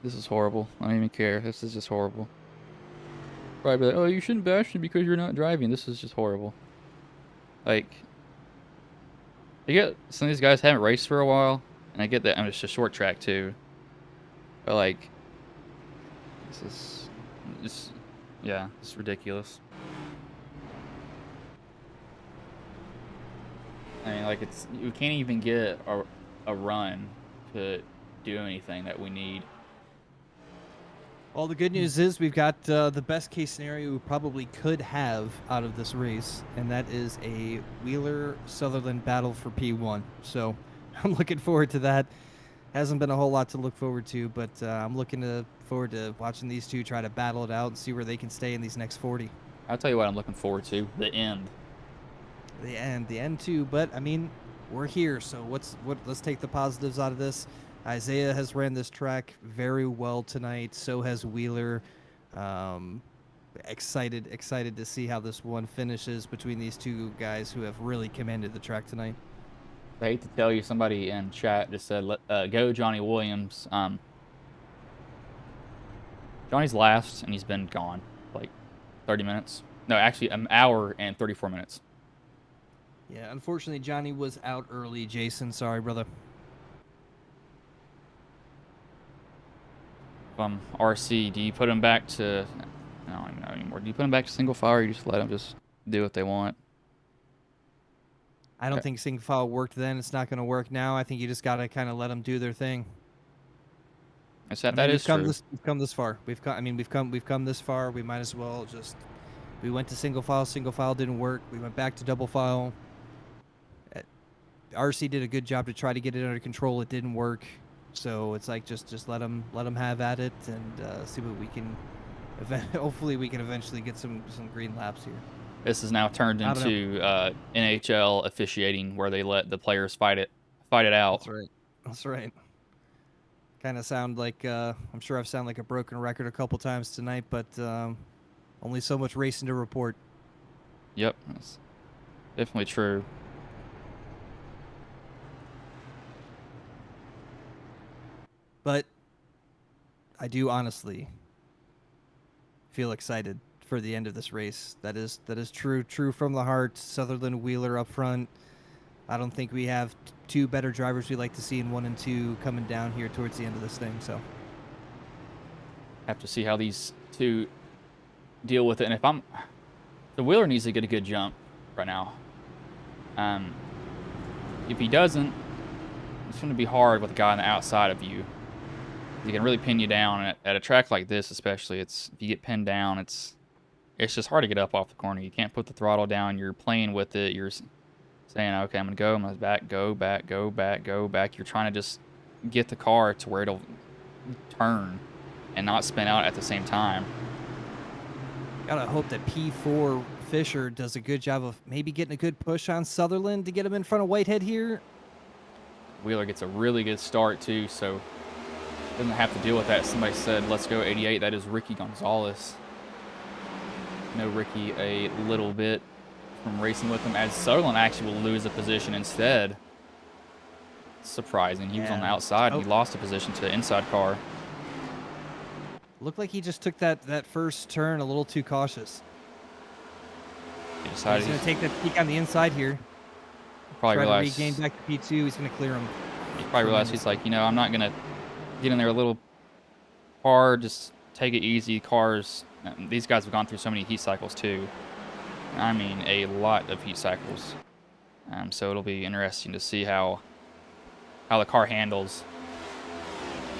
Speaker 2: This is horrible. I don't even care. This is just horrible. Probably like, oh, you shouldn't bash him because you're not driving. This is just horrible. Like, I get some of these guys haven't raced for a while, and I get that. I mean, it's a short track too. But like, this is just, yeah, it's ridiculous. I mean, like, we can't even get a run to do anything that we need.
Speaker 5: Well, the good news is we've got the best case scenario we probably could have out of this race, and that is a Wheeler-Sutherland battle for P1. So I'm looking forward to that. Hasn't been a whole lot to look forward to, but I'm looking forward to watching these two try to battle it out and see where they can stay in these next 40.
Speaker 2: I'll tell you what I'm looking forward to, the end.
Speaker 5: The end too, but I mean, we're here, so let's take the positives out of this. Isaiah has ran this track very well tonight. So has Wheeler. Excited to see how this one finishes between these two guys who have really commanded the track tonight.
Speaker 2: I hate to tell you, somebody in chat just said, go Johnny Williams. Johnny's last, and he's been gone like 30 minutes. No, actually, an hour and 34 minutes.
Speaker 5: Yeah, unfortunately, Johnny was out early, Jason. Sorry, brother.
Speaker 2: RC, do you put him back to, I don't even know anymore. Do you put him back to single file, or you just let them just do what they want?
Speaker 5: I don't think single file worked then. It's not going to work now. I think you just got to kind of let them do their thing.
Speaker 2: That is true.
Speaker 5: We've come this far. We've come this far. We might as well just. We went to single file. Single file didn't work. We went back to double file. RC did a good job to try to get it under control. It didn't work. So it's like just let them have at it and see what we can. Hopefully we can eventually get some green laps here.
Speaker 2: This has now turned into NHL officiating, where they let the players fight it out.
Speaker 5: That's right. Kind of sound like I'm sure I've sounded like a broken record a couple times tonight, but only so much racing to report.
Speaker 2: Yep, that's definitely true.
Speaker 5: But I do honestly feel excited for the end of this race. That is true from the heart. Sutherland, Wheeler up front. I don't think we have two better drivers we like to see in 1 and 2 coming down here towards the end of this thing. So
Speaker 2: have to see how these two deal with it. And the Wheeler needs to get a good jump right now. If he doesn't, it's going to be hard with a guy on the outside of you. He can really pin you down at a track like this, especially. If you get pinned down, it's just hard to get up off the corner. You can't put the throttle down. You're playing with it. You're saying, okay, I'm going to go. I'm going to back, go back, go back, go back. You're trying to just get the car to where it'll turn and not spin out at the same time.
Speaker 5: Gotta hope that P4 Fisher does a good job of maybe getting a good push on Sutherland to get him in front of Whitehead here.
Speaker 2: Wheeler gets a really good start too, so doesn't have to deal with that. Somebody said, let's go 88. That is Ricky Gonzalez. Know Ricky a little bit from racing with him, as Sutherland actually will lose a position instead. Surprising. He was on the outside. He lost a position to the inside car.
Speaker 5: Looked like he just took that first turn a little too cautious.
Speaker 2: He decided
Speaker 5: he's going to take that peek on the inside here.
Speaker 2: Probably
Speaker 5: try
Speaker 2: realized,
Speaker 5: to regain back to P2. He's going to clear him.
Speaker 2: He probably realized he's like, I'm not going to get in there a little hard. Just take it easy. Cars, these guys have gone through so many heat cycles too. I mean, a lot of heat cycles. So it'll be interesting to see how the car handles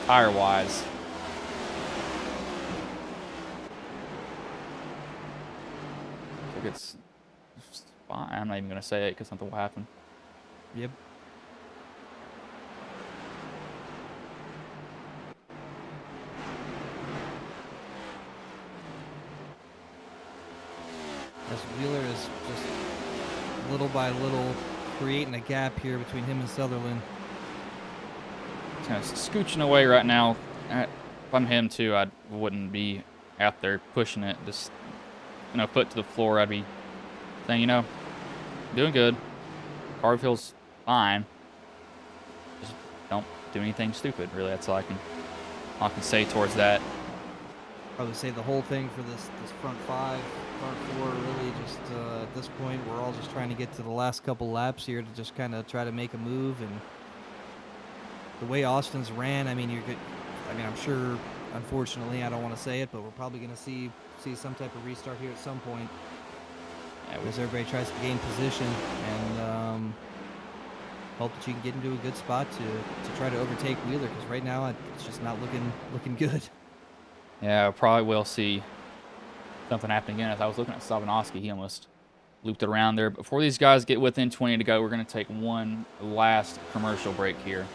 Speaker 2: tire-wise. It's fine. I'm not even going to say it because something will happen.
Speaker 5: Yep. As Wheeler is just little by little creating a gap here between him and Sutherland.
Speaker 2: He's kind of scooching away right now. If I'm him too, I wouldn't be out there pushing it. Just foot to the floor. I'd be saying, doing good. Car feels fine. Just don't do anything stupid. Really, that's all I can say towards that.
Speaker 5: I would say the whole thing for this front 5, front 4, really just at this point, we're all just trying to get to the last couple laps here to just kind of try to make a move. And the way Austin's ran, I mean, I'm sure, unfortunately, I don't want to say it, but we're probably going to see some type of restart here at some point. As everybody tries to gain position, and hope that you can get into a good spot to try to overtake Wheeler, because right now it's just not looking good.
Speaker 2: Yeah, I probably will see something happen again. As I was looking at Sabanowski, he almost looped it around there. Before these guys get within 20 to go, we're going to take one last commercial break here.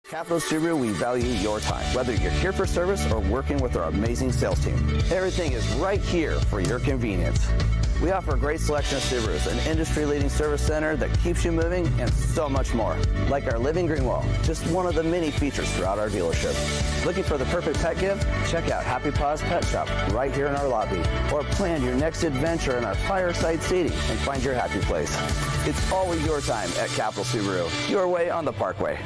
Speaker 6: Capital Subaru, we value your time. Whether you're here for service or working with our amazing sales team, everything is right here for your convenience. We offer a great selection of Subarus, an industry-leading service center that keeps you moving, and so much more. Like our living green wall, just one of the many features throughout our dealership. Looking for the perfect pet gift? Check out Happy Paws Pet Shop right here in our lobby. Or plan your next adventure in our fireside seating and find your happy place. It's always your time at Capital Subaru, your way on the Parkway.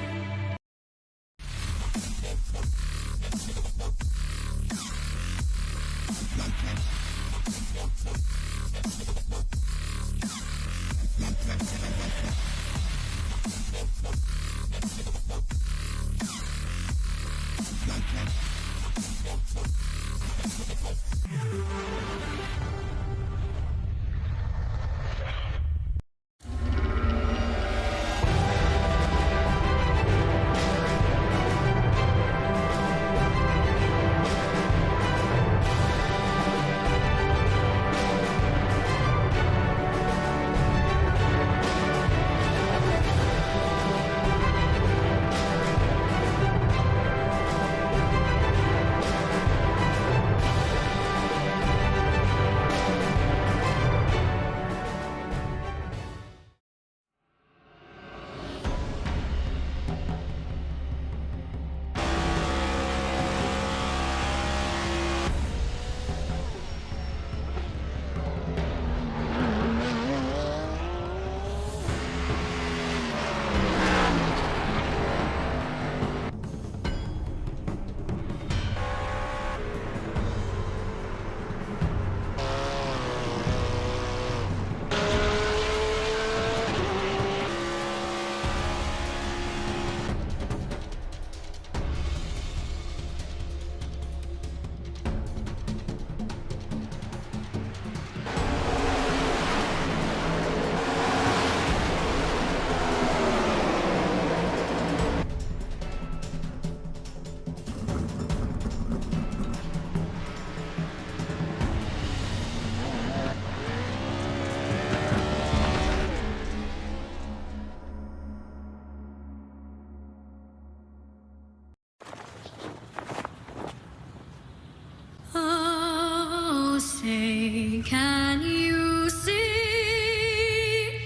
Speaker 7: Oh, say, can you see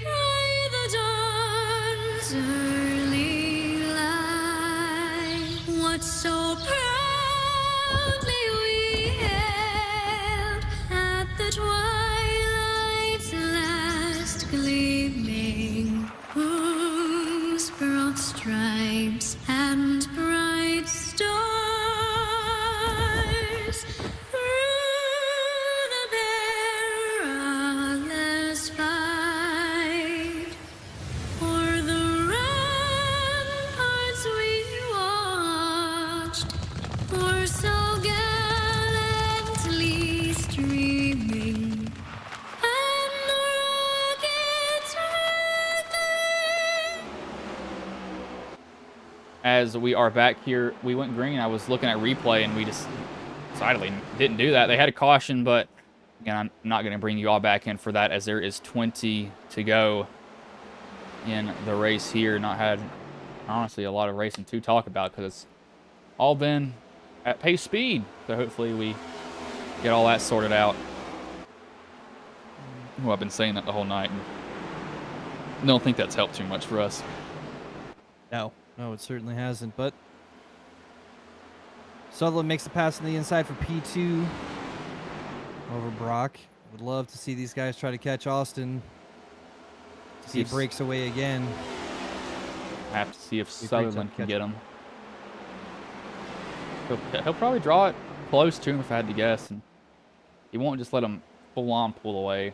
Speaker 7: by the dawn's early light what so proudly we hailed at the twilight's last gleaming, whose broad stripes and bright stars
Speaker 2: as we are back here. We went green. I was looking at replay, and we just decidedly didn't do that. They had a caution, but again, I'm not going to bring you all back in for that, as there is 20 to go in the race here. Not had, honestly, a lot of racing to talk about because it's all been at pace speed. So hopefully we get all that sorted out. Well, I've been saying that the whole night, and don't think that's helped too much for us.
Speaker 5: No, it certainly hasn't, but Sutherland makes the pass on the inside for P2 over Brock. Would love to see these guys try to catch Austin. To see if he breaks away again.
Speaker 2: I have to see if Sutherland can get him. He'll probably draw it close to him if I had to guess, and he won't just let him full-on pull away.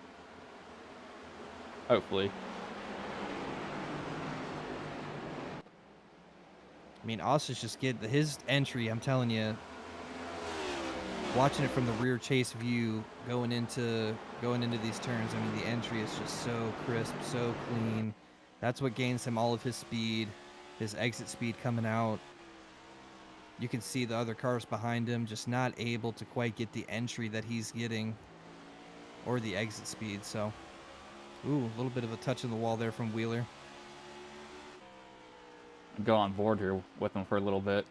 Speaker 2: Hopefully.
Speaker 5: I mean, Austin's just his entry, I'm telling you, watching it from the rear chase view going into these turns, I mean, the entry is just so crisp, so clean. That's what gains him all of his speed, his exit speed coming out. You can see the other cars behind him just not able to quite get the entry that he's getting or the exit speed. So, ooh, a little bit of a touch in the wall there from Wheeler.
Speaker 2: go on board here with him for a little bit.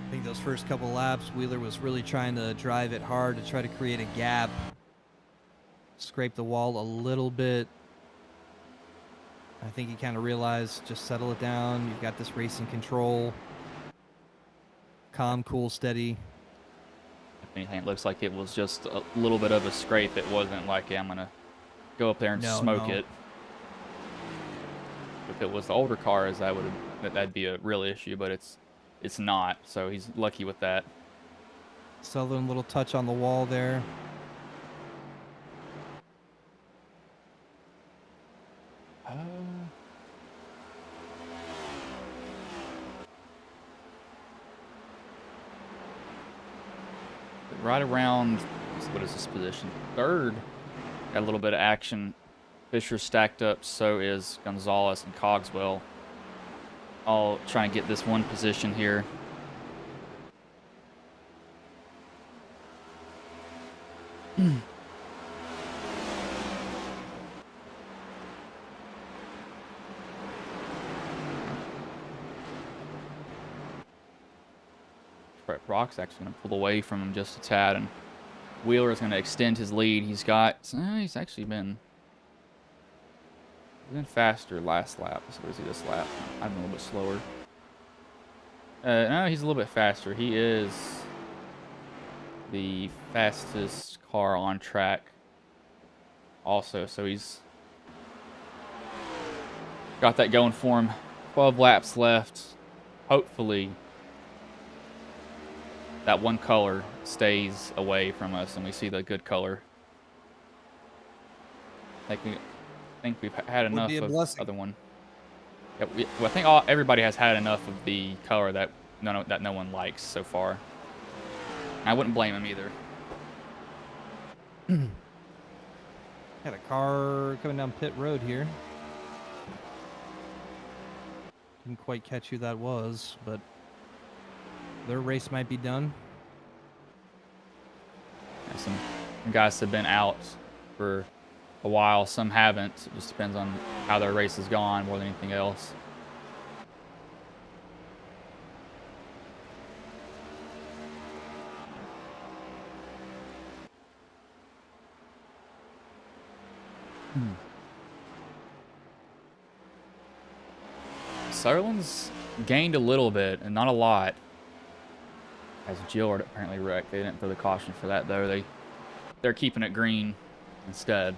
Speaker 5: I think those first couple laps, Wheeler was really trying to drive it hard to try to create a gap. Scrape the wall a little bit. I think he kind of realized, just settle it down. You've got this racing control. Calm, cool, steady.
Speaker 2: If anything, it looks like it was just a little bit of a scrape. It wasn't like, yeah, I'm going to go up there and smoke it. If it was the older cars, that'd be a real issue, but it's not, so he's lucky with that.
Speaker 5: Southern little touch on the wall there.
Speaker 2: Right around, what is this position? Third. Got a little bit of action. Fisher stacked up, so is Gonzalez and Cogswell. All trying to get this one position here. Brock's actually going to pull away from him just a tad, and Wheeler is going to extend his lead. He's actually been faster last lap. So what is he this lap? I'm a little bit slower. No, he's a little bit faster. He is the fastest car on track also, so he's got that going for him. 12 laps left. Hopefully that one color stays away from us and we see the good color. I think we've had enough of the other one. Yeah, I think everybody has had enough of the color that no one likes so far. I wouldn't blame him either.
Speaker 5: Had a car coming down pit road here. Didn't quite catch who that was, but their race might be done.
Speaker 2: Yeah, some guys have been out for a while, some haven't. It just depends on how their race has gone more than anything else. Sutherland's gained a little bit, and not a lot. As Gillard apparently wrecked. They didn't throw the caution for that, though. They're keeping it green instead.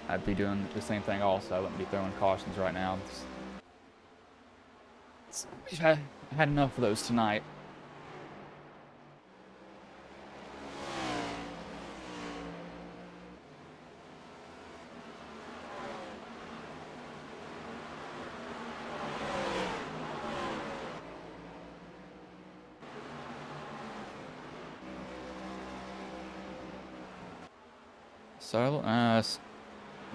Speaker 2: I'd be doing the same thing also. I wouldn't be throwing cautions right now. We've had enough of those tonight.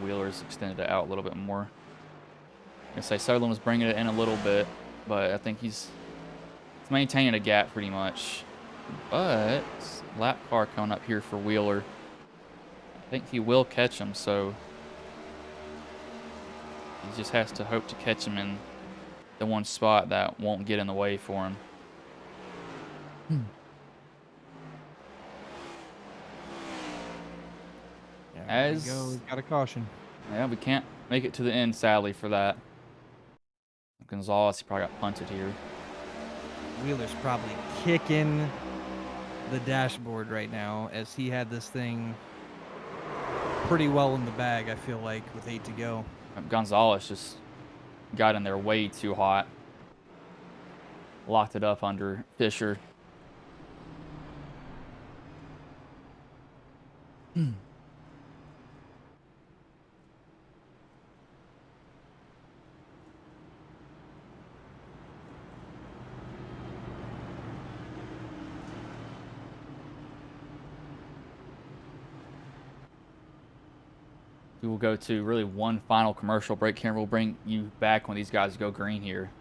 Speaker 2: Wheeler's extended it out a little bit more. I'm gonna say Sutherland was bringing it in a little bit, but I think he's maintaining a gap pretty much. But lap car coming up here for Wheeler. I think he will catch him, so he just has to hope to catch him in the one spot that won't get in the way for him.
Speaker 5: There we go. We've got a caution.
Speaker 2: Yeah, we can't make it to the end, sadly, for that. Gonzalez, he probably got punted here.
Speaker 5: Wheeler's probably kicking the dashboard right now as he had this thing pretty well in the bag, I feel like, with 8 to go.
Speaker 2: Gonzalez just got in there way too hot. Locked it up under Fisher. We will go to really one final commercial break here, and we'll bring you back when these guys go green here.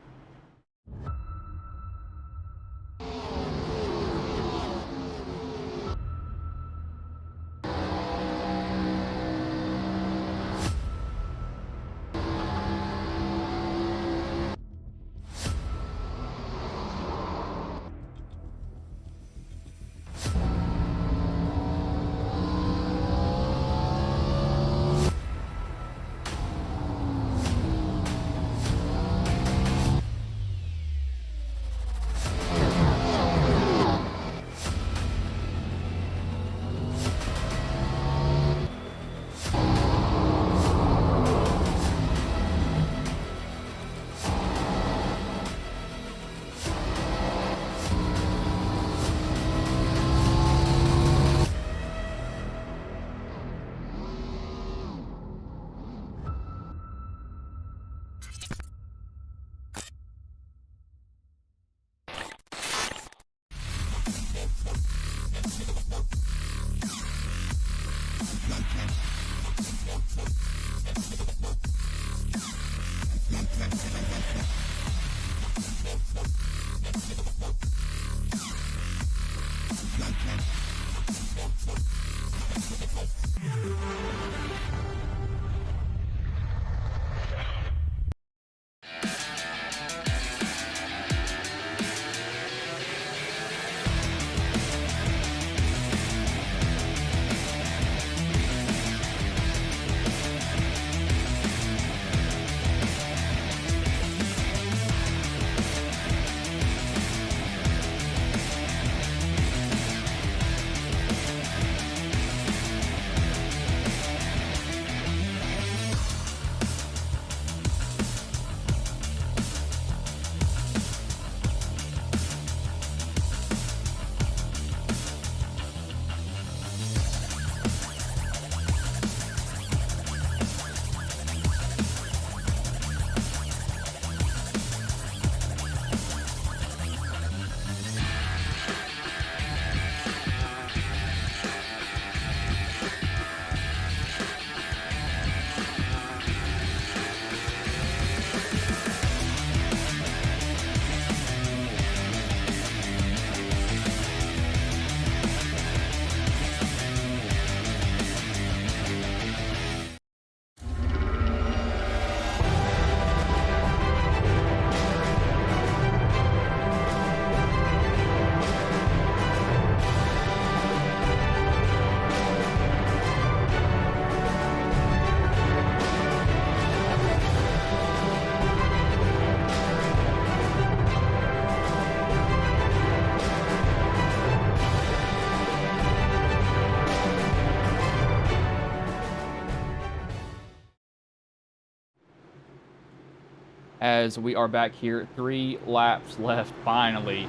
Speaker 2: As we are back here, 3 laps left finally.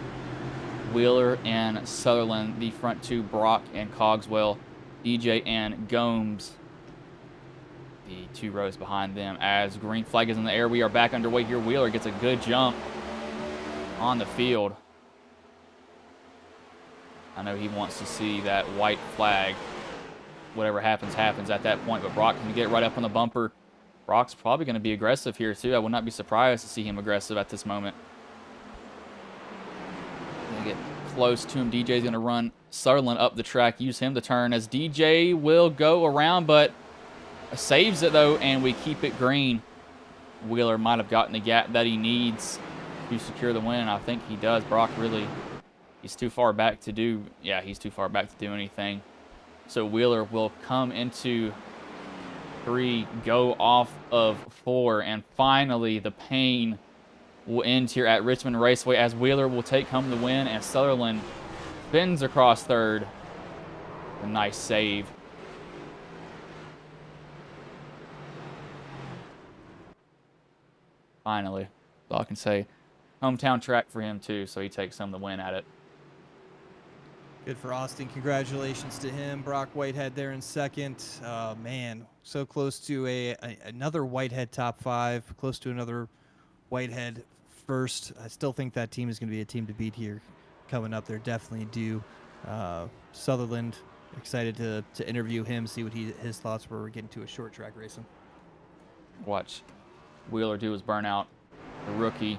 Speaker 2: Wheeler and Sutherland, the front two, Brock and Cogswell, DJ and Gomes, the 2 rows behind them. As green flag is in the air, we are back underway here. Wheeler gets a good jump on the field. I know he wants to see that white flag. Whatever happens, happens at that point, but Brock can get right up on the bumper. Brock's probably going to be aggressive here, too. I would not be surprised to see him aggressive at this moment. Going to get close to him. DJ's going to run Sutherland up the track, use him to turn, as DJ will go around, but saves it, though, and we keep it green. Wheeler might have gotten the gap that he needs to secure the win, and I think he does. Brock really, he's too far back to do, yeah, he's too far back to do anything. So Wheeler will come into 3, go off of 4, and finally the pain will end here at Richmond Raceway as Wheeler will take home the win and Sutherland spins across 3rd. A nice save. Finally, that's all I can say. Hometown track for him too, so he takes home the win at it.
Speaker 5: Good for Austin. Congratulations to him. Brock Whitehead there in 2nd. Man, so close to another Whitehead top 5, close to another Whitehead 1st. I still think that team is going to be a team to beat here coming up. They're definitely due. Sutherland excited to interview him, see what his thoughts were getting to a short track racing.
Speaker 2: Watch Wheeler do his burnout. The rookie.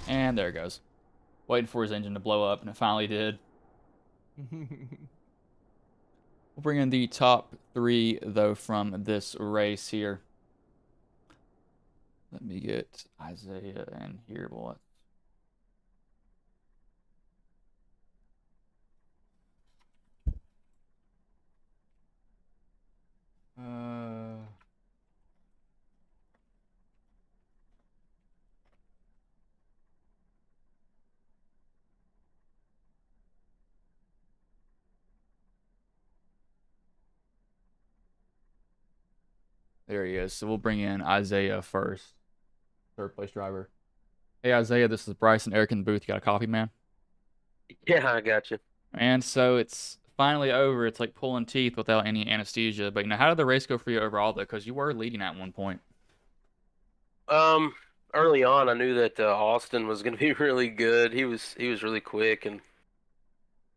Speaker 2: And there it goes. Waiting for his engine to blow up, and it finally did. We'll bring in the top 3, though, from this race here. Let me get Isaiah in here, boy. There he is. So we'll bring in Isaiah first. Third place driver. Hey, Isaiah, this is Bryce and Eric in the booth. You got a coffee, man?
Speaker 8: Yeah, I got you.
Speaker 2: And so it's finally over. It's like pulling teeth without any anesthesia. But, how did the race go for you overall, though? Because you were leading at one point.
Speaker 8: Early on, I knew that Austin was going to be really good. He was really quick, and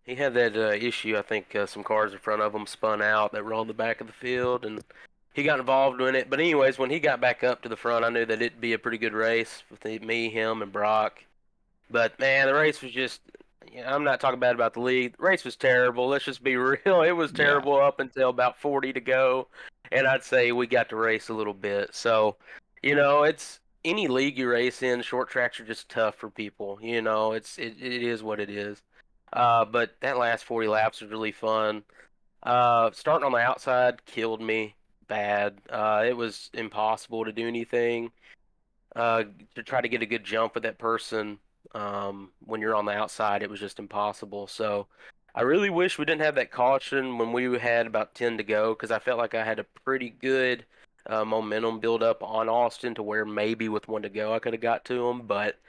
Speaker 8: he had that issue. I think some cars in front of him spun out that were on the back of the field, and he got involved in it. But anyways, when he got back up to the front, I knew that it'd be a pretty good race with me, him, and Brock. But man, the race was just. I'm not talking bad about the lead. The race was terrible. Let's just be real. It was terrible up until about 40 to go, and I'd say we got to race a little bit. So, it's any league you race in. Short tracks are just tough for people. It is what it is. But that last 40 laps was really fun. Starting on the outside killed me bad. It was impossible to do anything. To try to get a good jump with that person. When you're on the outside, it was just impossible. So I really wish we didn't have that caution when we had about 10 to go, because I felt like I had a pretty good momentum build up on Austin to where maybe with 1 to go I could have got to him. But,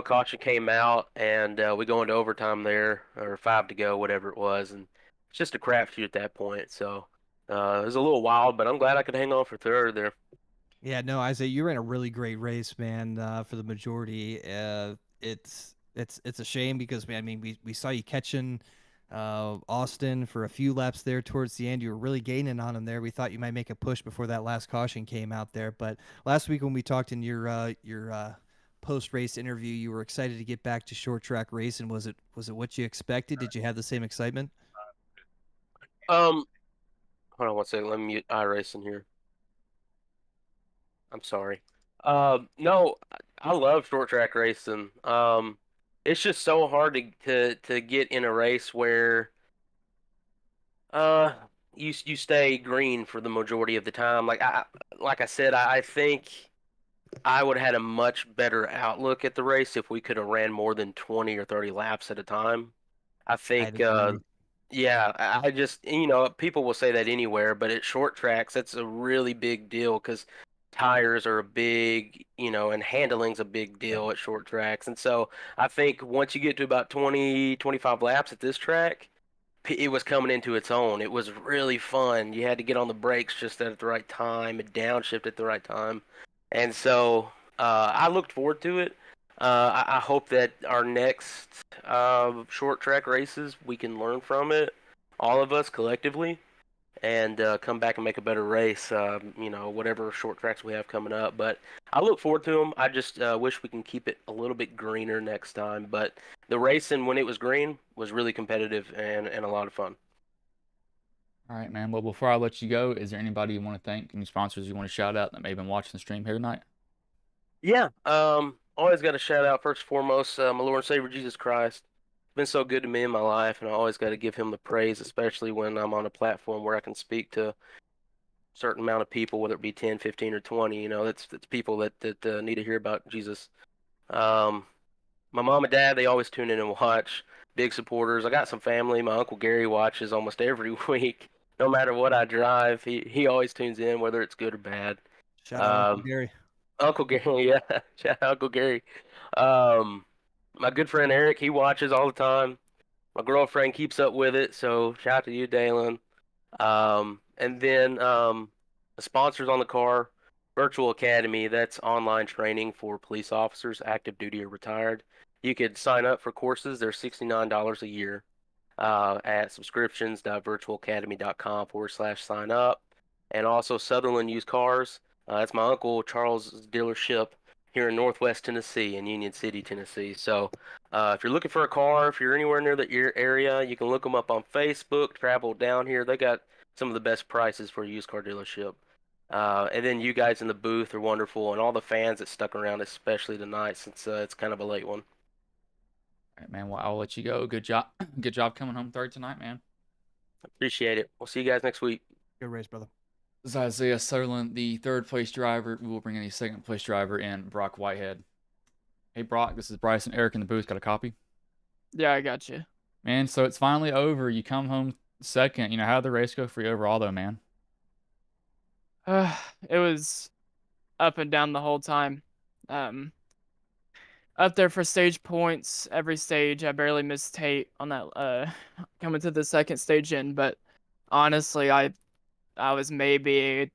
Speaker 8: caution came out, and we go into overtime there, or 5 to go, whatever it was. And it's just a crapshoot at that point. So it was a little wild, but I'm glad I could hang on for third there.
Speaker 5: Yeah, no, Isaiah, you ran a really great race, man. For the majority, it's a shame because, man, I mean, we saw you catching Austin for a few laps there towards the end. You were really gaining on him there. We thought you might make a push before that last caution came out there. But last week when we talked in your post race interview, you were excited to get back to short track racing. Was it what you expected? Did you have the same excitement?
Speaker 8: Hold on one second. Let me mute iRacing here. I'm sorry. No, I love short track racing. It's just so hard to get in a race where uh you stay green for the majority of the time. Like I said, I think I would have had a much better outlook at the race if we could have ran more than 20 or 30 laps at a time. I
Speaker 5: I'd
Speaker 8: think
Speaker 5: agree.
Speaker 8: yeah, I just, people will say that anywhere, but at short tracks, that's a really big deal because tires are a big, and handling's a big deal at short tracks. And so I think once you get to about 20, 25 laps at this track, it was coming into its own. It was really fun. You had to get on the brakes just at the right time and downshift at the right time. And so I looked forward to it. I hope that our next short track races, we can learn from it, all of us collectively, and come back and make a better race, whatever short tracks we have coming up. But I look forward to them. I just wish we can keep it a little bit greener next time. But the racing, when it was green, was really competitive and a lot of fun.
Speaker 2: All right, man. Well, before I let you go, is there anybody you want to thank, any sponsors you want to shout out that may have been watching the stream here tonight?
Speaker 8: Yeah, always got to shout out first and foremost, my Lord and Savior Jesus Christ. Been so good to me in my life, and I always got to give him the praise, especially when I'm on a platform where I can speak to a certain amount of people, whether it be 10, 15, or 20. That's people that need to hear about Jesus. Um, my mom and dad, they always tune in and watch. Big supporters. I got some family. My Uncle Gary watches almost every week. No matter what I drive, he always tunes in, whether it's good or bad.
Speaker 5: Shout out Uncle Gary.
Speaker 8: Uncle Gary, yeah. Shout out Uncle Gary. Um, my good friend Eric, he watches all the time. My girlfriend keeps up with it, so shout out to you, Dalen. And then the sponsors on the car, Virtual Academy, that's online training for police officers, active duty or retired. You could sign up for courses. They're $69 a year at subscriptions.virtualacademy.com/sign up. And also Sutherland Used Cars. That's my uncle Charles' dealership here in Northwest Tennessee, in Union City, Tennessee. So if you're looking for a car, if you're anywhere near the area, you can look them up on Facebook, travel down here. They got some of the best prices for a used car dealership. And then you guys in the booth are wonderful, and all the fans that stuck around, especially tonight, since it's kind of a late one.
Speaker 2: All right, man. Well, I'll let you go. Good job. Good job coming home third tonight, man.
Speaker 8: Appreciate it. We'll see you guys next week.
Speaker 5: Good race, brother.
Speaker 2: This is Isaiah Sutherland, the third place driver. We will bring in the second place driver in Brock Whitehead. Hey, Brock, this is Bryson. Eric in the booth. Got a copy?
Speaker 9: Yeah, I got you.
Speaker 2: Man, so it's finally over. You come home second. How did the race go for you overall, though, man?
Speaker 9: It was up and down the whole time. Up there for stage points, every stage. I barely missed Tate on that coming to the second stage in, but honestly, I was maybe a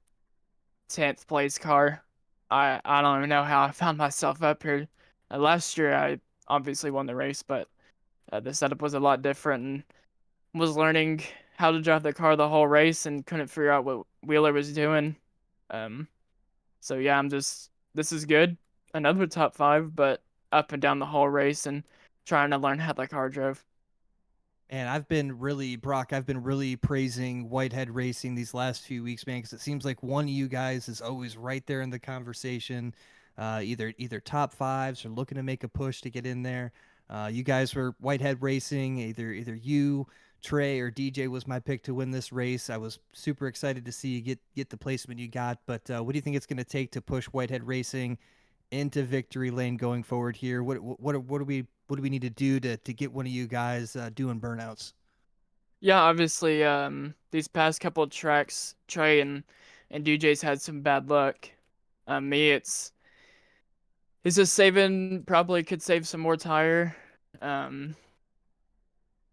Speaker 9: 10th place car. I don't even know how I found myself up here. Last year I obviously won the race, but the setup was a lot different and was learning how to drive the car the whole race and couldn't figure out what Wheeler was doing. So yeah, this is good. Another top 5, but up and down the whole race and trying to learn how the car drove.
Speaker 5: And I've been really praising Whitehead Racing these last few weeks, man, because it seems like one of you guys is always right there in the conversation, either top 5s or looking to make a push to get in there. You guys were Whitehead Racing, either you, Trey, or DJ was my pick to win this race. I was super excited to see you get the placement you got. But what do you think it's going to take to push Whitehead Racing into victory lane going forward here? What do we need to do to get one of you guys doing burnouts?
Speaker 9: Yeah, obviously, these past couple of tracks, Trey and DJ's had some bad luck. Me, it's just probably could save some more tire.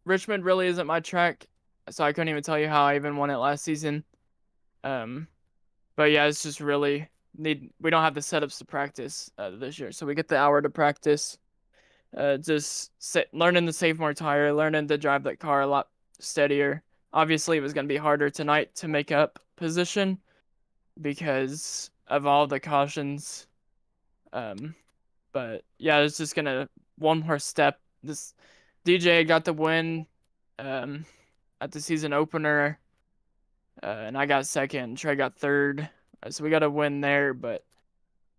Speaker 9: Richmond really isn't my track, so I couldn't even tell you how I even won it last season. But yeah, it's just really we don't have the setups to practice this year, so we get the hour to practice. Learning to save more tire, learning to drive that car a lot steadier. Obviously, it was going to be harder tonight to make up position because of all the cautions. But yeah, it's just gonna one more step. This DJ got the win at the season opener, and I got second. Trey got third, so we got a win there. But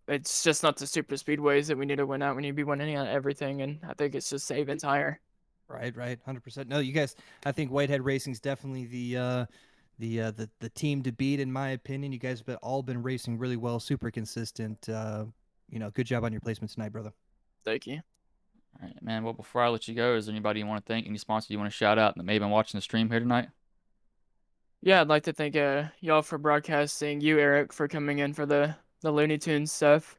Speaker 9: it's just not the super speedways that we need to win at. We need to be winning at everything, and I think it's just saving tire.
Speaker 5: Right, 100%. No, you guys. I think Whitehead Racing's definitely the team to beat, in my opinion. You guys have all been racing really well, super consistent. Good job on your placement tonight, brother.
Speaker 9: Thank you.
Speaker 2: All right, man. Well, before I let you go, is there anybody you want to thank, any sponsor you want to shout out that may have been watching the stream here tonight?
Speaker 9: Yeah, I'd like to thank y'all for broadcasting, you, Eric, for coming in for the Looney Tunes stuff,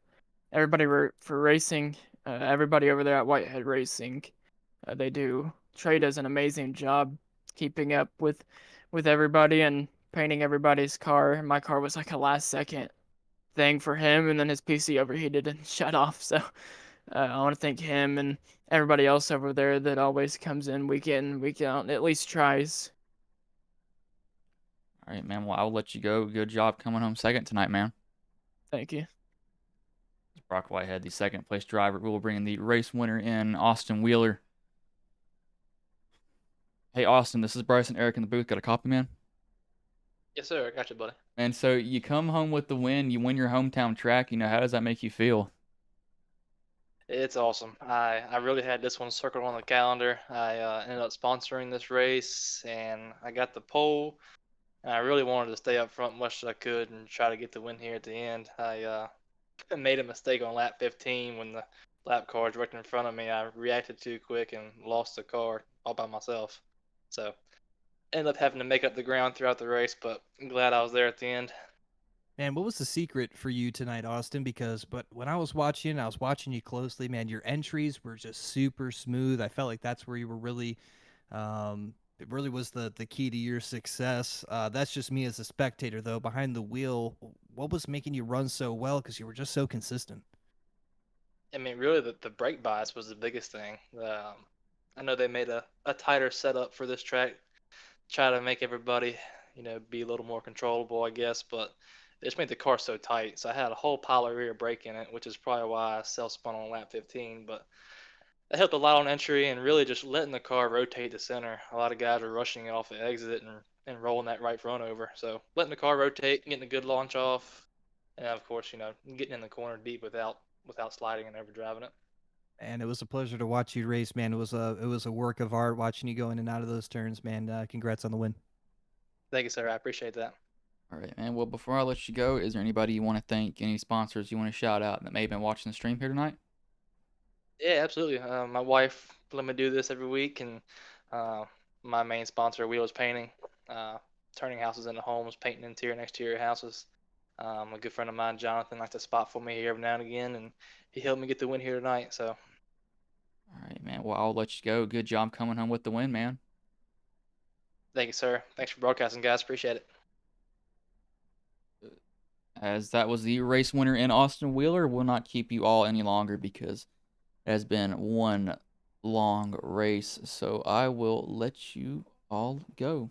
Speaker 9: everybody for racing, everybody over there at Whitehead Racing. They do. Trey does an amazing job keeping up with everybody and painting everybody's car. My car was like a last second thing for him, and then his PC overheated and shut off. So I want to thank him and everybody else over there that always comes in week out, and at least tries.
Speaker 2: All right, man. Well, I'll let you go. Good job coming home second tonight, man.
Speaker 9: Thank you.
Speaker 2: Brock Whitehead, the second place driver. We'll bring in the race winner in Austin Wheeler. Hey, Austin, this is Bryson Eric in the booth. Got a copy, man?
Speaker 10: Yes, sir. I got you, buddy.
Speaker 2: And so you come home with the win. You win your hometown track. How does that make you feel?
Speaker 10: It's awesome. I really had this one circled on the calendar. I ended up sponsoring this race, and I got the pole. And I really wanted to stay up front much as I could and try to get the win here at the end. I made a mistake on lap 15 when the lap car was right in front of me. I reacted too quick and lost the car all by myself. So ended up having to make up the ground throughout the race, but I'm glad I was there at the end.
Speaker 5: Man, what was the secret for you tonight, Austin? But when I was watching you closely, man. Your entries were just super smooth. I felt like that's where you were really, it really was the key to your success. That's just me as a spectator, though. Behind the wheel, what was making you run so well? Because you were just so consistent.
Speaker 10: I mean, really, the brake bias was the biggest thing. I know they made a tighter setup for this track, try to make everybody, be a little more controllable, I guess, but it just made the car so tight. So I had a whole pile of rear brake in it, which is probably why I self-spun on lap 15. But that helped a lot on entry and really just letting the car rotate to center. A lot of guys were rushing it off the exit and rolling that right front over. So letting the car rotate, getting a good launch off, and of course, getting in the corner deep without sliding and overdriving it.
Speaker 5: And it was a pleasure to watch you race, man. It was a work of art watching you go in and out of those turns, man. Congrats on the win.
Speaker 10: Thank you, sir. I appreciate that.
Speaker 2: All right, man. Well, before I let you go, is there anybody you want to thank, any sponsors you want to shout out that may have been watching the stream here tonight?
Speaker 10: Yeah, absolutely. My wife let me do this every week, and my main sponsor, Wheels Painting, turning houses into homes, painting interior and exterior houses. A good friend of mine, Jonathan, likes to spot for me here every now and again, and he helped me get the win here tonight. So,
Speaker 2: All right, man. Well, I'll let you go. Good job coming home with the win, man.
Speaker 10: thank you, sir. Thanks for broadcasting, guys. Appreciate it.
Speaker 2: As that was the race winner in Austin Wheeler, we'll not keep you all any longer because it has been one long race. So I will let you all go.